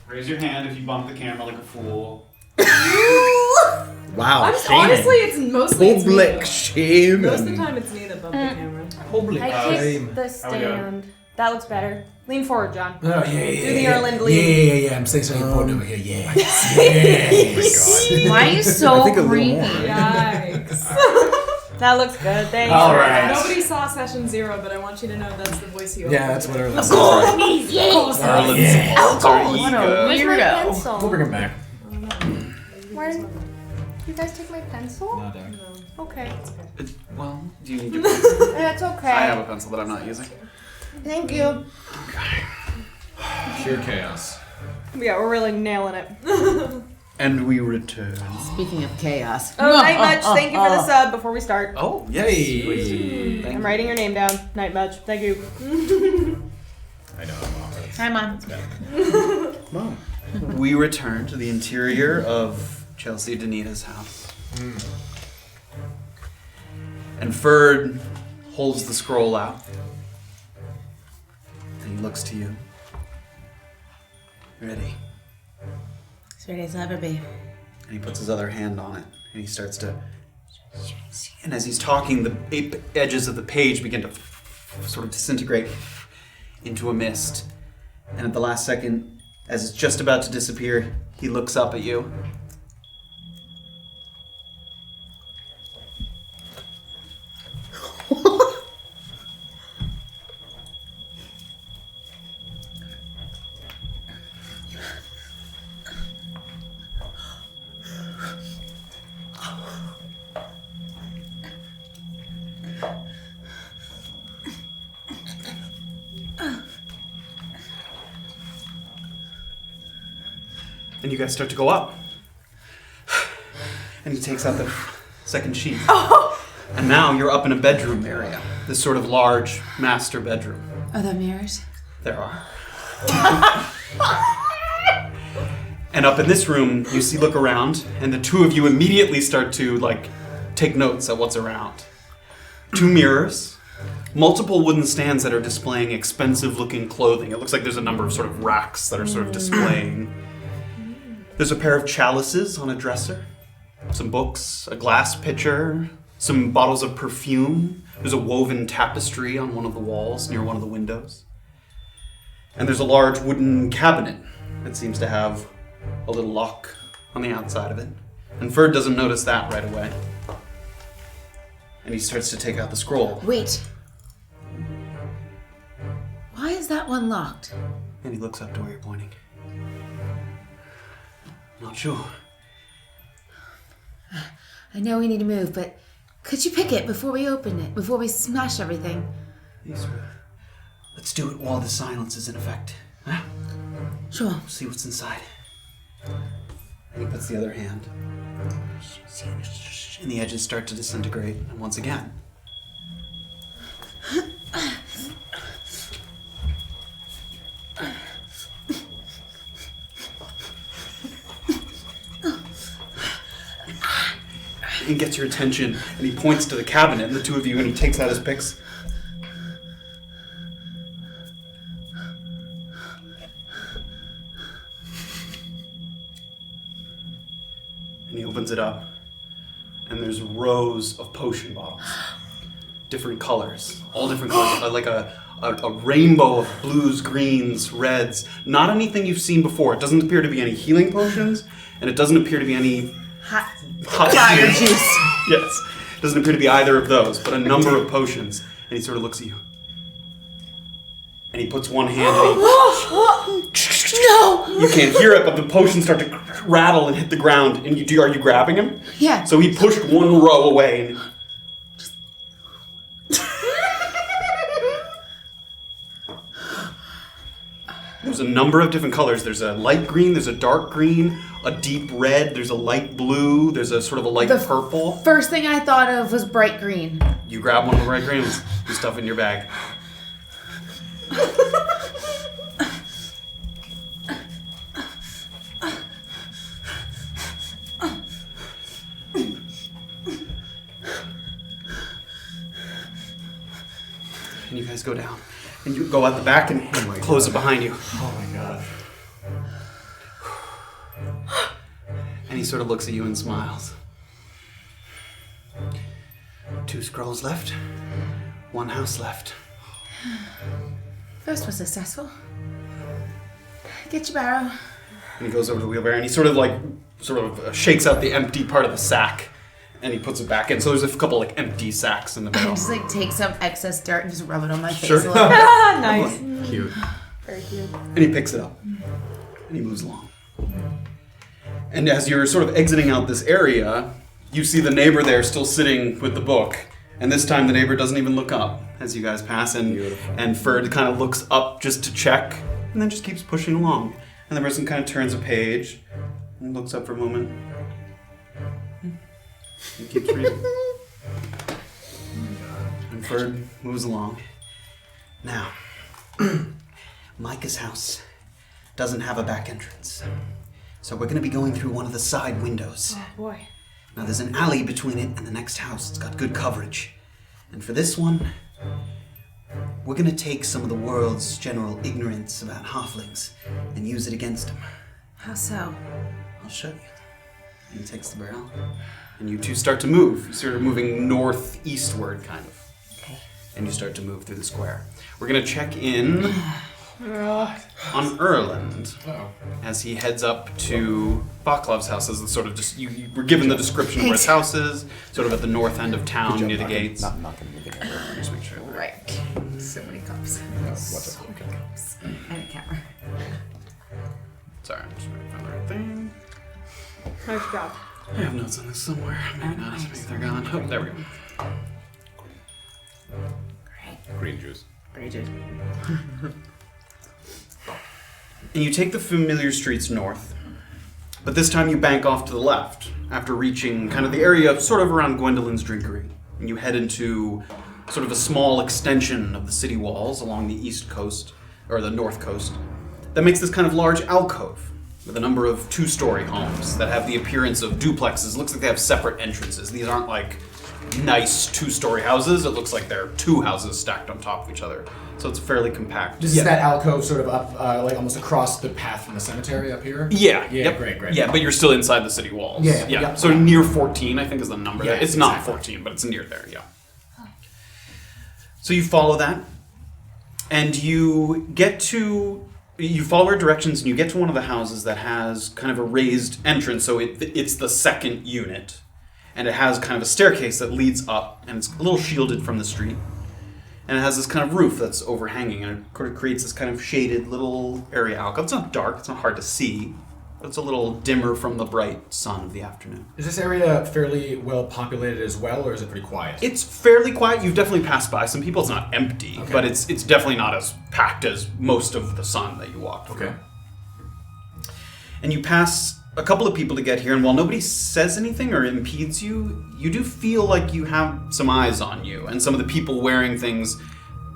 Raise your hand if you bump the camera like a fool. Wow. Honestly, it's mostly it's me. Public shame. Most of the time, it's me that bumped the camera. Public I shame. kicked the stand. That looks better. Lean forward, John. Oh, yeah. Do the Erland lean. Yeah. I'm saying something important over here. Yeah. Why are you so I think a little creepy? more. Yikes. That looks good. Thanks. All right. Nobody saw session 0, but I want you to know that's the voice you Yeah, that's what Erland Erland's. Erland's Yeah. alter What a ego. Where's my weirdo. pencil? We'll bring him back. Where did you guys take my pencil? No, don't. Okay. Well, do you need your pencil? That's okay. I have a pencil that I'm not using. Thank you. Pure chaos. Yeah, we're really nailing it. And we return. Speaking of chaos. Oh, Night Much, thank you for the sub before we start. Oh, yes. Hey. I'm writing your name down. Night Much, thank you. I know, I'm off. Hi, Mom. Mom. We return to the interior of Chelsea Danita's house. And Ferd holds the scroll out. And he looks to you. Ready. As ready as I'll ever be. And he puts his other hand on it. And he starts to... And as he's talking, the edges of the page begin to sort of disintegrate into a mist. And at the last second, as it's just about to disappear, he looks up at you. And you guys start to go up. And he takes out the second sheet. And now you're up in a bedroom area. This sort of large master bedroom. Are there mirrors? There are. And up in this room, you look around, and the two of you immediately start to, take notes at what's around. 2 mirrors, multiple wooden stands that are displaying expensive-looking clothing. It looks like there's a number of sort of racks that are sort of displaying. There's a pair of chalices on a dresser, some books, a glass pitcher, some bottles of perfume. There's a woven tapestry on one of the walls near one of the windows. And there's a large wooden cabinet that seems to have a little lock on the outside of it. And Ferd doesn't notice that right away. And he starts to take out the scroll. Wait. Why is that one locked? And he looks up to where you're pointing. Not sure. I know we need to move, but could you pick it before we open it? Before we smash everything? Let's do it while the silence is in effect. Huh? Sure. See what's inside. And he puts the other hand. And the edges start to disintegrate. And once again. He gets your attention, and he points to the cabinet, and the two of you, and he takes out his picks. And he opens it up, and there's rows of potion bottles. Different colors, all different colors, like a rainbow of blues, greens, reds. Not anything you've seen before. It doesn't appear to be any healing potions, and it doesn't appear to be any hot juice. Yes. It doesn't appear to be either of those, but a number of potions. And he sort of looks at you. And he puts one hand and No! you can't hear it, but the potions start to rattle and hit the ground. And are you grabbing him? Yeah. So he pushed one row away and there's a number of different colors. There's a light green, there's a dark green, a deep red, there's a light blue, there's a sort of a light purple. First thing I thought of was bright green. You grab one of the bright greens, you stuff it in your bag. And you guys go down. And you go out the back and close it behind you. Oh my god. And he sort of looks at you and smiles. 2 scrolls left. 1 house left. First was successful. Get your barrow. And he goes over to the wheelbarrow and he sort of shakes out the empty part of the sack. And he puts it back in. So there's a couple like empty sacks in the I barrel. just like take some excess dirt and just rub it on my face Sure. a little. Nice. Cute. Very cute. And he picks it up. And he moves along. And as you're sort of exiting out this area, you see the neighbor there still sitting with the book. And this time the neighbor doesn't even look up as you guys pass. And Ferd kind of looks up just to check and then just keeps pushing along. And the person kind of turns a page and looks up for a moment. And keeps reading. And Ferd moves along. Now, Micah's house doesn't have a back entrance. So we're going to be going through one of the side windows. Oh boy. Now there's an alley between it and the next house. It's got good coverage. And for this one, we're going to take some of the world's general ignorance about halflings and use it against them. How so? I'll show you. And he takes the barrel. And you two start to move. You sort of moving northeastward, kind of. Okay. And you start to move through the square. We're going to check in on Erland as he heads up to Baklav's house. As the sort of just you were given the description of where his house is, sort of at the north end of town near the gates. Not knocking anything over. Just make sure. Right. So many cups. What's up? Okay. And a camera. Sorry, I'm just trying to find the right thing. Nice job. I have notes on this somewhere. Maybe not. Maybe they're gone. Oh, there we go. Great. Green juice. Very good. And you take the familiar streets north, but this time you bank off to the left after reaching kind of the area sort of around Gwendolyn's drinkery. And you head into sort of a small extension of the city walls along the east coast, or the north coast, that makes this kind of large alcove with a number of 2-story homes that have the appearance of duplexes. It looks like they have separate entrances. These aren't like nice 2-story houses. It looks like they're 2 houses stacked on top of each other. So it's fairly compact. Is that alcove sort of up, like almost across the path from the cemetery up here? Yeah. Yeah, Yep. great. Yeah, but you're still inside the city walls. Yeah. So near 14, I think, is the number. Yeah, there. It's not exactly. 14, but it's near there, yeah. So you follow that, and you follow our directions, and you get to one of the houses that has kind of a raised entrance, so it's the second unit. And it has kind of a staircase that leads up, and it's a little shielded from the street. And it has this kind of roof that's overhanging, and it creates this kind of shaded little area alcove. It's not dark, it's not hard to see, but it's a little dimmer from the bright sun of the afternoon. Is this area fairly well populated as well, or is it pretty quiet? It's fairly quiet. You've definitely passed by some people. It's not empty, Okay. but it's definitely not as packed as most of the sun that you walked through. Okay. And you pass a couple of people to get here, and while nobody says anything or impedes you, you do feel like you have some eyes on you. And some of the people wearing things,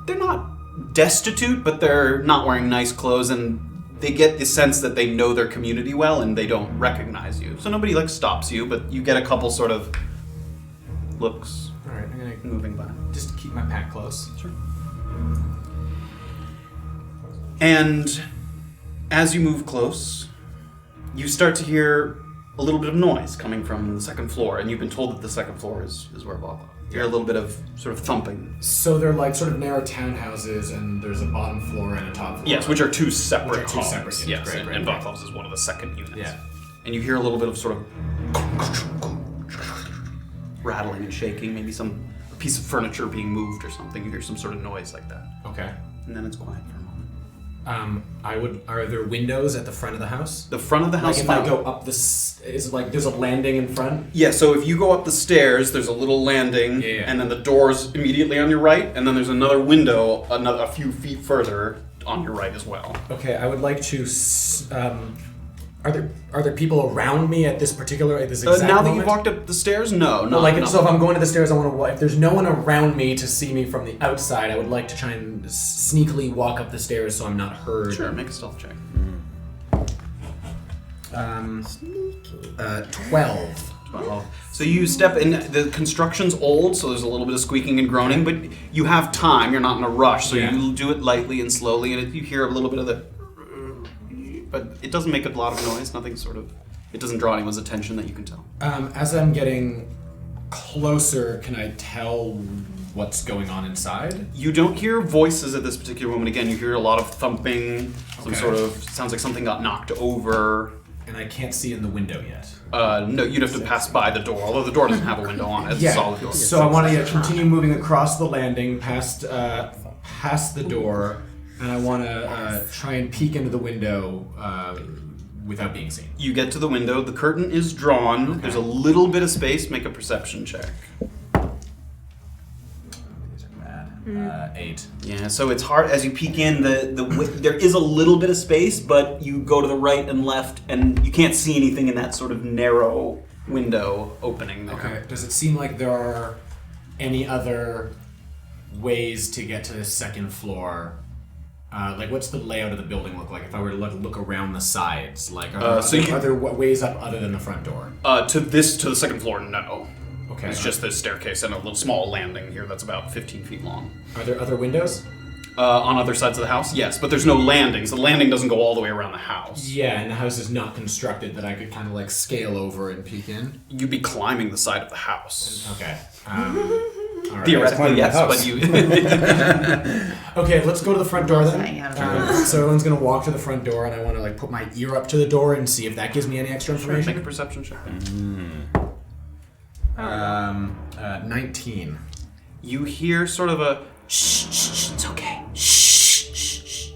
they're not destitute, but they're not wearing nice clothes, and they get the sense that they know their community well, and they don't recognize you. So nobody stops you, but you get a couple sort of looks All right, I'm gonna moving by. just keep my pack close. Sure. And as you move close, you start to hear a little bit of noise coming from the second floor, and you've been told that the second floor is where Bob. You hear a little bit of sort of thumping. So they're like sort of narrow townhouses, and there's a bottom floor and a top floor. Yes, which are 2 separate Which are 2 homes. separate units. Yes, Great, and, great, and great. Bob is one of the second units. Yeah. And you hear a little bit of sort of rattling and shaking, maybe some piece of furniture being moved or something. You hear some sort of noise like that. Okay. And then it's quiet for a moment. Are there windows at the front of the house? The front of the house. Like if I go up is it like there's a landing in front? Yeah, so if you go up the stairs, there's a little landing, Yeah. and then the door's immediately on your right, and then there's another window a few feet further on your right as well. Okay, I would like to. Are there people around me at this exact Now that moment? you've walked up the stairs, no. No, like so if I'm going to the stairs, I want to. If there's no one around me to see me from the outside, I would like to try and sneakily walk up the stairs so I'm not heard. Sure, make a stealth check. 12. 12. So you step in. The construction's old, so there's a little bit of squeaking and groaning, but you have time. You're not in a rush, so you do it lightly and slowly, and you hear a little bit of the... But it doesn't make a lot of noise. Nothing sort of... It doesn't draw anyone's attention that you can tell. As I'm getting closer, can I tell what's going on inside? You don't hear voices at this particular moment. Again, you hear a lot of thumping. Some sort of... Sounds like something got knocked over. And I can't see in the window yet. No, you'd have to pass by the door, although the door doesn't have a window on it. It's a solid door. So I want to continue moving across the landing, past the door, and I want to try and peek into the window without being seen. You get to the window, the curtain is drawn, there's a little bit of space, make a perception check. These are bad. 8. Yeah, so it's hard, as you peek in, there is a little bit of space, but you go to the right and left, and you can't see anything in that sort of narrow window opening there. Okay, does it seem like there are any other ways to get to the second floor? Like, what's the layout of the building look like? If I were to look around the sides, like, are there ways up other than the front door? To the second floor, no. Okay. It's just this staircase and a little small landing here that's about 15 feet long. Are there other windows? On other sides of the house, yes, but there's no landings. The landing doesn't go all the way around the house. Yeah, and the house is not constructed that I could kind of like scale over and peek in. You'd be climbing the side of the house. Okay. All right. Theoretically, yes, but you... Okay, let's go to the front door then. So everyone's gonna walk to the front door, and I want to like put my ear up to the door and see if that gives me any extra information. Make a perception check. 19. You hear sort of a shh, it's okay. Shh.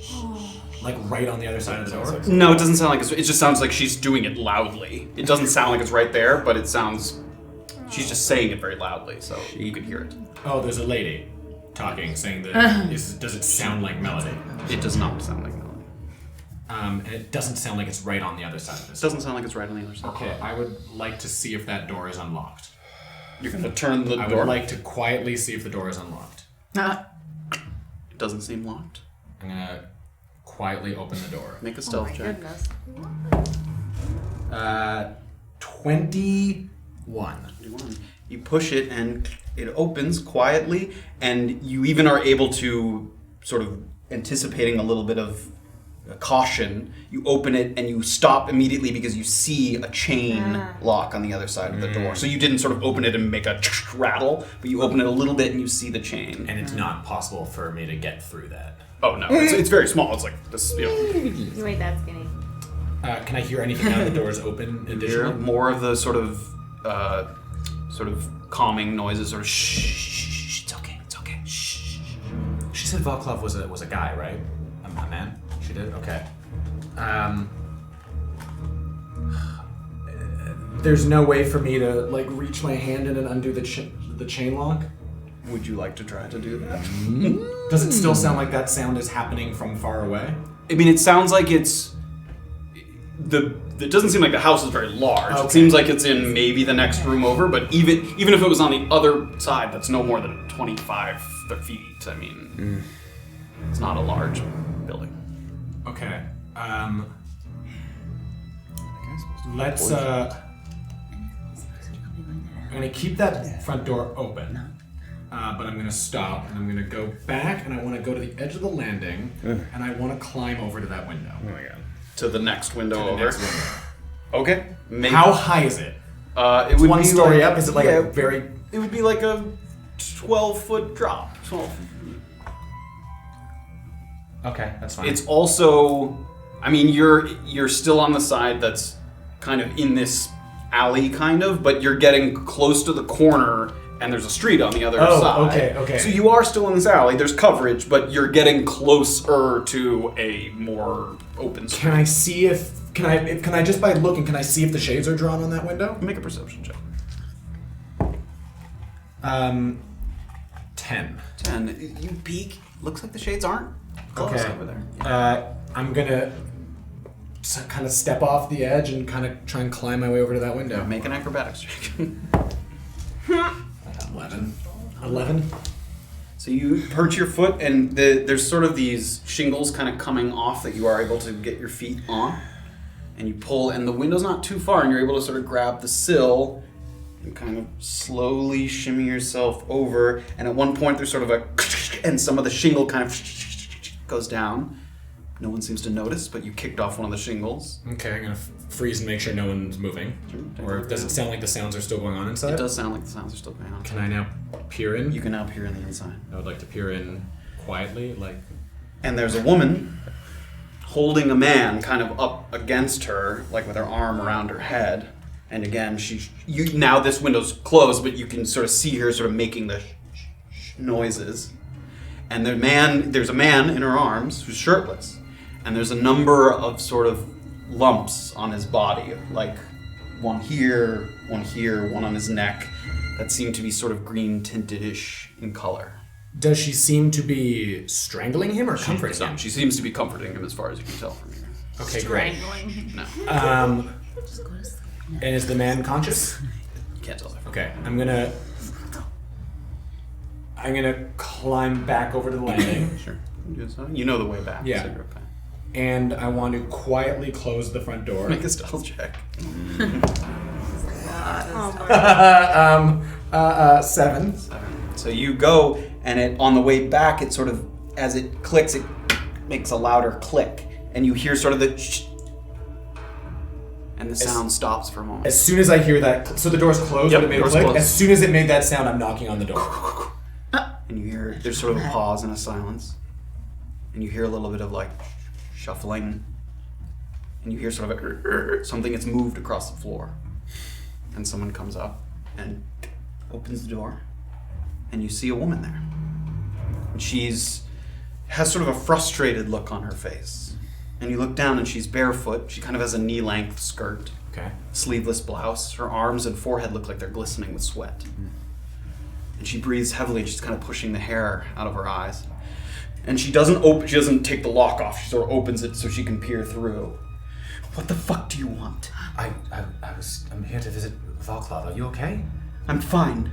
Like right on the other side of the door? No, it doesn't sound like it just sounds like she's doing it loudly. It doesn't sound like it's right there, but it sounds... She's just saying it very loudly, so you can hear it. Oh, there's a lady talking, saying that... does it sound like melody? It does not sound like melody. And it doesn't sound like it's right on the other side of this. It doesn't sound like it's right on the other side. Okay, I would like to see if that door is unlocked. You're going to turn the door? I would like to quietly see if the door is unlocked. It doesn't seem locked. I'm going to quietly open the door. Make a stealth check. Goodness. 21. You push it and it opens quietly, and you even are able to, sort of anticipating a little bit of caution, you open it and you stop immediately because you see a chain lock on the other side of the door. So you didn't sort of open it and make a rattle, but you open it a little bit and you see the chain. And it's not possible for me to get through that. Oh no, it's very small. It's like this, You ain't that skinny. Can I hear anything now that the door is open additionally? more of the sort of calming noises, sort of shh, it's okay, shh. She said Valklov was a guy, right? A man? She did? Okay. There's no way for me to like reach my hand in and undo the chain lock? Would you like to try to do that? Does it still sound like that sound is happening from far away? I mean, it sounds like it's... It doesn't seem like the house is very large. Okay. It seems like it's in maybe the next room over, but even if it was on the other side, that's no more than 25 feet. I mean, it's not a large building. Okay. Let's I'm gonna keep that front door open. But I'm gonna stop and I'm gonna go back and I wanna go to the edge of the landing and I wanna climb over to that window. Oh my god. To the next window To the over. next window. Okay. Maybe. How high is it? It would One be story like, up? Is it like a very... It would be like a 12-foot drop. 12. Okay, that's fine. It's also, I mean, you're still on the side that's kind of in this alley, kind of, but you're getting close to the corner, and there's a street on the other side. Okay. So you are still in this alley. There's coverage, but you're getting closer to a more open street. Can I see if... Can I just by looking, can I see if the shades are drawn on that window? Make a perception check. 10. 10. You peek. Looks like the shades aren't close over there. I'm gonna kind of step off the edge and kind of try and climb my way over to that window. Make an acrobatics check. 11. So you perch your foot, and there's sort of these shingles kind of coming off that you are able to get your feet on. And you pull, and the window's not too far, and you're able to sort of grab the sill, You kind of slowly shimmy yourself over, and at one point there's sort of a and some of the shingle kind of goes down. No one seems to notice, but you kicked off one of the shingles. Okay, I'm gonna freeze and make sure no one's moving. Or does it sound like the sounds are still going on inside? It does sound like the sounds are still going on. Can I now peer in? You can now peer in the inside. I would like to peer in quietly, like... And there's a woman holding a man kind of up against her, like with her arm around her head. And again, now this window's closed, but you can sort of see her sort of making the noises. And there's a man in her arms who's shirtless. And there's a number of sort of lumps on his body, like one here, one on his neck, that seem to be sort of green tinted-ish in color. Does she seem to be strangling him or comforting him? She seems to be comforting him as far as you can tell from here. Okay, great. No. And is the man conscious? You can't tell that. Okay, I'm gonna climb back over to the landing. Sure. You know the way back. Yeah. So you're okay. And I want to quietly close the front door. Make a stealth check. 7. So you go, and on the way back, it sort of, as it clicks, it makes a louder click, and you hear sort of the and the sound stops for a moment. As soon as I hear that, so the door's closed, Yep, but it made a door's click. closed. As soon as it made that sound, I'm knocking on the door. And you hear, there's sort of a pause and a silence, and you hear a little bit of like shuffling, and you hear sort of something that's moved across the floor, and someone comes up and opens the door, and you see a woman there. And has sort of a frustrated look on her face. And you look down and she's barefoot. She kind of has a knee-length skirt. Okay. Sleeveless blouse. Her arms and forehead look like they're glistening with sweat. And she breathes heavily and she's kind of pushing the hair out of her eyes. And she doesn't take the lock off. She sort of opens it so she can peer through. What the fuck do you want? I'm here to visit Valclav. Are you okay? I'm fine.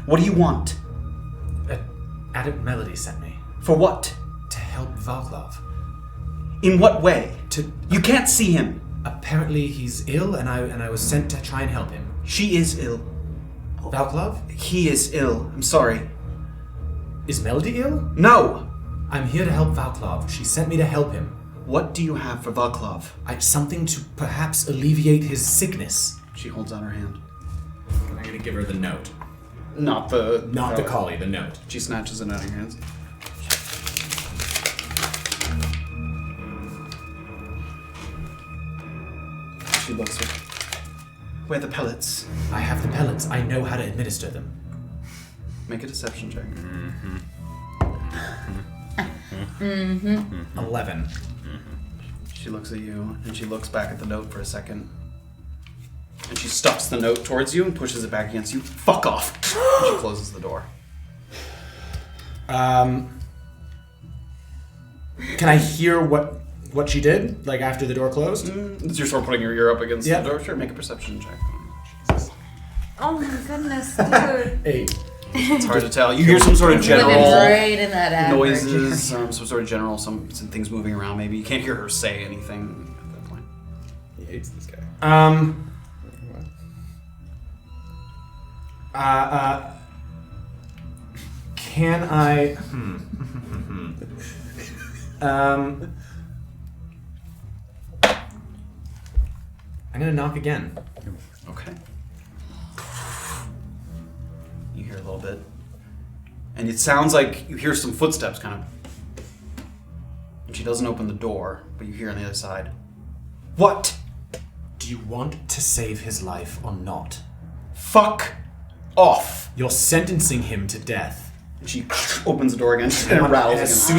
What do you want? Adept Melody sent me. For what? To help Valclav. In what way? You can't see him. Apparently he's ill, and I was sent to try and help him. She is ill. Valclav? He is ill. I'm sorry. Is Melody ill? No! I'm here to help Valclav. She sent me to help him. What do you have for Valclav? Something to perhaps alleviate his sickness. She holds out her hand. I'm gonna give her the note. Not the collie, the note. She snatches it out of your hands. She looks at where are the pellets? I have the pellets. I know how to administer them. Make a deception check. 11. She looks at you, and she looks back at the note for a second. And she stuffs the note towards you and pushes it back against you. Fuck off! And she closes the door. Can I hear what she did? Like after the door closed? You're sort of putting your ear up against the door. Sure, make a perception check. Jesus. Oh my goodness, dude. 8. It's hard to tell. You hear some sort of general right in that average. noises, some sort of general, some things moving around. Maybe you can't hear her say anything at that point. He hates this guy. Can I? I'm gonna knock again. Okay. You hear a little bit, and it sounds like you hear some footsteps, kind of. And she doesn't open the door, but you hear on the other side. What? Do you want to save his life or not? Fuck off! You're sentencing him to death. And she opens the door again. And rattles as soon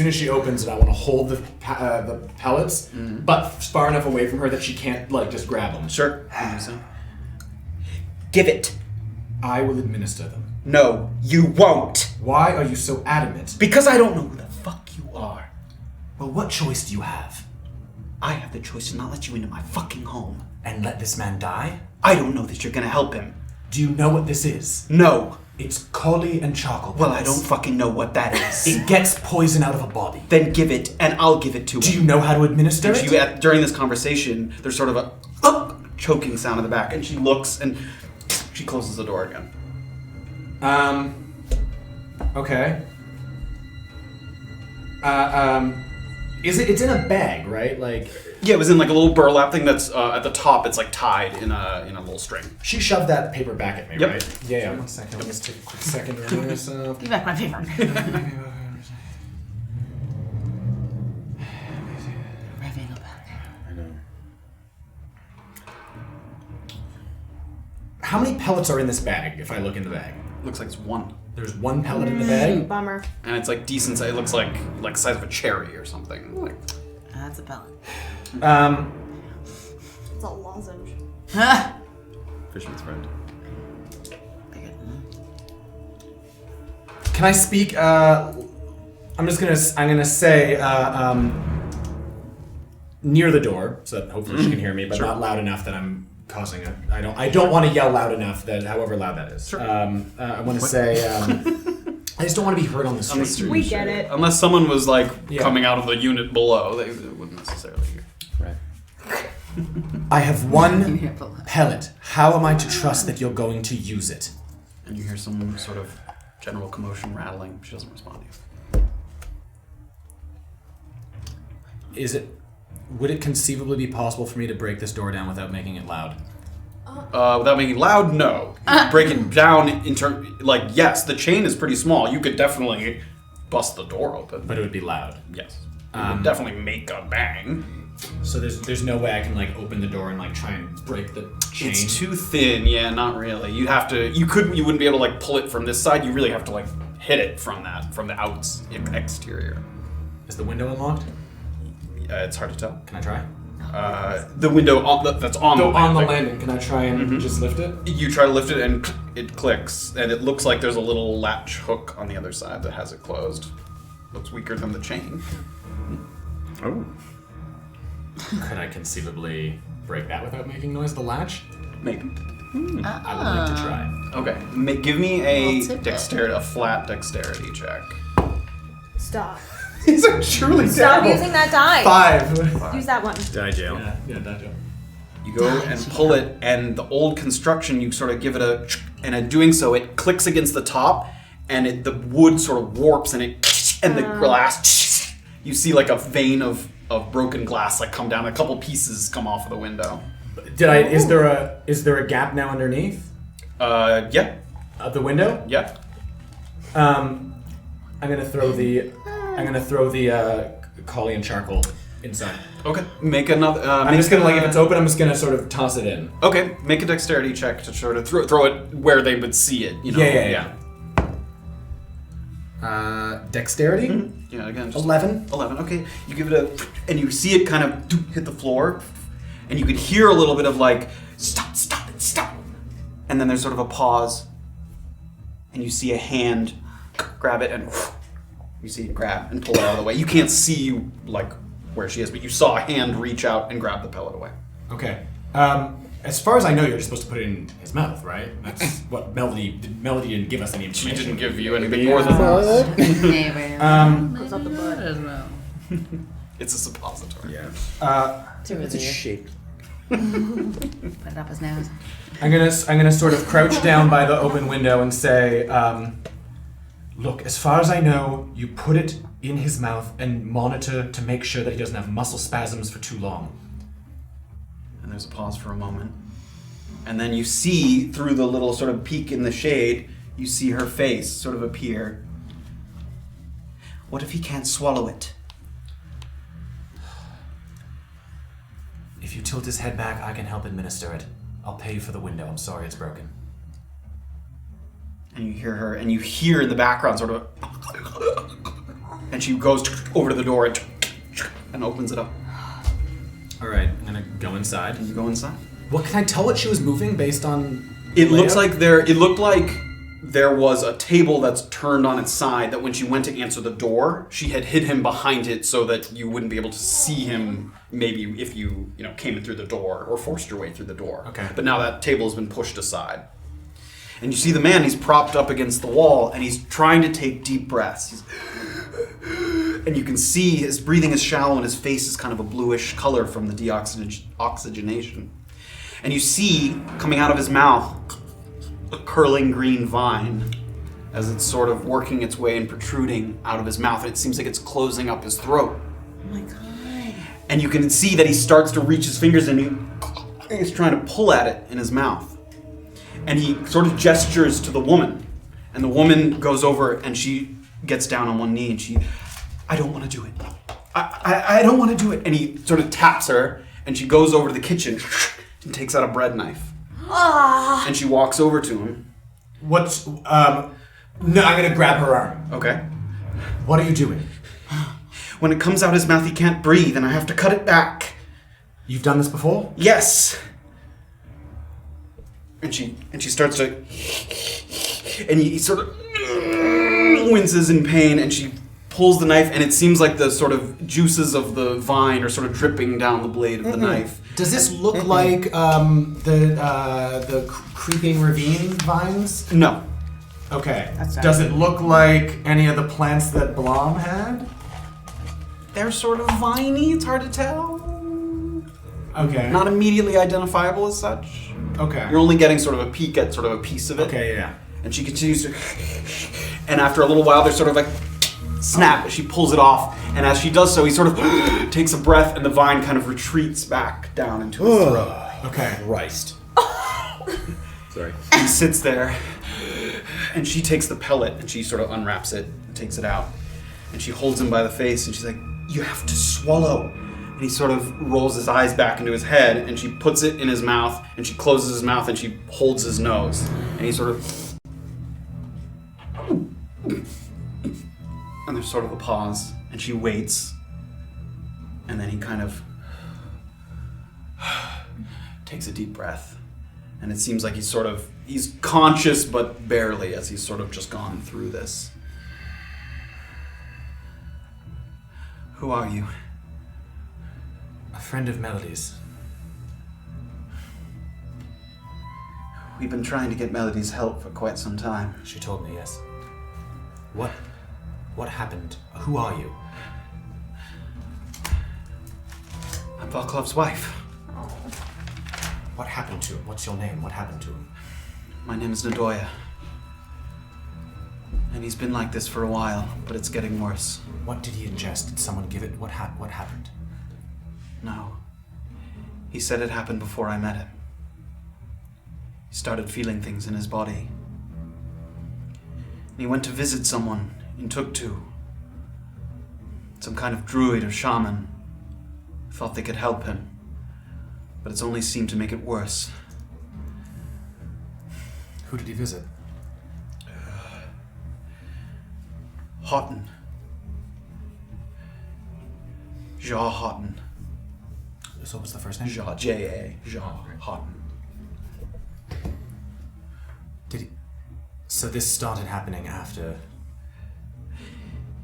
as she opens it, I want to hold the pellets, but far enough away from her that she can't just grab them. Sure. You do so. Give it. I will administer them. No, you won't. Why are you so adamant? Because I don't know who the fuck you are. Well, what choice do you have? I have the choice to not let you into my fucking home. And let this man die? I don't know that you're gonna help him. Do you know what this is? No. It's collie and charcoal. Well, I don't fucking know what that is. It gets poison out of a body. Then give it, and I'll give it to him. Do you know how to administer it? During this conversation, there's sort of a choking sound in the back, and she looks, and She closes the door again. Okay. It's in a bag, right? Like, Yeah, it was in like a little burlap thing that's at the top. It's like tied in a little string. she shoved that paper back at me, Yep. right? Yeah. 1 second. Let me just take a quick second to remove myself. Give back my paper. I know. How many pellets are in this bag? If I look in the bag, Looks like it's one, there's 1 pellet in the bag. Bummer. and it's like decent size. It looks like the size of a cherry or something. Like, That's a pellet. It's a lozenge. Fisherman's friend. Can I speak? I'm gonna say Near the door, so that hopefully she can hear me, but not loud enough that I'm causing it. I don't want to yell loud enough that, however loud that is. I want to say, I just don't want to be heard on the street. We get it. unless someone was like Yeah. coming out of the unit below, they wouldn't necessarily hear. Right. I have 1 pellet. How am I to trust that you're going to use it? And you hear some sort of general commotion rattling. She doesn't respond to you. Would it conceivably be possible for me to break this door down without making it loud? Without making it loud, no. You could break it down yes, the chain is pretty small. You could definitely bust the door open. But it would be loud. Yes. It would definitely make a bang. So there's no way I can like open the door and like try and break the chain. It's too thin, yeah, not really. You'd have to you wouldn't be able to like pull it from this side. You really have to like hit it from the exterior. Is the window unlocked? It's hard to tell. Can I try? The window that's on the landing. landing. Can I try and just lift it? You try to lift it and it clicks, and it looks like there's a little latch hook on the other side that has it closed. Looks weaker than the chain. Oh. Could I conceivably break that without making noise? The latch? Maybe. I would like to try. Okay. Give me I'll tip a flat dexterity check. Stop. These are truly Stop terrible. using that die. 5. Use that one. Die jail. Yeah, that joke. You go and pull it, and the old construction, you sort of give it and in doing so, it clicks against the top, and the wood sort of warps, and the glass, you see like a vein of broken glass like come down. A couple pieces come off of the window. Is there a gap now underneath? Yeah. Of the window? Yeah. I'm gonna throw the collie and charcoal inside. Okay. Make another. I'm just gonna if it's open, I'm just gonna sort of toss it in. Okay. Make a dexterity check to sort of throw it where they would see it. You know. Yeah. Dexterity? Mm-hmm. Yeah. Again. Just 11. 11. Okay. You give it and you see it kind of hit the floor, and you could hear a little bit of like stop, and then there's sort of a pause, and you see a hand grab it and. You see it grab and pull it out of the way. You can't see like where she is, but you saw a hand reach out and grab the pellet away. Okay. As far as I know, you're just supposed to put it in his mouth, right? That's what Melody didn't give us any She information. didn't give you anything more than that. Goes up the butt as well. It's a suppository. Yeah. It's It's shaped. Put it up his nose. I'm gonna sort of crouch down by the open window and say, look, as far as I know, you put it in his mouth and monitor to make sure that he doesn't have muscle spasms for too long. And there's a pause for a moment. And then you see through the little sort of peak in the shade, you see her face sort of appear. What if he can't swallow it? If you tilt his head back, I can help administer it. I'll pay you for the window. I'm sorry it's broken. And you hear her, and you hear in the background sort of, and she goes over to the door and opens it up. All right, I'm gonna go inside. And you go inside. What can I tell what she was moving based on? It looks layout? like it looked like there was a table that's turned on its side. That when she went to answer the door, she had hid him behind it so that you wouldn't be able to see him. Maybe if you came in through the door or forced your way through the door. Okay. But now that table has been pushed aside. And you see the man, he's propped up against the wall, and he's trying to take deep breaths. And you can see his breathing is shallow, and his face is kind of a bluish color from the deoxygenation. And you see, coming out of his mouth, a curling green vine as it's sort of working its way and protruding out of his mouth. And it seems like it's closing up his throat. Oh my god. And you can see that he starts to reach his fingers and he's trying to pull at it in his mouth. And he sort of gestures to the woman. And the woman goes over and she gets down on one knee and I don't want to do it. I don't want to do it. And he sort of taps her and she goes over to the kitchen and takes out a bread knife. And she walks over to him. What's, no, I'm gonna grab her arm. Okay. What are you doing? When it comes out his mouth, he can't breathe and I have to cut it back. You've done this before? Yes. And she starts to, and he sort of winces in pain, and she pulls the knife, and it seems like the sort of juices of the vine are sort of dripping down the blade of the knife. Does this look like the creeping ravine vines? No. Okay. Does it look like any of the plants that Blom had? They're sort of viney, it's hard to tell. Okay. Not immediately identifiable as such. Okay. You're only getting sort of a peek at sort of a piece of it. Okay, yeah. And she continues to, and after a little while, there's sort of like snap as she pulls it off. And as she does so, he sort of takes a breath, and the vine kind of retreats back down into his throat. Okay. Christ. Sorry. He sits there, and she takes the pellet, and she sort of unwraps it and takes it out. And she holds him by the face, and she's like, "You have to swallow." And he sort of rolls his eyes back into his head, and she puts it in his mouth, and she closes his mouth, and she holds his nose. And he sort of... And there's sort of a pause, and she waits. And then he kind of takes a deep breath. And it seems like he's conscious, but barely, as he's sort of just gone through this. Who are you? A friend of Melody's. We've been trying to get Melody's help for quite some time. She told me, yes. What happened? Who are you? I'm Volkov's wife. What happened to him? What's your name? What happened to him? My name is Nadoya. And he's been like this for a while, but it's getting worse. What did he ingest? Did someone give it? What happened? No. He said it happened before I met him. He started feeling things in his body. And he went to visit someone in Tuktu. Some kind of druid or shaman. Thought they could help him. But it's only seemed to make it worse. Who did he visit? Houghton. Ja Houghton. So what was the first name? Ja, J-A, Ja Houghton. So this started happening after...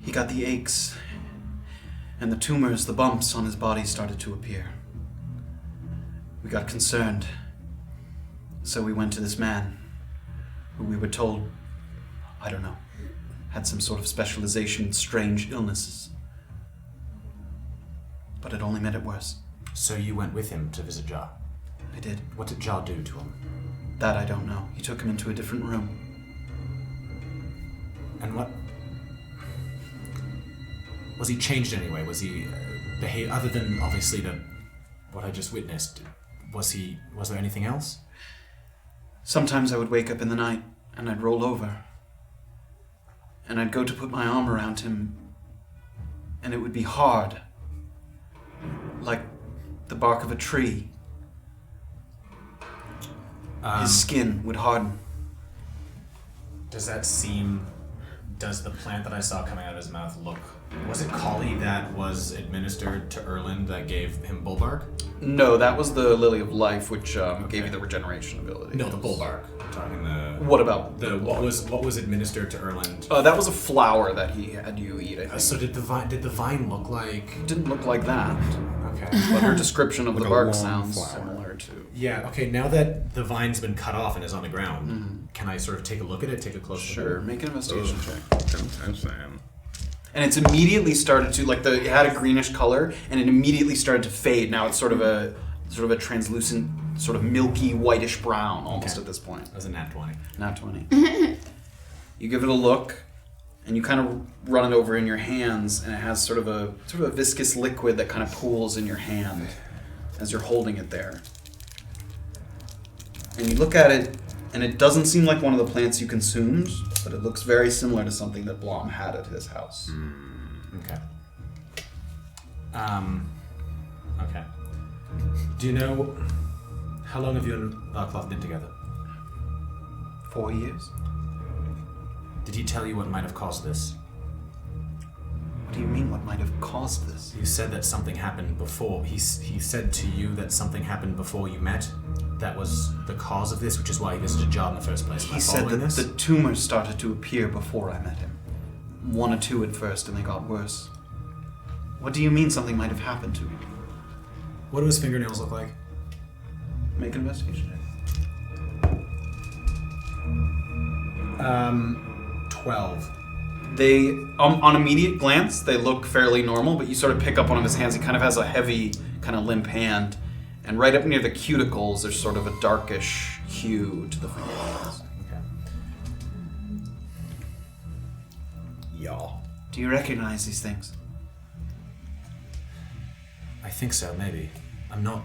He got the aches, and the tumors, the bumps on his body started to appear. We got concerned, so we went to this man, who we were told, I don't know, had some sort of specialization in strange illnesses. But it only made it worse. So you went with him to visit Ja? I did. What did Ja do to him? That I don't know. He took him into a different room. And what... Was he changed anyway? Was he behave other than obviously what I just witnessed? Was there anything else? Sometimes I would wake up in the night and I'd roll over. And I'd go to put my arm around him and it would be hard. Like the bark of a tree. His skin would harden. Does the plant that I saw coming out of his mouth look... Was it Kali that was administered to Erland that gave him Bullbark? No, that was the Lily of Life, which gave you the regeneration ability. No, the Bullbark. I'm talking the... What about what was administered to Erland? That was a flower that he had you eat, I think. So did the vine look like... It didn't look like that. Okay. But her description of Like the a bark long sounds flower. similar to... Yeah, okay, now that the vine's been cut off and is on the ground, can I sort of take a look at it, take a close look Sure, at it? make an investigation check. Sometimes I am. And it's immediately started to, it had a greenish color, and it immediately started to fade. Now it's sort of a translucent sort of milky, whitish brown almost at this point. That was a nat 20. Nat 20. You give it a look, and you kind of run it over in your hands, and it has sort of a viscous liquid that kind of pools in your hand as you're holding it there. And you look at it, and it doesn't seem like one of the plants you consumed, but it looks very similar to something that Blom had at his house. Okay. Okay. Do you know how long have you and MacLeod been together? 4 years. Did he tell you what might have caused this? What do you mean, what might have caused this? You said that something happened before. He said to you that something happened before you met. That was the cause of this, which is why he visited Jar in the first place. He said that the tumors started to appear before I met him. 1 or 2 at first, and they got worse. What do you mean something might have happened to me? What do his fingernails look like? Make an investigation. 12. They, on immediate glance, they look fairly normal, but you sort of pick up one of his hands. He kind of has a heavy, kind of limp hand. And right up near the cuticles, there's sort of a darkish hue to the fingernails. Okay. Y'all. Do you recognize these things? I think so, maybe. I'm not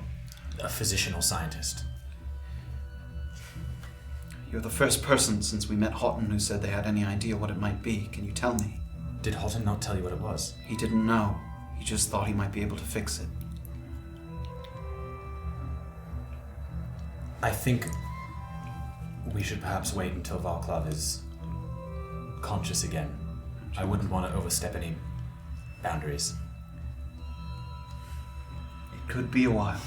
a physician or scientist. You're the first person since we met Houghton who said they had any idea what it might be. Can you tell me? Did Houghton not tell you what it was? He didn't know. He just thought he might be able to fix it. I think we should perhaps wait until MacLeod is conscious again. I wouldn't want to overstep any boundaries. It could be a while.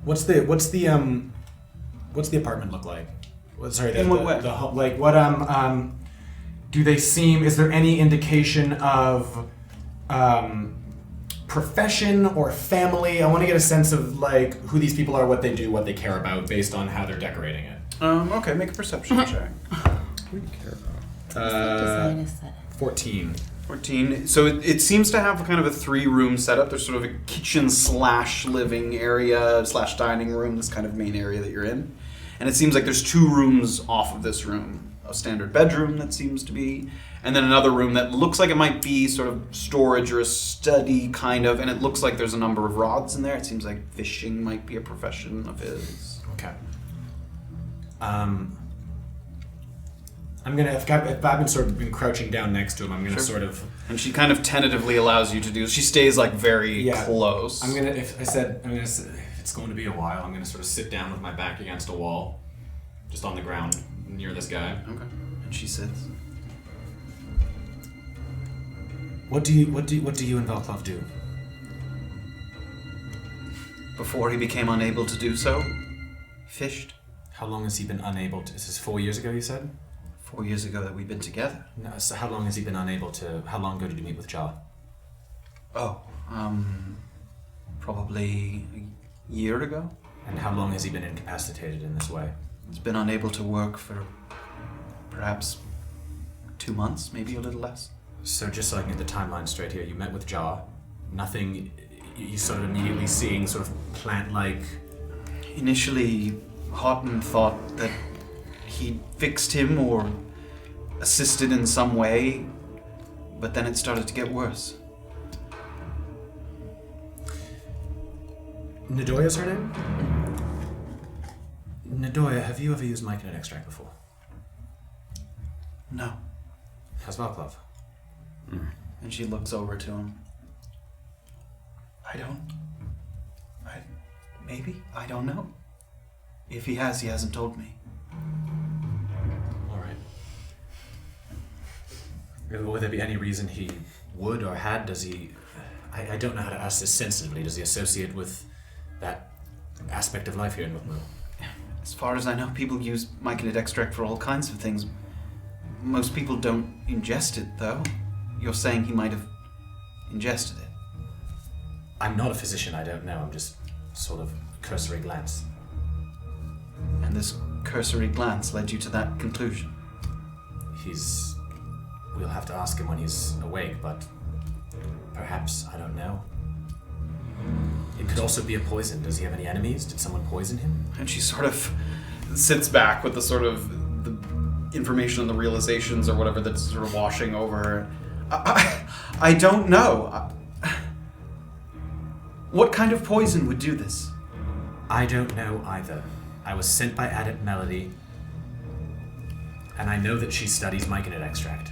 What's the apartment look like? In what way? Do they seem? Is there any indication of profession or family? I want to get a sense of like who these people are, what they do, what they care about, based on how they're decorating it. Okay, make a perception check. What do you care about? 14. 14. So it seems to have kind of a 3-room setup. There's sort of a kitchen / living area / dining room, this kind of main area that you're in. And it seems like there's 2 rooms off of this room. A standard bedroom that seems to be, and then another room that looks like it might be sort of storage or a study kind of, and it looks like there's a number of rods in there. It seems like fishing might be a profession of his. Okay. I'm gonna, if I've been sort of been crouching down next to him, I'm gonna sort of. And she kind of tentatively allows you to do. She stays like very close. I'm gonna, if it's going to be a while, I'm gonna sort of sit down with my back against a wall, just on the ground near this guy. Okay. And she sits. What do you and MacLeod do? Before he became unable to do so, fished. How long has he been unable to? This is 4 years ago, you said? 4 years ago that we've been together. No, so how long has he been unable to? How long ago did you meet with Jar? Oh, probably a year ago. And how long has he been incapacitated in this way? He's been unable to work for perhaps 2 months, maybe a little less. So just so I can get the timeline straight here, you met with Jar. Nothing. You sort of immediately seeing sort of plant-like. Initially, Houghton thought that he fixed him or assisted in some way, but then it started to get worse. Nadoya's her name? Nadoya, have you ever used myconid extract before? No. How's MacLeod? And she looks over to him. Maybe? I don't know. If he has, he hasn't told me. Alright. Would there be any reason he would or had? Does he... I don't know how to ask this sensitively. Does he associate with that aspect of life here in Mukmu? As far as I know, people use myconid extract for all kinds of things. Most people don't ingest it, though. You're saying he might have ingested it. I'm not a physician, I don't know. I'm just sort of cursory glance. And this cursory glance led you to that conclusion? We'll have to ask him when he's awake, but Perhaps, I don't know. It could also be a poison. Does he have any enemies? Did someone poison him? And she sort of sits back with the sort of the information and the realizations or whatever that's sort of washing over her. I don't know. What kind of poison would do this? I don't know either. I was sent by Adept Melody, and I know that she studies myconid extract.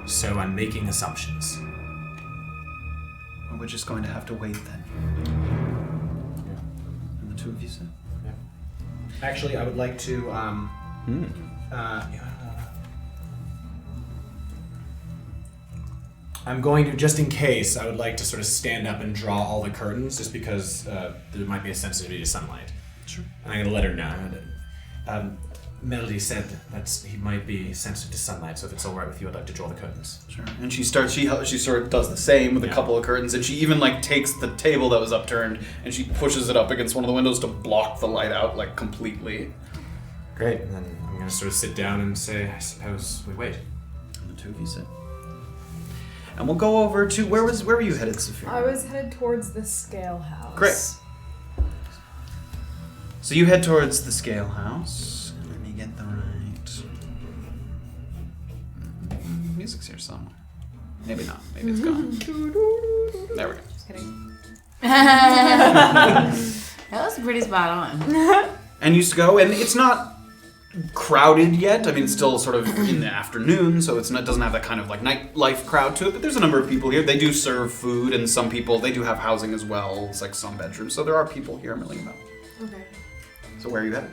So I'm making assumptions. Well, we're just going to have to wait then. And the two of you said? Yeah. Actually, I would like to, I'm going to, just in case, I would like to sort of stand up and draw all the curtains, just because there might be a sensitivity to sunlight. Sure. And I'm going to let her know. Melody said that he might be sensitive to sunlight, so if it's all right with you, I'd like to draw the curtains. Sure. And she sort of does the same with a couple of curtains, and she even like takes the table that was upturned and she pushes it up against one of the windows to block the light out like completely. Great. And then I'm going to sort of sit down and say, I suppose we wait. And the two of you sit. And we'll go over to where were you headed, Safira? I was headed towards the scale house. Great. So you head towards the scale house. Let me get the right. Music's here somewhere. Maybe not. Maybe it's gone. There we go. Just kidding. That was pretty spot on. And you go, and it's not crowded yet. I mean, it's still sort of in the afternoon, so it doesn't have that kind of like nightlife crowd to it. But there's a number of people here. They do serve food, and some people they do have housing as well. It's like some bedrooms, so there are people here milling about. Okay. So where are you headed?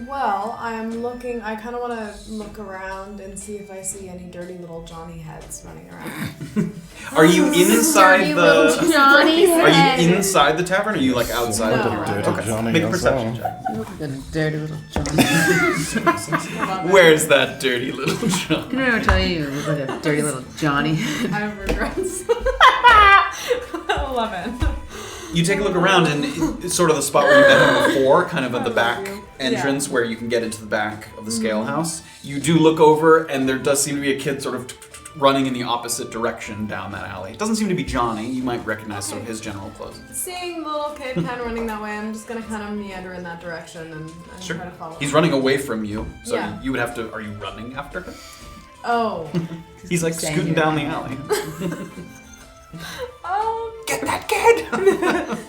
Well, I kind of want to look around and see if I see any dirty little Johnny heads running around. Are you inside Dirty little the? Johnny Are head. you inside the tavern? Or are you like outside? No. the Dirty Okay. Johnny Make a as perception well. check. You look like a dirty little Johnny. Where's that dirty little Johnny? I'm gonna tell you, you look like a dirty little Johnny. I have regrets. 11. You take a look around, and it's sort of the spot where you met him before, kind of at the back entrance where you can get into the back of the scale house. You do look over, and there does seem to be a kid sort of running in the opposite direction down that alley. It doesn't seem to be Johnny. You might recognize some of his general clothes. Seeing the little kid kind of running that way, I'm just going to kind of meander in that direction and Sure. try to follow He's him. running away from you, so Yeah. you would have to. Are you running after him? Oh. He's like Staying scooting here. down the alley. Get that kid!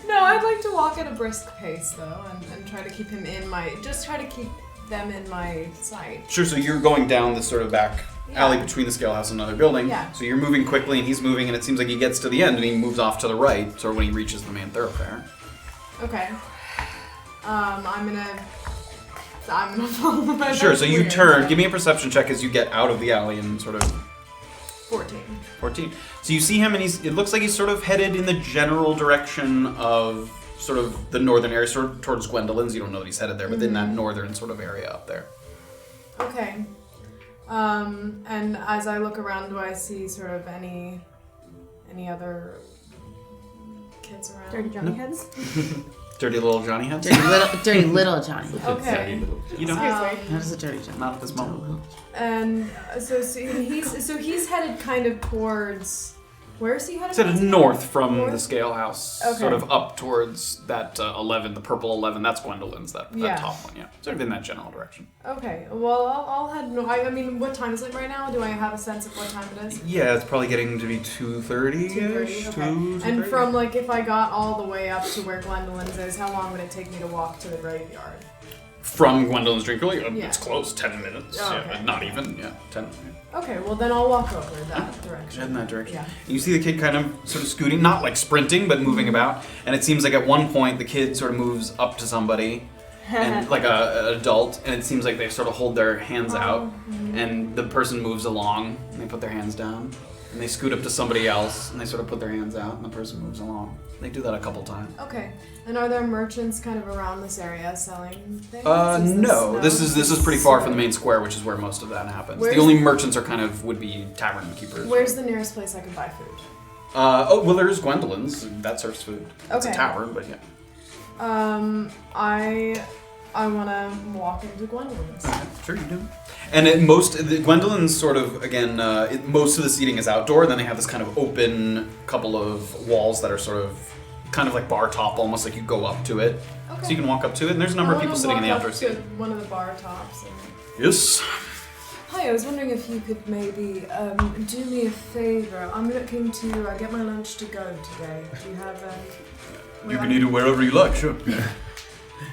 No, I'd like to walk at a brisk pace though, and try to keep him in my. Just try to keep them in my sight. Sure, so you're going down this sort of back alley between the scale house and another building. Yeah. So you're moving quickly, and he's moving, and it seems like he gets to the end, and he moves off to the right, sort of when he reaches the main thoroughfare. Okay. I'm gonna follow my Sure, so you clear. turn. Give me a perception check as you get out of the alley and sort of 14. 14. So you see him, and it looks like he's sort of headed in the general direction of sort of the northern area, sort of towards Gwendolyn's. You don't know that he's headed there, but in that northern sort of area up there. Okay. And as I look around, do I see sort of any other kids around? Dirty Johnny heads. Dirty little Johnny heads? Dirty little Johnny. Okay. You don't. Excuse me. How does a dirty Johnny? Not at this moment. And so he's headed kind of towards. Where is he headed? It's headed towards? north from North? the scale house, Okay. sort of up towards that 11, the purple 11. That's Gwendolyn's, that Yeah. top one, yeah. Sort of in that general direction. Okay. Well, I'll head. No, I mean, what time is it right now? Do I have a sense of what time it is? Yeah, it's probably getting to be 2:30-ish. 2:30. Okay. And from like, if I got all the way up to where Gwendolyn's is, how long would it take me to walk to the graveyard? From Gwendolyn's Drinkerly, Yeah. it's close, 10 minutes. Oh, Yeah, okay. not even, 10. Okay. Well, then I'll walk over that direction. Head in that direction. Yeah. And you see the kid kind of sort of scooting, not like sprinting, but moving about. And it seems like at one point the kid sort of moves up to somebody, and like an adult, and it seems like they sort of hold their hands out, and the person moves along, and they put their hands down, and they scoot up to somebody else, and they sort of put their hands out, and the person moves along. They do that a couple times. Okay. And are there merchants kind of around this area selling things? No. This is pretty far from the main square, which is where most of that happens. Where's- The only merchants would be tavern keepers. Where's the nearest place I can buy food? Well, there's Gwendolyn's. That serves food. It's a Okay. tavern, but yeah. I want to walk into Gwendolyn's. Sure, you do. And Gwendolyn's sort of, again, most of the seating is outdoor, and then they have this kind of open couple of walls that are sort of kind of like bar top, almost like you go up to it. Okay. So you can walk up to it, and there's a number of people sitting in the outdoor seating. One of the bar tops. Yes. Hi, I was wondering if you could maybe do me a favor. I'm looking to get my lunch to go today. Do you have... You can eat it wherever you like, sure.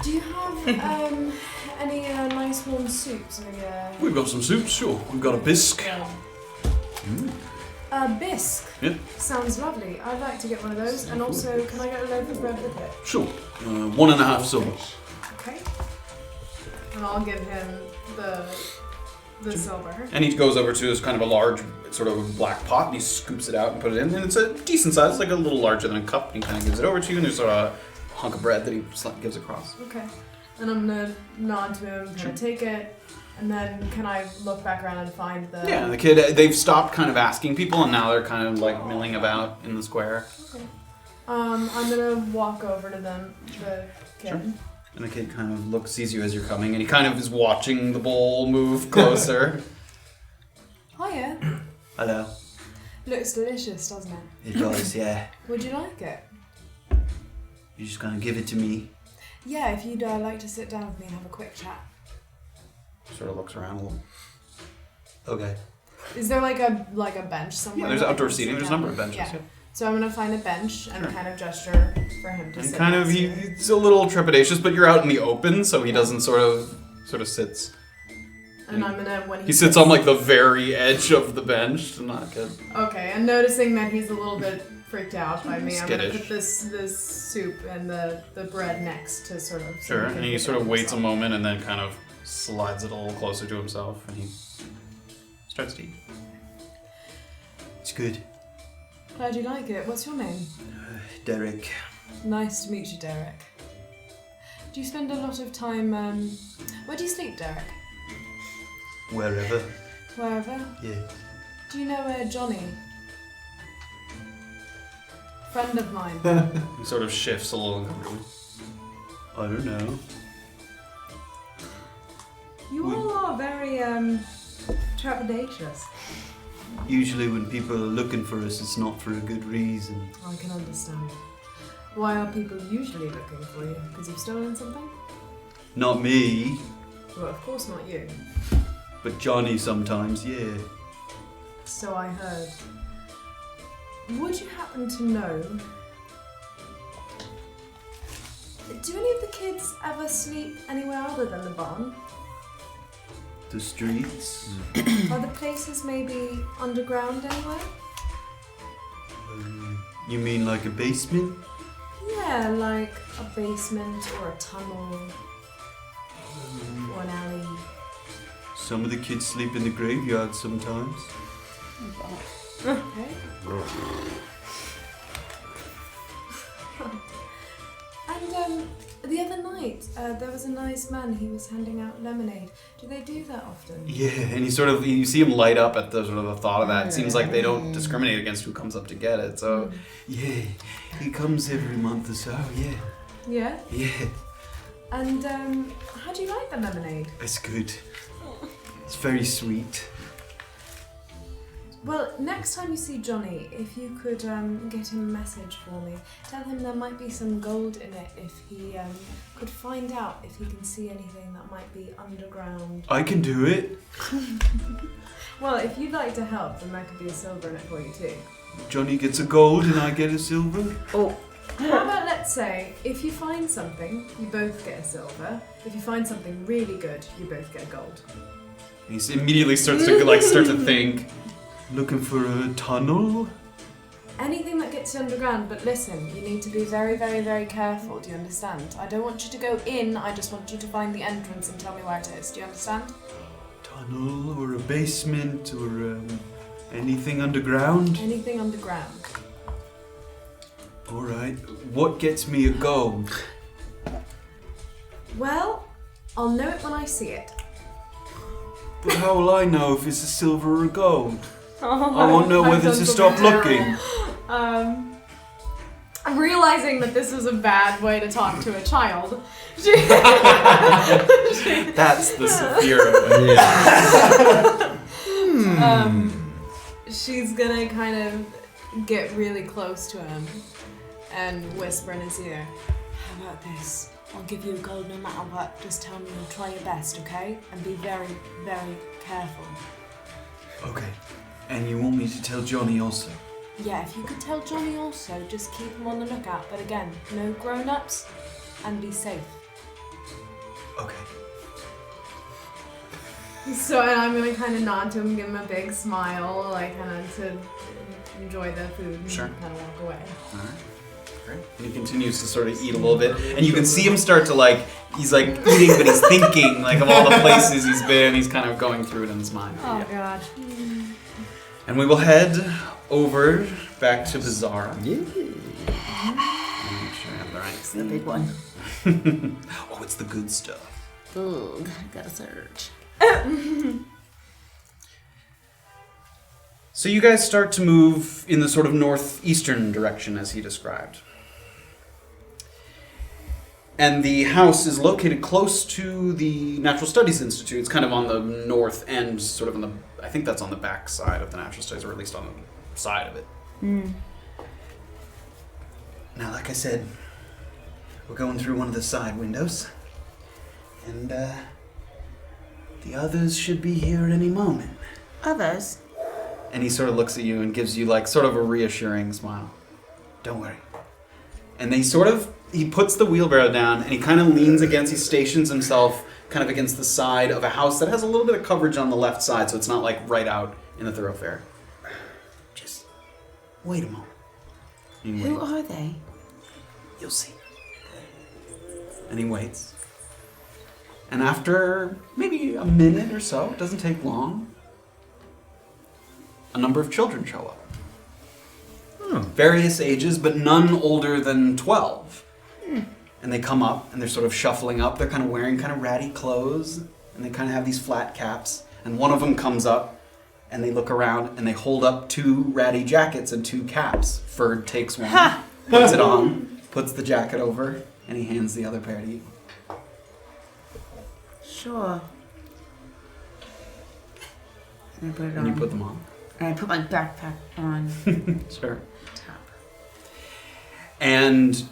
Do you have any nice warm soups? We've got some soups, sure. We've got a bisque. Bisque? Yeah. Sounds lovely. I'd like to get one of those. And also, can I get a loaf of bread with it? Sure. 1.5 silver. Okay. And I'll give him the silver. And he goes over to this kind of a large, sort of black pot, and he scoops it out and put it in. And it's a decent size, like a little larger than a cup. And he kind of gives it over to you, and there's sort of a hunk of bread that he gives across. Okay. And I'm gonna nod to him, kind of take it, and then can I look back around and find the... Yeah, the kid, they've stopped kind of asking people, and now they're kind of like milling about in the square. Okay. I'm gonna walk over to them, the kid. Sure. And the kid kind of sees you as you're coming, and he kind of is watching the bowl move closer. Hiya. Hello. Looks delicious, doesn't it? It does, yeah. Would you like it? You're just gonna give it to me? Yeah, if you'd like to sit down with me and have a quick chat. Sort of looks around a little. Okay. Is there like a bench somewhere? Yeah, there's where I outdoor can seating. sit There's a down? number of benches. Yeah. So I'm gonna find a bench and Sure. kind of gesture for him to And sit. kind of, next to me. he's a little trepidatious, but you're out in the open, so he doesn't sort of sits. And I'm gonna when He sits on like the very edge of the bench. Not good. Okay, and noticing that he's a little bit freaked out by me, I'm gonna Skittish. put this soup and the bread next to sort of. Sure. And he get sort of it waits a himself. moment and then kind of slides it a little closer to himself, and he starts to eat. It's good. Glad you like it. What's your name? Derek. Nice to meet you, Derek. Do you spend a lot of time? Where do you sleep, Derek? Wherever. Wherever. Yeah. Do you know Johnny? Friend of mine. He sort of shifts a little uncomfortably. I don't know. You all are very trepidatious. Usually when people are looking for us, it's not for a good reason. I can understand. Why are people usually looking for you? Because you've stolen something? Not me, Well, of course not you. but Johnny sometimes, yeah. So I heard. Would you happen to know? Do any of the kids ever sleep anywhere other than the barn? The streets. Are the places maybe underground anywhere? You mean like a basement? Yeah, like a basement or a tunnel or an alley. Some of the kids sleep in the graveyard sometimes. Okay. And the other night, there was a nice man. He was handing out lemonade. Do they do that often? Yeah, and you see him light up at the sort of the thought of that. It seems like they don't discriminate against who comes up to get it. So, yeah, he comes every month or so. Yeah. Yeah. Yeah, And how do you like the lemonade? it's good. It's very sweet. Well, next time you see Johnny, if you could get him a message for me, tell him there might be some gold in it if he could find out if he can see anything that might be underground. I can do it. Well, if you'd like to help, then there could be a silver in it for you too. Johnny gets a gold and I get a silver. How about let's say, if you find something, you both get a silver. If you find something really good, you both get a gold. He immediately starts to think. Looking for a tunnel? Anything that gets you underground, but listen, you need to be very, very, very careful, do you understand? I don't want you to go in, I just want you to find the entrance and tell me where it is, do you understand? Tunnel or a basement or anything underground? Anything underground. Alright. What gets me a gold? Well, I'll know it when I see it. But how will I know if it's a silver or a gold? I won't know whether to stop looking. realizing that this is a bad way to talk to a child, That's the Safira way. she's gonna kind of get really close to him and whisper in his ear, "How about this? I'll give you a gold no matter what. Just tell me you'll try your best, okay? And be very, very careful." Okay. And you want me to tell Johnny also? Yeah, if you could tell Johnny also, just keep him on the lookout. But again, no grown-ups, and be safe. Okay. So, and I'm gonna kind of nod to him, give him a big smile, like kind of to enjoy the food and Sure. kind of walk away. Alright. Great. And he continues to sort of eat a little bit. And you can see him start to he's eating, but he's thinking of all the places he's been. He's kind of going through it in his mind. Oh, Yeah. God. And we will head over back to Beezaura. Yeah. Make sure I have the right The big one. Oh, it's the good stuff. Ugh, gotta search. So you guys start to move in the sort of northeastern direction as he described. And the house is located close to the Natural Studies Institute. It's kind of on the north end, sort of on the, I think that's on the back side of the Natural Studies, or at least on the side of it. Now, like I said, we're going through one of the side windows. And, the others should be here at any moment. Others? And he sort of looks at you and gives you sort of a reassuring smile. Don't worry. And he puts the wheelbarrow down and he kind of leans against, he stations himself kind of against the side of a house that has a little bit of coverage on the left side, so it's not right out in the thoroughfare. Just wait a moment. And he Who waits. are they? You'll see. And he waits. And after maybe a minute or so, it doesn't take long, a number of children show up. Various ages, but none older than 12. And they come up, and they're sort of shuffling up. They're kind of wearing kind of ratty clothes, and they kind of have these flat caps. And one of them comes up, and they look around, and they hold up 2 ratty jackets and 2 caps. Ferd takes one, puts it on, puts the jacket over, and he hands the other pair to you. Sure. And I put it And you on. put them on. And I put my backpack on Sure. top. And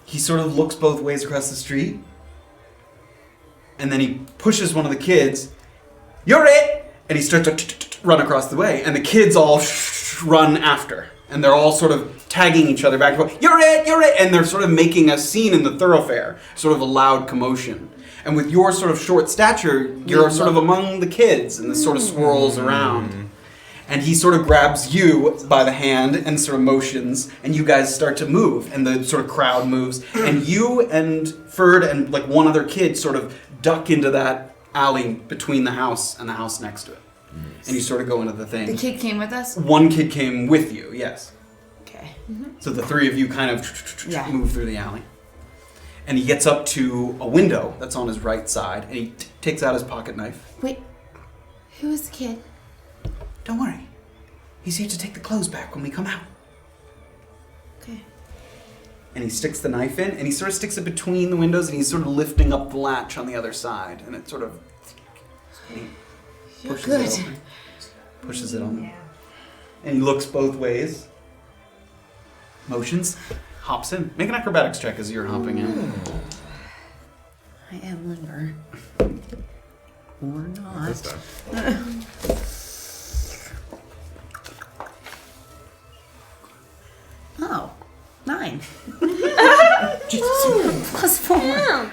he sort of looks both ways across the street. And then he pushes one of the kids. You're it! And he starts to run across the way. And the kids all run after. And they're all sort of tagging each other back and forth. You're it! You're it! And they're sort of making a scene in the thoroughfare. Sort of a loud commotion. And with your sort of short stature, you're sort of among the kids. And this sort of swirls around. And he sort of grabs you by the hand and sort of motions, and you guys start to move, and the sort of crowd moves, and you and Ferd and one other kid sort of duck into that alley between the house and the house next to it. And you sort of go into the thing. The kid came with us? One kid came with you, yes. Okay. So the 3 of you kind of Yeah. move through the alley. And he gets up to a window that's on his right side, and he takes out his pocket knife. Wait. Who is the kid? Don't worry. He's here to take the clothes back when we come out. Okay. And he sticks the knife in, and he sort of sticks it between the windows, and he's sort of lifting up the latch on the other side, and it sort of and he You're pushes good. it open. Pushes it on. And he looks both ways. Motions. Hops in. Make an acrobatics check as you're hopping in. I am limber. Or not. Oh, 9. +4.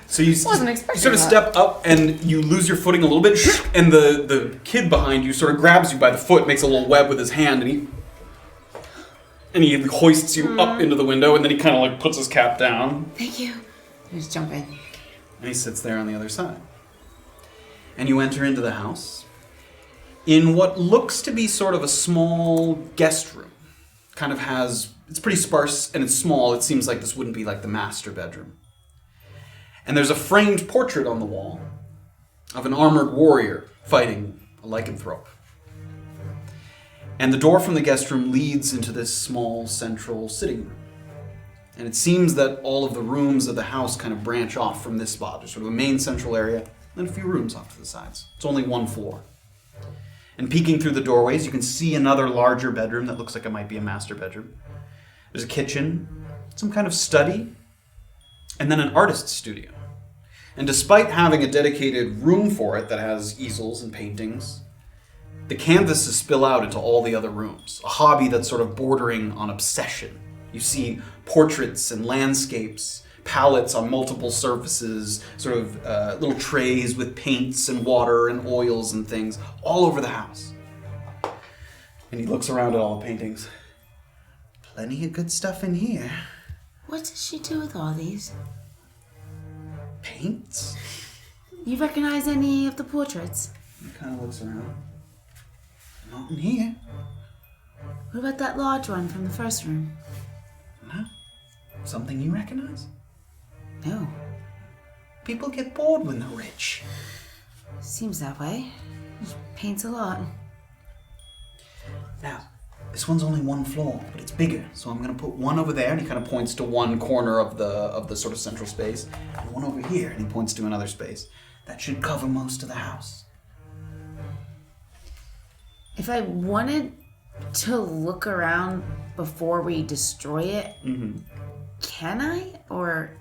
So you Wasn't expecting sort of that. step up and you lose your footing a little bit, and the kid behind you sort of grabs you by the foot, makes a little web with his hand, and he hoists you up into the window, and then he kind of puts his cap down, Thank you. Just jump in. and he sits there on the other side. And you enter into the house in what looks to be sort of a small guest room. Kind of it's pretty sparse and it's small. It seems like this wouldn't be the master bedroom. And there's a framed portrait on the wall of an armored warrior fighting a lycanthrope. And the door from the guest room leads into this small central sitting room. And it seems that all of the rooms of the house kind of branch off from this spot. There's sort of a main central area, and a few rooms off to the sides. It's only one floor. And peeking through the doorways, you can see another larger bedroom that looks like it might be a master bedroom. There's a kitchen, some kind of study, and then an artist's studio. And despite having a dedicated room for it that has easels and paintings, the canvases spill out into all the other rooms, a hobby that's sort of bordering on obsession. You see portraits and landscapes, palettes on multiple surfaces, sort of little trays with paints and water and oils and things all over the house. And he looks around at all the paintings. Plenty of good stuff in here. What does she do with all these? Paints? You recognize any of the portraits? He kind of looks around. Not in here. What about that large one from the first room? No. Something you recognize? No. People get bored when they're rich. Seems that way. She paints a lot. Now, this one's only one floor, but it's bigger, so I'm gonna put one over there, and he kind of points to one corner of the sort of central space, and one over here, and he points to another space. That should cover most of the house. If I wanted to look around before we destroy it, can I? Or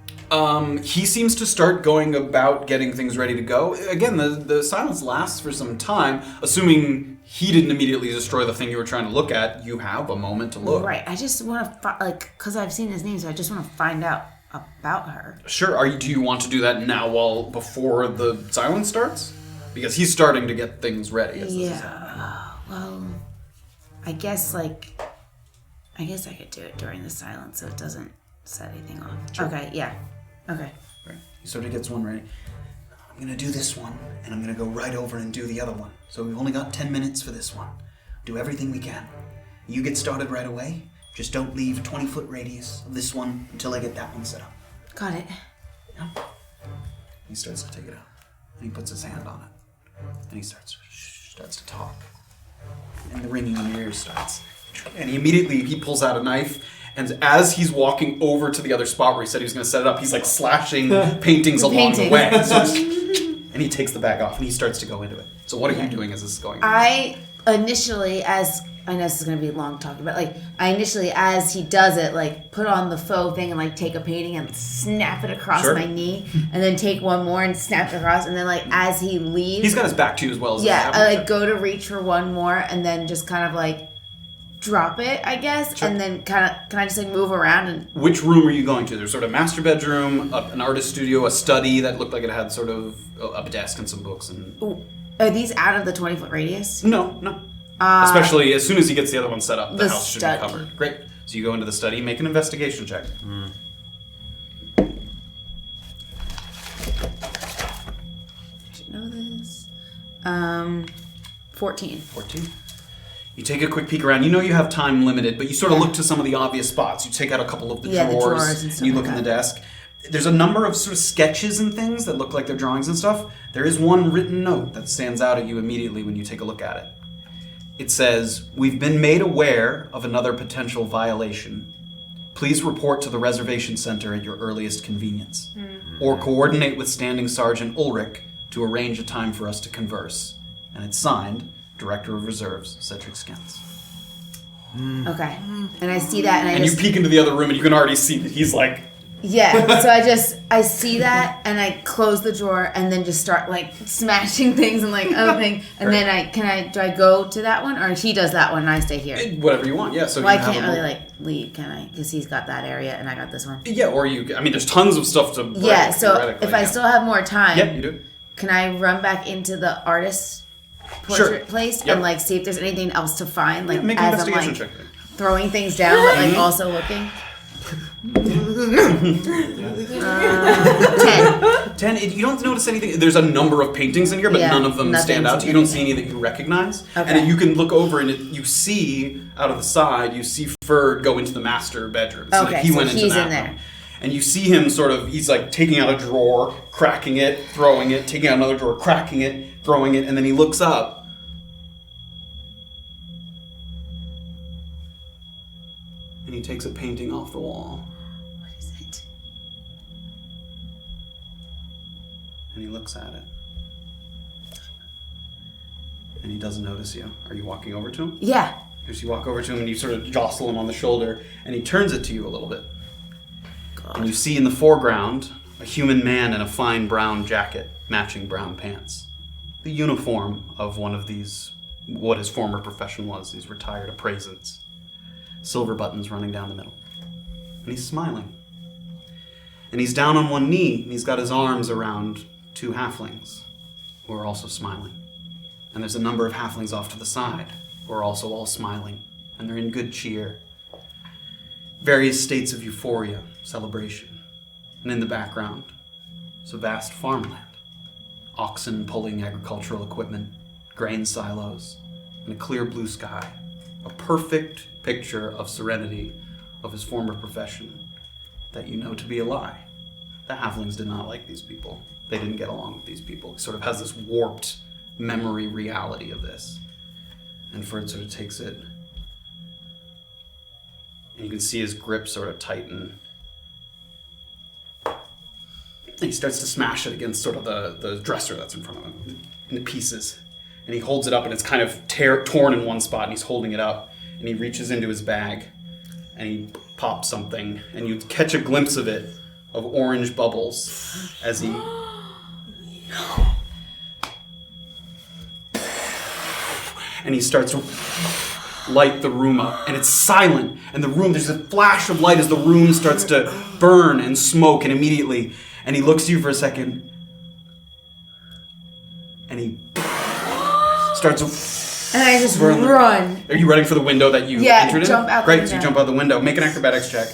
He seems to start going about getting things ready to go. Again, the silence lasts for some time, assuming he didn't immediately destroy the thing you were trying to look at. You have a moment to look. right? I just want to because I've seen his name, so I just want to find out about her. Sure. Do you want to do that now, before the silence starts? Because he's starting to get things ready. As this is happening. Well, I guess I could do it during the silence, so it doesn't set anything off. Sure. Okay. Yeah. Okay. Right. He sort of gets one ready. I'm gonna do this one, and I'm gonna go right over and do the other one. So we've only got 10 minutes for this one. Do everything we can. You get started right away. Just don't leave a 20-foot radius of this one until I get that one set up. Got it. Yeah. He starts to take it out, and he puts his hand on it, and he starts to talk. And the ringing in your ears starts. And he pulls out a knife, and as he's walking over to the other spot where he said he was going to set it up, he's like slashing paintings along the way. And he takes the bag off, and he starts to go into it. So what are you doing as this is going on? I initially, I know this is going to be long talking, but as he does it, put on the faux thing and take a painting and snap it across my knee, and then take one more and snap it across, and then as he leaves, he's got his back to you as well as I go to reach for one more, and then just kind of drop it, I guess, Sure. and then can I just move around and. Which room are you going to? There's sort of a master bedroom, an artist studio, a study that looked like it had sort of a desk and some books and. Ooh, are these out of the 20-foot radius? No. Especially as soon as he gets the other one set up, the house should be study. covered. Great. So you go into the study, make an investigation check. Should know this. 14. 14. You take a quick peek around. You know you have time limited, but you sort of look to some of the obvious spots. You take out a couple of the drawers and and you look stuff in like the desk. There's a number of sort of sketches and things that look like they're drawings and stuff. There is one written note that stands out at you immediately when you take a look at it. It says, "We've been made aware of another potential violation. Please report to the reservation center at your earliest convenience. Or coordinate with Standing Sergeant Ulrich to arrange a time for us to converse." And it's signed, Director of Reserves, Cedric Skentz. Okay. And I see that, and you peek into the other room, and you can already see that he's Yeah, so I see that, and I close the drawer, and then just start smashing things and other thing, and then do I go to that one, or he does that one and I stay here? Whatever you want, yeah. So well, you I have can't a really leave, can I? Because he's got that area and I got this one. Yeah, or there's tons of stuff to break, yeah, so if I still have more time, yep, you do. Can I run back into the artist's portrait place and see if there's anything else to find? Make an as investigation I'm check. Throwing things down, but also looking. 10. You don't notice anything. There's a number of paintings in here, but none of them stand out to you. You don't see any that you recognize. Okay. And you can look over and you see, out of the side, you see Ferd go into the master bedroom. So okay, he went into he's that in there. room. And you see him he's taking out a drawer, cracking it, throwing it, taking out another drawer, cracking it, throwing it, and then he looks up. And he takes a painting off the wall. What And he looks at it. And he doesn't notice you. Are you walking over to him? Yeah. As you walk over to him and you sort of jostle him on the shoulder, and he turns it to you a little bit. God. And you see in the foreground a human man in a fine brown jacket, matching brown pants. The uniform of one of these, what his former profession was, these retired appraisants. Silver buttons running down the middle. And he's smiling. And he's down on one knee, and he's got his arms around two halflings, who are also smiling. And there's a number of halflings off to the side, who are also all smiling, and they're in good cheer. Various states of euphoria, celebration. And in the background, it's a vast farmland. Oxen pulling agricultural equipment, grain silos, and a clear blue sky. A perfect picture of serenity of his former profession that you know to be a lie. The halflings did not like these people. They didn't get along with these people. He sort of has this warped memory reality of this. And Ferd sort of takes it, and you can see his grip sort of tighten. And he starts to smash it against sort of the dresser that's in front of him into pieces. And he holds it up, and it's kind of torn in one spot, and he's holding it up. And he reaches into his bag, and he pops something, and you catch a glimpse of it, of orange bubbles, as he... And he starts to light the room up, and it's silent, and the room, there's a flash of light as the room starts to burn and smoke, and immediately, and he looks to you for a second, and he starts to... And I just run. Are you running for the window that you entered in? Jump out the Great, window. so you jump out the window. Make an acrobatics check.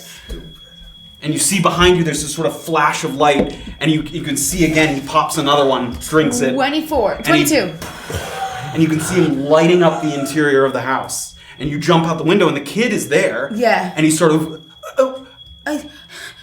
And you see behind you, there's this sort of flash of light, and you can see again, he pops another one, drinks it. 22. And you can see him lighting up the interior of the house. And you jump out the window, and the kid is there. Yeah. And he's sort of,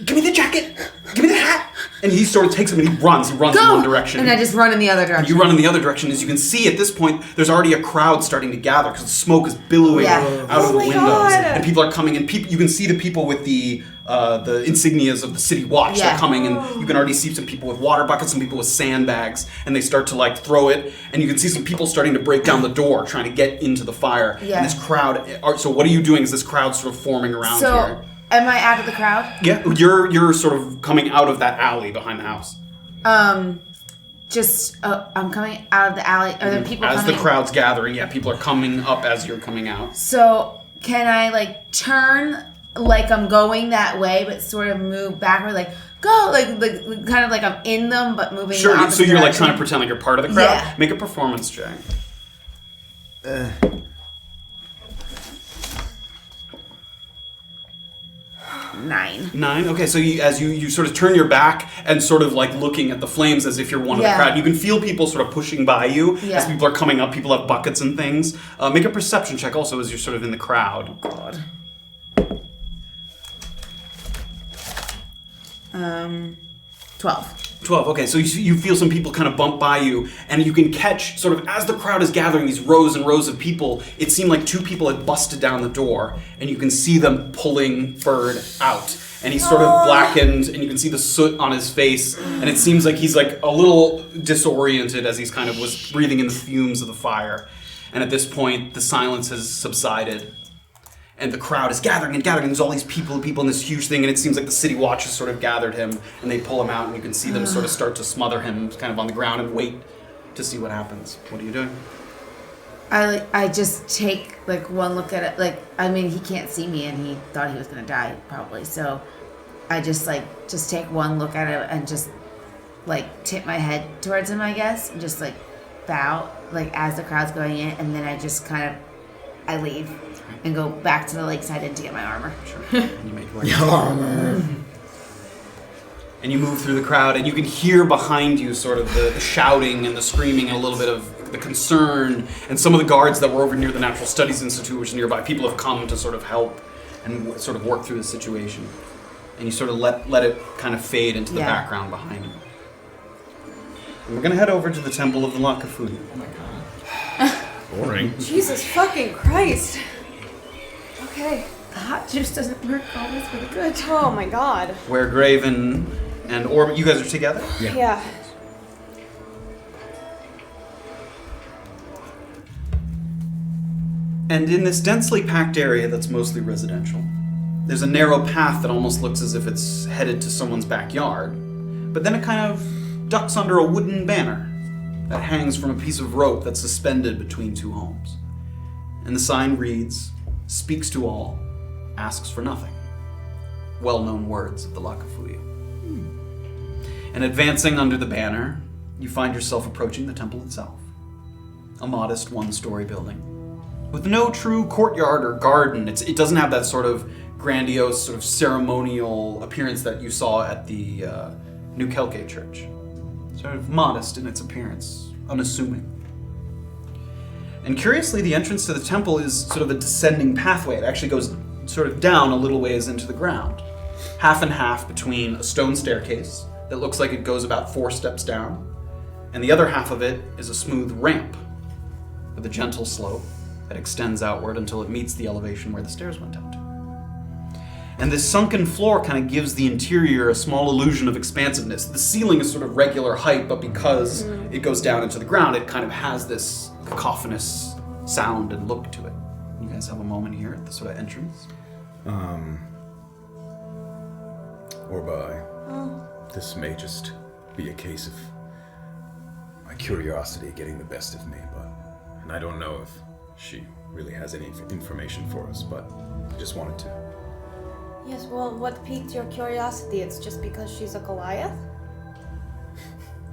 give me the jacket, give me the hat. And he sort of takes him and he runs in one direction. And I just run in the other direction. You run in the other direction. As you can see at this point, there's already a crowd starting to gather because the smoke is billowing out of the windows. God. And people are coming, and you can see the people with the insignias of the city watch. They're coming, and you can already see some people with water buckets, some people with sandbags, and they start to like throw it. And you can see some people starting to break down the door, trying to get into the fire. Yeah. And this crowd, so what are you doing? Is this crowd sort of forming around here? Am I out of the crowd? Yeah, you're sort of coming out of that alley behind the house. I'm coming out of the alley. Are there people as coming? the crowd's gathering, people are coming up as you're coming out. So can I like turn like I'm going that way, but sort of move backward, like go, like kind of like I'm in them, but moving. Sure. The opposite So you're like direction? trying to pretend like you're part of the crowd. Yeah. Make a performance check. 9. 9. Okay, so as you sort of turn your back and sort of like looking at the flames as if you're one of the crowd, you can feel people sort of pushing by you as people are coming up. People have buckets and things. Make a perception check also as you're sort of in the crowd. Oh, God. 12. 12. Okay, so you feel some people kind of bump by you, and you can catch sort of as the crowd is gathering, these rows and rows of people. It seemed like 2 people had busted down the door, and you can see them pulling Ferd out. And he's sort of blackened, and you can see the soot on his face, and it seems like he's like a little disoriented as he's kind of was breathing in the fumes of the fire. And at this point, the silence has subsided. And the crowd is gathering and gathering. There's all these people in this huge thing, and it seems like the city watch has sort of gathered him, and they pull him out, and you can see them sort of start to smother him kind of on the ground and wait to see what happens. What are you doing? I just take like one look at it. Like, I mean, he can't see me, and he thought he was gonna die probably. So I just take one look at it and just like tip my head towards him, I guess, and just like bow like as the crowd's going in, and then I just I leave and go back to the lakeside inn to get my armor. Sure. And you make your armor. And you move through the crowd, and you can hear behind you sort of the shouting and the screaming and a little bit of the concern. And some of the guards that were over near the Natural Studies Institute, which is nearby, people have come to sort of help and sort of work through the situation. And you sort of let it kind of fade into the background behind you. And we're going to head over to the Temple of the Lakafuni. Oh my god. Boring. Jesus fucking Christ. Okay. The hot juice doesn't work always for the good. Oh my god. Where Graven and Orba, you guys are together? Yeah. And in this densely packed area that's mostly residential, there's a narrow path that almost looks as if it's headed to someone's backyard, but then it kind of ducks under a wooden banner that hangs from a piece of rope that's suspended between two homes. And the sign reads, "Speaks to all, asks for nothing." Well-known words of the Lakafuyu. And advancing under the banner, you find yourself approaching the temple itself. A modest one-story building with no true courtyard or garden. It doesn't have that sort of grandiose, sort of ceremonial appearance that you saw at the New Kelke Church. Sort of modest in its appearance, unassuming. And curiously, the entrance to the temple is sort of a descending pathway. It actually goes sort of down a little ways into the ground. Half and half between a stone staircase that looks like it goes about 4 steps down, and the other half of it is a smooth ramp with a gentle slope that extends outward until it meets the elevation where the stairs went up to. And this sunken floor kind of gives the interior a small illusion of expansiveness. The ceiling is sort of regular height, but because it goes down into the ground, it kind of has this cacophonous sound and look to it. You guys have a moment here at the sort of entrance? Orba, this may just be a case of my curiosity getting the best of me, and I don't know if she really has any information for us, but I just wanted to. Yes, well, what piqued your curiosity? It's just because she's a Goliath?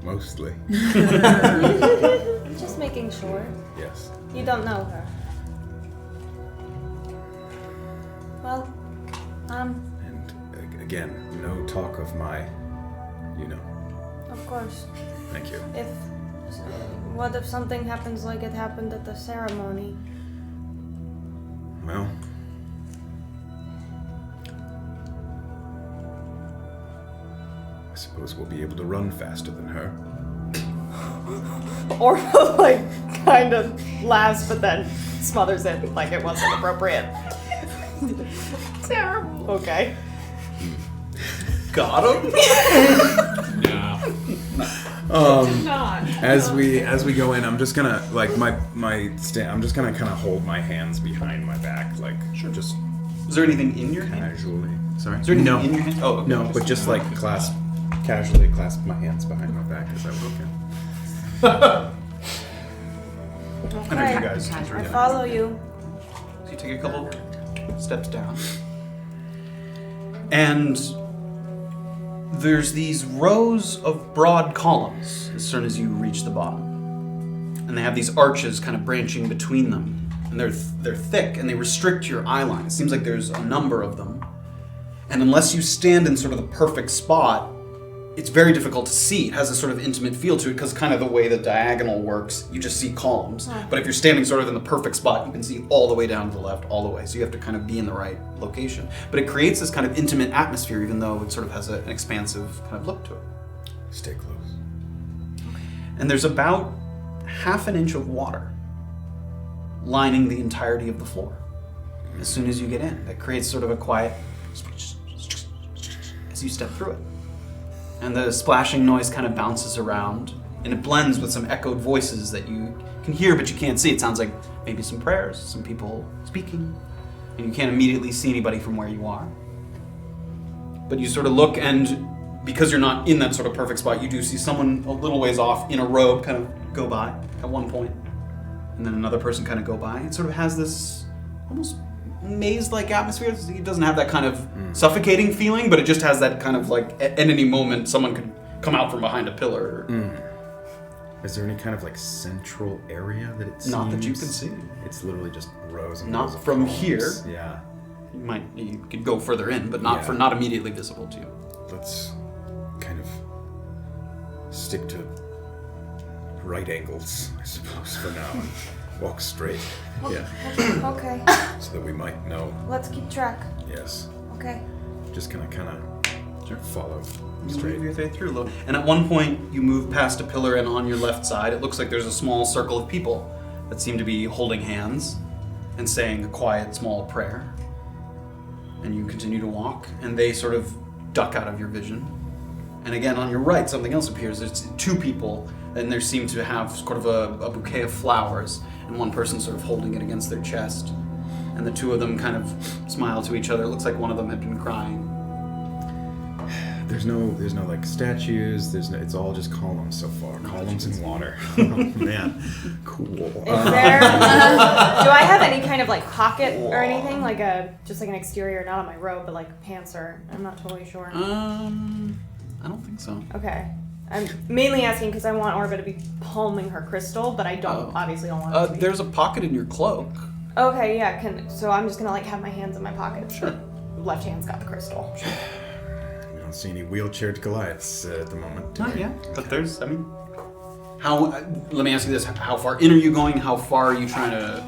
Mostly. I'm just making sure. Yes. You don't know her. Well, And again, no talk of my, of course. Thank you. What if something happens like it happened at the ceremony? Well, I suppose we'll be able to run faster than her. Orba, kind of laughs, but then smothers it like it wasn't appropriate. Terrible. Okay. Got him? As we go in, I'm just gonna I'm just gonna kind of hold my hands behind my back, just Is there anything in your hand? casually. Sorry. Is there anything No, in your hand? Oh, okay. no, but just casually clasp my hands behind my back as I walk in. I know you guys. I follow you. So you take a couple steps down. And there's these rows of broad columns as soon as you reach the bottom. And they have these arches kind of branching between them. And they're thick and they restrict your eye line. It seems like there's a number of them. And unless you stand in sort of the perfect spot, it's very difficult to see. It has a sort of intimate feel to it because kind of the way the diagonal works, you just see columns. But if you're standing sort of in the perfect spot, you can see all the way down to the left, all the way. So you have to kind of be in the right location. But it creates this kind of intimate atmosphere, even though it sort of has an expansive kind of look to it. Stay close. And there's about half an inch of water lining the entirety of the floor. As soon as you get in, that creates sort of a quiet as you step through it. And the splashing noise kind of bounces around, and it blends with some echoed voices that you can hear but you can't see. It sounds like maybe some prayers, some people speaking, and you can't immediately see anybody from where you are. But you sort of look, and because you're not in that sort of perfect spot, you do see someone a little ways off in a robe kind of go by at one point, and then another person kind of go by. It sort of has this almost maze-like atmosphere. It doesn't have that kind of suffocating feeling, but it just has that kind of at any moment someone could come out from behind a pillar. Is there any kind of central area that it seems? Not that you can see. It's literally just rows and Not rows of from columns. here. Yeah. You could go further in, but not Yeah. not immediately visible to you. Let's kind of stick to right angles, I suppose, for now, and walk straight. Yeah. Okay, So that we might know. let's keep track. Yes. Okay. Just kind of follow You straight. move your way through a little. And at one point, you move past a pillar, and on your left side, it looks like there's a small circle of people that seem to be holding hands and saying a quiet, small prayer. And you continue to walk, and they sort of duck out of your vision. And again, on your right, something else appears. There's two people, and they seem to have sort of a bouquet of flowers, and one person sort of holding it against their chest. And the two of them kind of smile to each other. It looks like one of them had been crying. There's no like statues. It's all just columns so far. Columns and water. Oh man, cool. Is there? Do I have any kind of like pocket or anything, like just like an exterior, not on my robe, but like pants or? I'm not totally sure. I don't think so. Okay. I'm mainly asking because I want Orba to be palming her crystal, but I obviously don't want it to be. There's a pocket in your cloak. Okay, yeah. So I'm just gonna like have my hands in my pocket. Sure. Left hand's got the crystal. Sure. We don't see any wheelchaired Goliaths at the moment. Not yet, but there's. I mean, let me ask you this: how far in are you going? How far are you trying to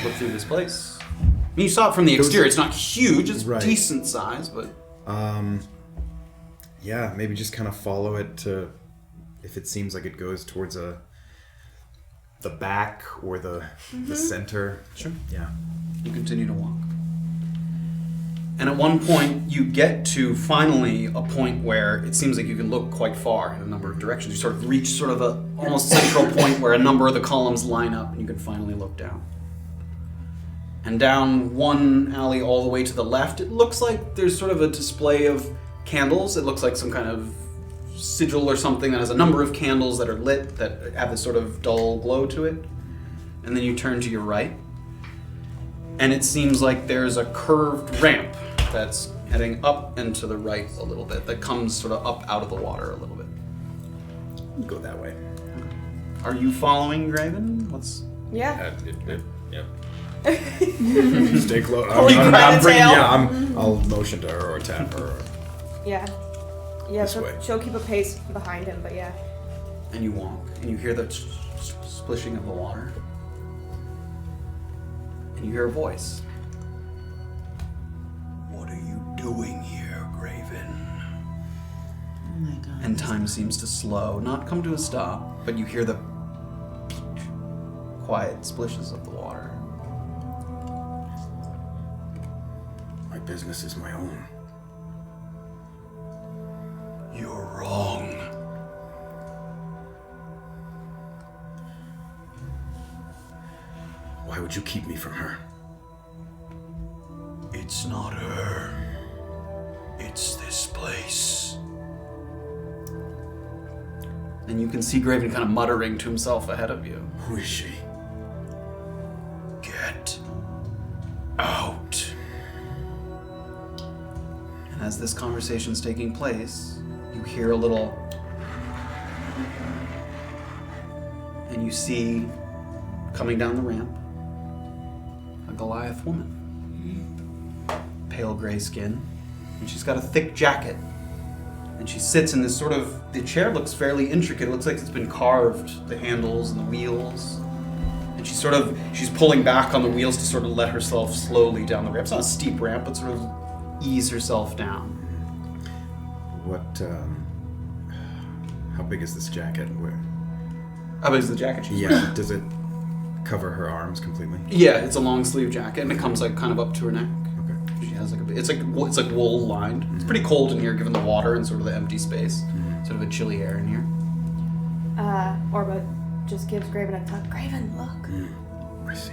look through this place? I mean, you saw it from the exterior. It's not huge. It's decent size, but. Yeah, maybe just kind of follow it to, if it seems like it goes towards the back or the center. Sure. Yeah. You continue to walk. And at one point, you get to finally a point where it seems like you can look quite far in a number of directions. You sort of reach sort of a almost central point where a number of the columns line up and you can finally look down. And down one alley all the way to the left, it looks like there's sort of a display of candles. It looks like some kind of sigil or something that has a number of candles that are lit that have this sort of dull glow to it. And then you turn to your right, and it seems like there's a curved ramp that's heading up and to the right a little bit that comes sort of up out of the water a little bit. Go that way. Are you following Graven? Yeah. Stay close. I'll motion to her or tap her. Yeah. Yeah, This way. she'll keep a pace behind him, but yeah. And you walk, and you hear the splishing of the water. And you hear a voice. What are you doing here, Graven? Oh my god. And time seems to slow, not come to a stop, but you hear the quiet splishes of the water. My business is my own. You're wrong. Why would you keep me from her? It's not her. It's this place. And you can see Graven kind of muttering to himself ahead of you. Who is she? Get out. And as this conversation's taking place, you hear a little, and you see, coming down the ramp, a Goliath woman. Pale gray skin, and she's got a thick jacket. And she sits in this sort of, the chair looks fairly intricate. It looks like it's been carved, the handles and the wheels. And she's pulling back on the wheels to sort of let herself slowly down the ramp. It's not a steep ramp, but sort of ease herself down. How big is this jacket? How big is the jacket she's wearing? Does it cover her arms completely? Yeah, it's a long sleeve jacket, and it comes like kind of up to her neck. Okay. She has it's like wool lined. It's pretty cold in here, given the water and sort of the empty space. Sort of a chilly air in here. Orba just gives Graven a tug. Graven, look. I see.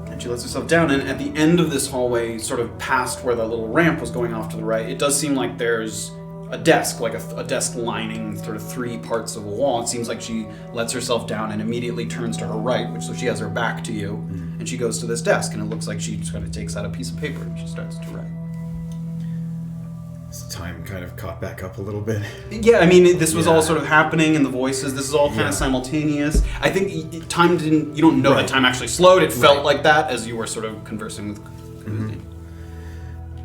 And she lets herself down, and at the end of this hallway, sort of past where the little ramp was going off to the right, it does seem like there's a desk, like a desk lining sort of three parts of a wall. It seems like she lets herself down and immediately turns to her right, so she has her back to you, and she goes to this desk, and it looks like she just kind of takes out a piece of paper and she starts to write. Is time kind of caught back up a little bit? Yeah, I mean, this was all sort of happening, and the voices, this is all kind of simultaneous. I think time didn't, you don't know that time actually slowed. It felt like that as you were sort of conversing with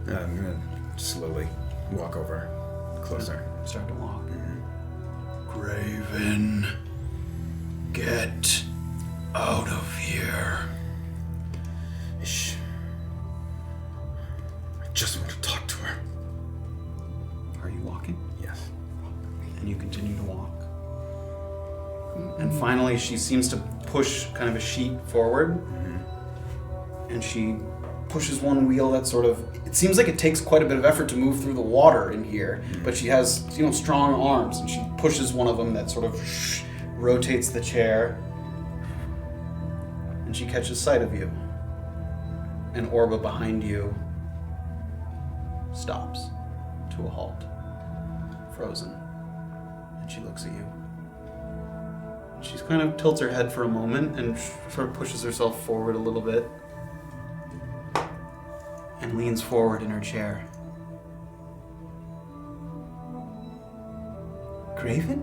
I'm gonna slowly walk over closer. Start to walk. Graven, get out of here. Shh. I just want to talk to her. Are you walking? Yes. And you continue to walk. And finally, she seems to push kind of a sheet forward. And she pushes one wheel that sort of, it It seems like it takes quite a bit of effort to move through the water in here, but she has, strong arms, and she pushes one of them that sort of rotates the chair, and she catches sight of you. And Orba behind you stops to a halt, frozen, and she looks at you. She kind of tilts her head for a moment and sort of pushes herself forward a little bit and leans forward in her chair. Graven?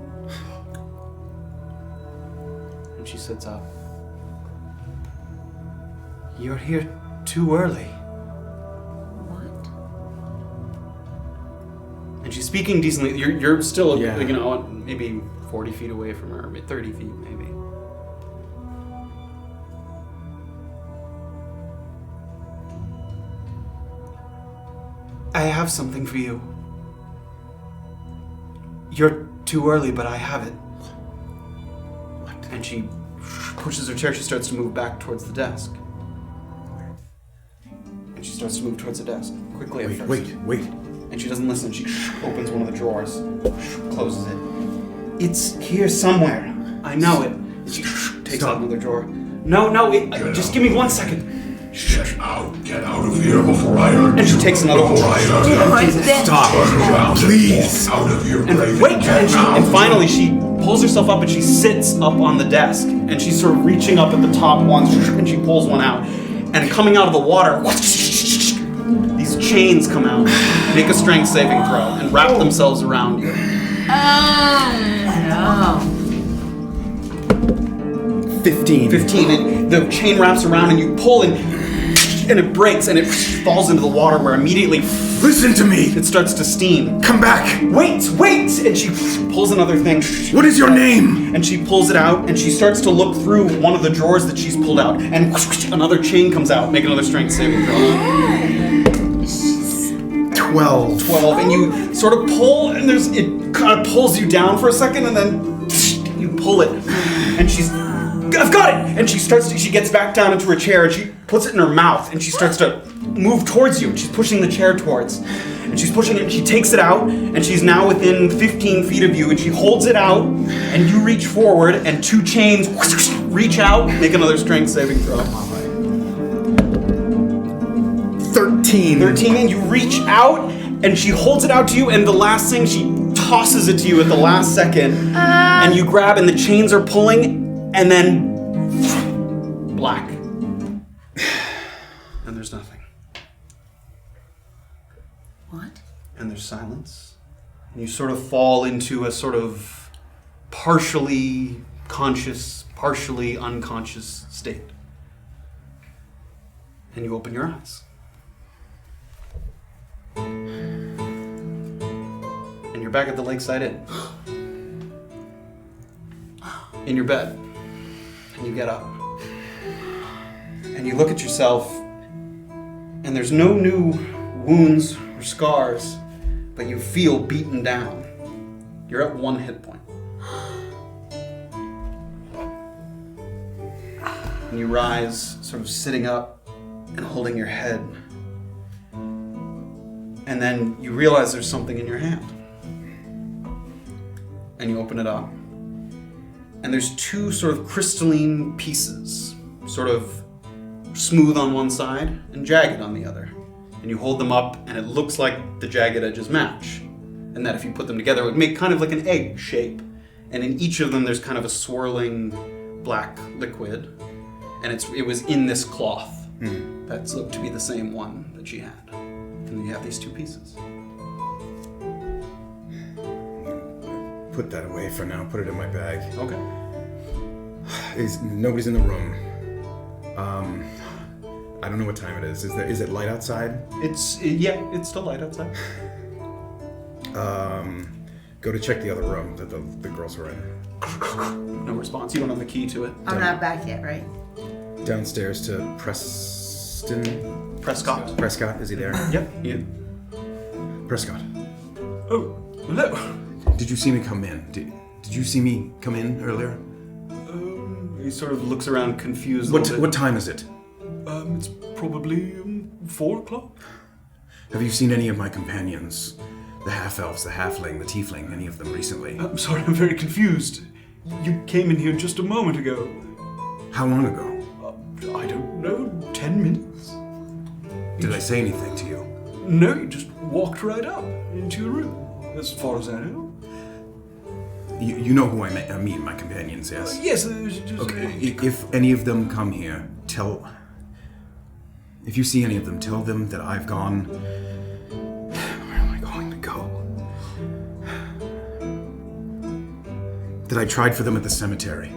And she sits up. You're here too early. What? And she's speaking decently. You're still, maybe 40 feet away from her, 30 feet maybe. I have something for you. You're too early, but I have it. What? And she pushes her chair. She starts to move back towards the desk. And she starts to move towards the desk quickly at first. Wait. And she doesn't listen. She opens one of the drawers, closes it. It's here somewhere. I know it. And she takes out another drawer. No, just give me 1 second. Get out of here before I hurt you. And she takes another one. Stop, please. Out of here, And wait, and finally she pulls herself up and she sits up on the desk. And she's sort of reaching up at the top once, and she pulls one out. And coming out of the water, these chains come out, make a strength saving throw, and wrap themselves around you. No. 15, and the chain wraps around, and you pull, and it breaks, and it falls into the water, where immediately, Listen to me. it starts to steam. Come back. Wait! And she pulls another thing. What is your name? And she pulls it out, and she starts to look through one of the drawers that she's pulled out, and another chain comes out. Make another strength saving throw. 12. And you sort of pull, and it kind of pulls you down for a second, and then you pull it, and I've got it! And she gets back down into her chair, and she puts it in her mouth, and she starts to move towards you, and she's pushing the chair towards. And she's pushing it, and she takes it out, and she's now within 15 feet of you, and she holds it out, and you reach forward, and 2 chains reach out, make another strength saving throw. 13, and you reach out, and she holds it out to you, and the last thing, she tosses it to you at the last second, and you grab, and the chains are pulling, and then black. And there's nothing. What? And there's silence. And you sort of fall into a sort of partially conscious, partially unconscious state. And you open your eyes. And you're back at the Lakeside Inn. In your bed. And you get up. And you look at yourself, and there's no new wounds or scars, but you feel beaten down. You're at 1 hit point. And you rise, sort of sitting up and holding your head. And then you realize there's something in your hand. And you open it up. And there's 2 sort of crystalline pieces, sort of smooth on one side and jagged on the other. And you hold them up, and it looks like the jagged edges match. And that if you put them together, it would make kind of like an egg shape. And in each of them, there's kind of a swirling black liquid. And it was in this cloth. That's looked to be the same one that she had. And you have these 2 pieces. Put that away for now. Put it in my bag. Okay. Nobody's in the room. I don't know what time it is. Is it light outside? It's still light outside. Go to check the other room that the girls were in. No response. You don't have the key to it. I'm not back yet, right? Downstairs to Preston. Prescott. Prescott, is he there? Yep. Yeah. Prescott. Oh, hello. Did you see me come in? Did you see me come in earlier? He sort of looks around confused. What time is it? It's probably 4 o'clock. Have you seen any of my companions? The half-elves, the halfling, the tiefling, any of them recently? I'm sorry, I'm very confused. You came in here just a moment ago. How long ago? I don't know, 10 minutes? Did I say anything to you? No, you just walked right up into your room, as far as I know. You know who I mean, my companions, yes? Yes, just... Okay, if any of them come here, if you see any of them, tell them that I've gone... Where am I going to go? That I tried for them at the cemetery.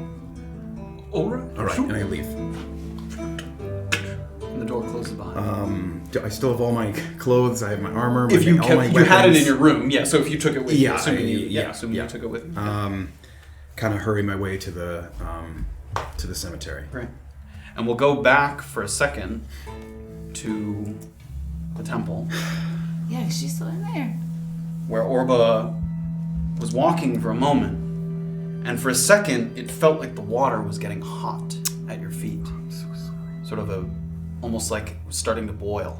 All right, Alright, and I leave. And the door closes behind I still have all my clothes, I have my armor, If you all kept, my you had it weapons. in your room, yeah, so if you took it with you, Yeah, assuming you yeah. took it with you. Kind of hurry my way to the cemetery. Right. And we'll go back for a second to the temple, Yeah, 'cause she's still in there. where Orba was walking for a moment, and for a second it felt like the water was getting hot at your feet. Sort of almost like it was starting to boil,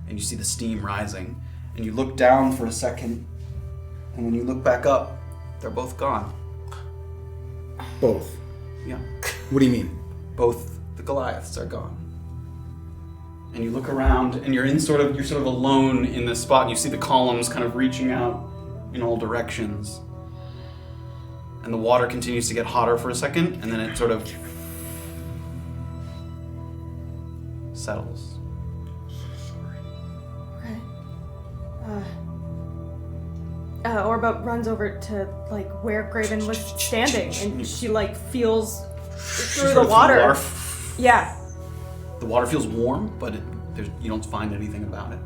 and you see the steam rising, and you look down for a second, and when you look back up, they're both gone. Both? Yeah. What do you mean? Both the Goliaths are gone. And you look around, and you're sort of alone in this spot, and you see the columns kind of reaching out in all directions. And the water continues to get hotter for a second, and then it sort of settles. Okay. Orba runs over to like where Graven was standing, and she like feels through the water. Yeah. The water feels warm, but you don't find anything about it.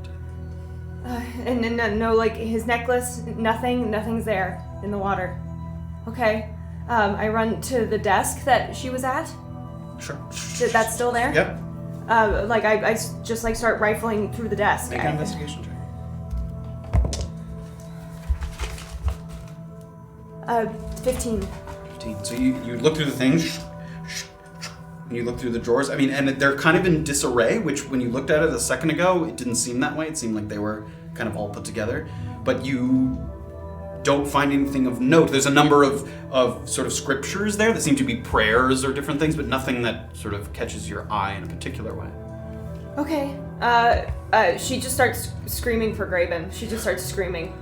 And no, like his necklace, nothing's there in the water. Okay. I run to the desk that she was at. Sure. That's still there? Yep. I just like start rifling through the desk. Make an investigation check. 15. 15. So you look through the things, and you look through the drawers. I mean, and they're kind of in disarray, which when you looked at it a second ago, it didn't seem that way. It seemed like they were kind of all put together. But you don't find anything of note. There's a number of sort of scriptures there that seem to be prayers or different things, but nothing that sort of catches your eye in a particular way. Okay. She just starts screaming for Graven. She just starts screaming.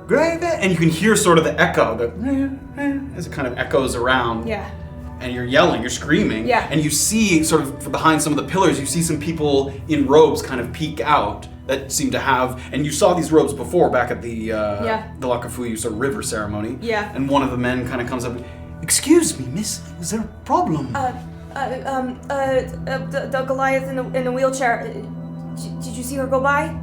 Graven! And you can hear sort of the echo, as it kind of echoes around. Yeah. And you're yelling, you're screaming. Yeah. And you see sort of from behind some of the pillars, you see some people in robes kind of peek out that seem to have, and you saw these robes before back at the Lakafuyu sort of river ceremony. Yeah. And one of the men kind of comes up, "Excuse me, miss, is there a problem?" The Goliath in the wheelchair. Did you see her go by?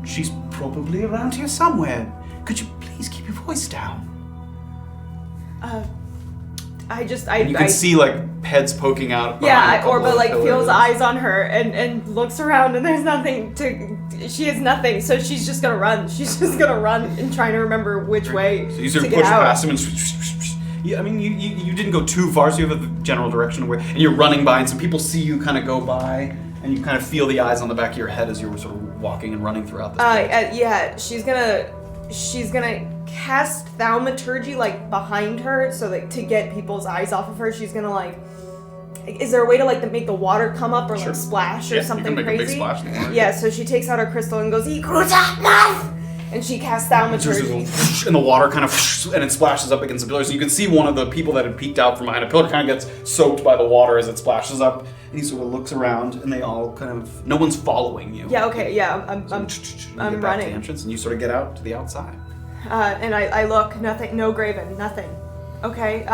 She's probably around here somewhere. Could you please keep your voice down? You can see like heads poking out. Yeah, Orba like feels eyes on her and looks around, and there's nothing she has nothing, so she's just gonna run. She's just gonna run and trying to remember which way So you sort of to push get out. past him and yeah, I mean you didn't go too far, so you have a general direction of where, and you're running by, and some people see you kind of go by, and you kind of feel the eyes on the back of your head as you were sort of walking and running throughout this place. Yeah, she's gonna cast thaumaturgy like behind her, so like to get people's eyes off of her. She's gonna like, is there a way to like make the water come up or like splash or something you can make crazy? a big splash in the water. Yeah, so she takes out her crystal and goes, "Ikuta, and she casts thaumaturgy. And the water kind of, and it splashes up against the pillars. So you can see one of the people that had peeked out from behind a pillar kind of gets soaked by the water as it splashes up. And he sort of looks around, and they all kind of, no one's following you. Yeah, okay, yeah, I'm You get back to running. the entrance, and you sort of get out to the outside. And I look, nothing, no Graven, nothing. Okay,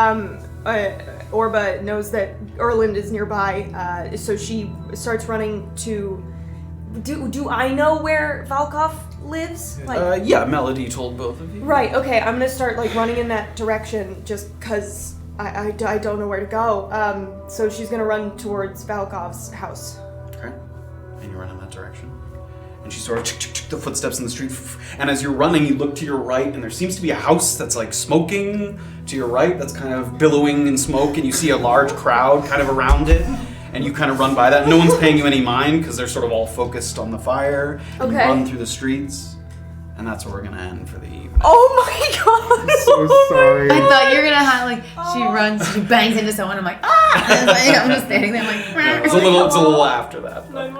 Orba knows that Erland is nearby, so she starts running to... Do I know where Valkov lives? Yeah, Melody told both of you. Right, okay, I'm gonna start like running in that direction just because I don't know where to go. So she's gonna run towards Valkov's house. Okay. And you run in that direction. And she sort of the footsteps in the street. And as you're running, you look to your right, and there seems to be a house that's like smoking to your right, that's kind of billowing in smoke, and you see a large crowd kind of around it. and you kind of run by that. No one's paying you any mind because they're sort of all focused on the fire. And you Okay. run through the streets, and that's where we're gonna end for the evening. Oh my god! So sorry. I thought you were gonna have like she runs, she bangs into someone. I'm like, ah! And like, I'm just standing there like. It's a little after that. but-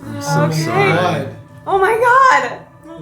I'm so sorry. Oh my god!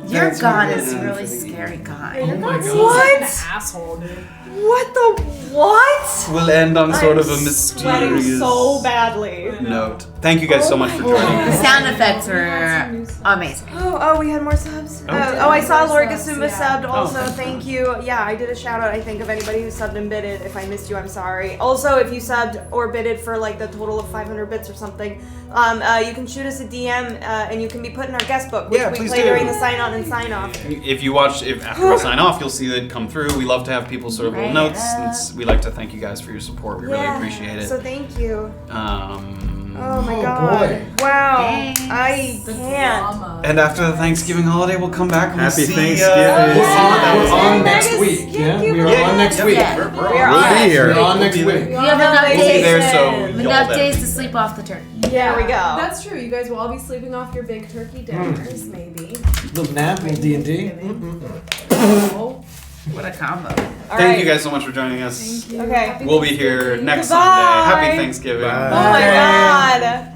Your That's god what is we're a gonna really end for the scary evening. god. Your god's What? an asshole, dude. What the what? We'll end on sort of a I'm sweating mysterious so badly. note. Thank you guys so much for joining. The sound effects were amazing. Oh, we had more subs. I saw Lord Gasumba yeah. subbed also. Oh. Thank you. Yeah, I did a shout out, I think, of anybody who subbed and bidded. If I missed you, I'm sorry. Also, if you subbed or bidded for like the total of 500 bits or something, you can shoot us a DM and you can be put in our guest book, which Yeah, we please play do. during the sign on and sign off. If you watch, if after we sign off, you'll see it come through. We love to have people sort of little Right. notes. We like to thank you guys for your support. We really appreciate it. So thank you. Oh my Oh, god. boy. Wow. Thanks. I The can't. drama. And after the Thanksgiving holiday, we'll come back and Happy see, Thanksgiving. we'll see what that We're was. on Yeah, next Megas, week. thank Yeah, you we for are on next that. week. Yeah. We are We'll on be it. here. We're on next We'll be week. You have enough We'll be days. there, so Vacation. y'all Enough then. days to sleep off the turkey. There we go. That's true. You guys will all be sleeping off your big turkey dinners, maybe. Little nap, little D&D. Oh, What a combo. All Thank right. you guys so much for joining us. Okay. Happy We'll be here Thanksgiving. next Goodbye. Sunday. Happy Thanksgiving. Bye. Oh my god.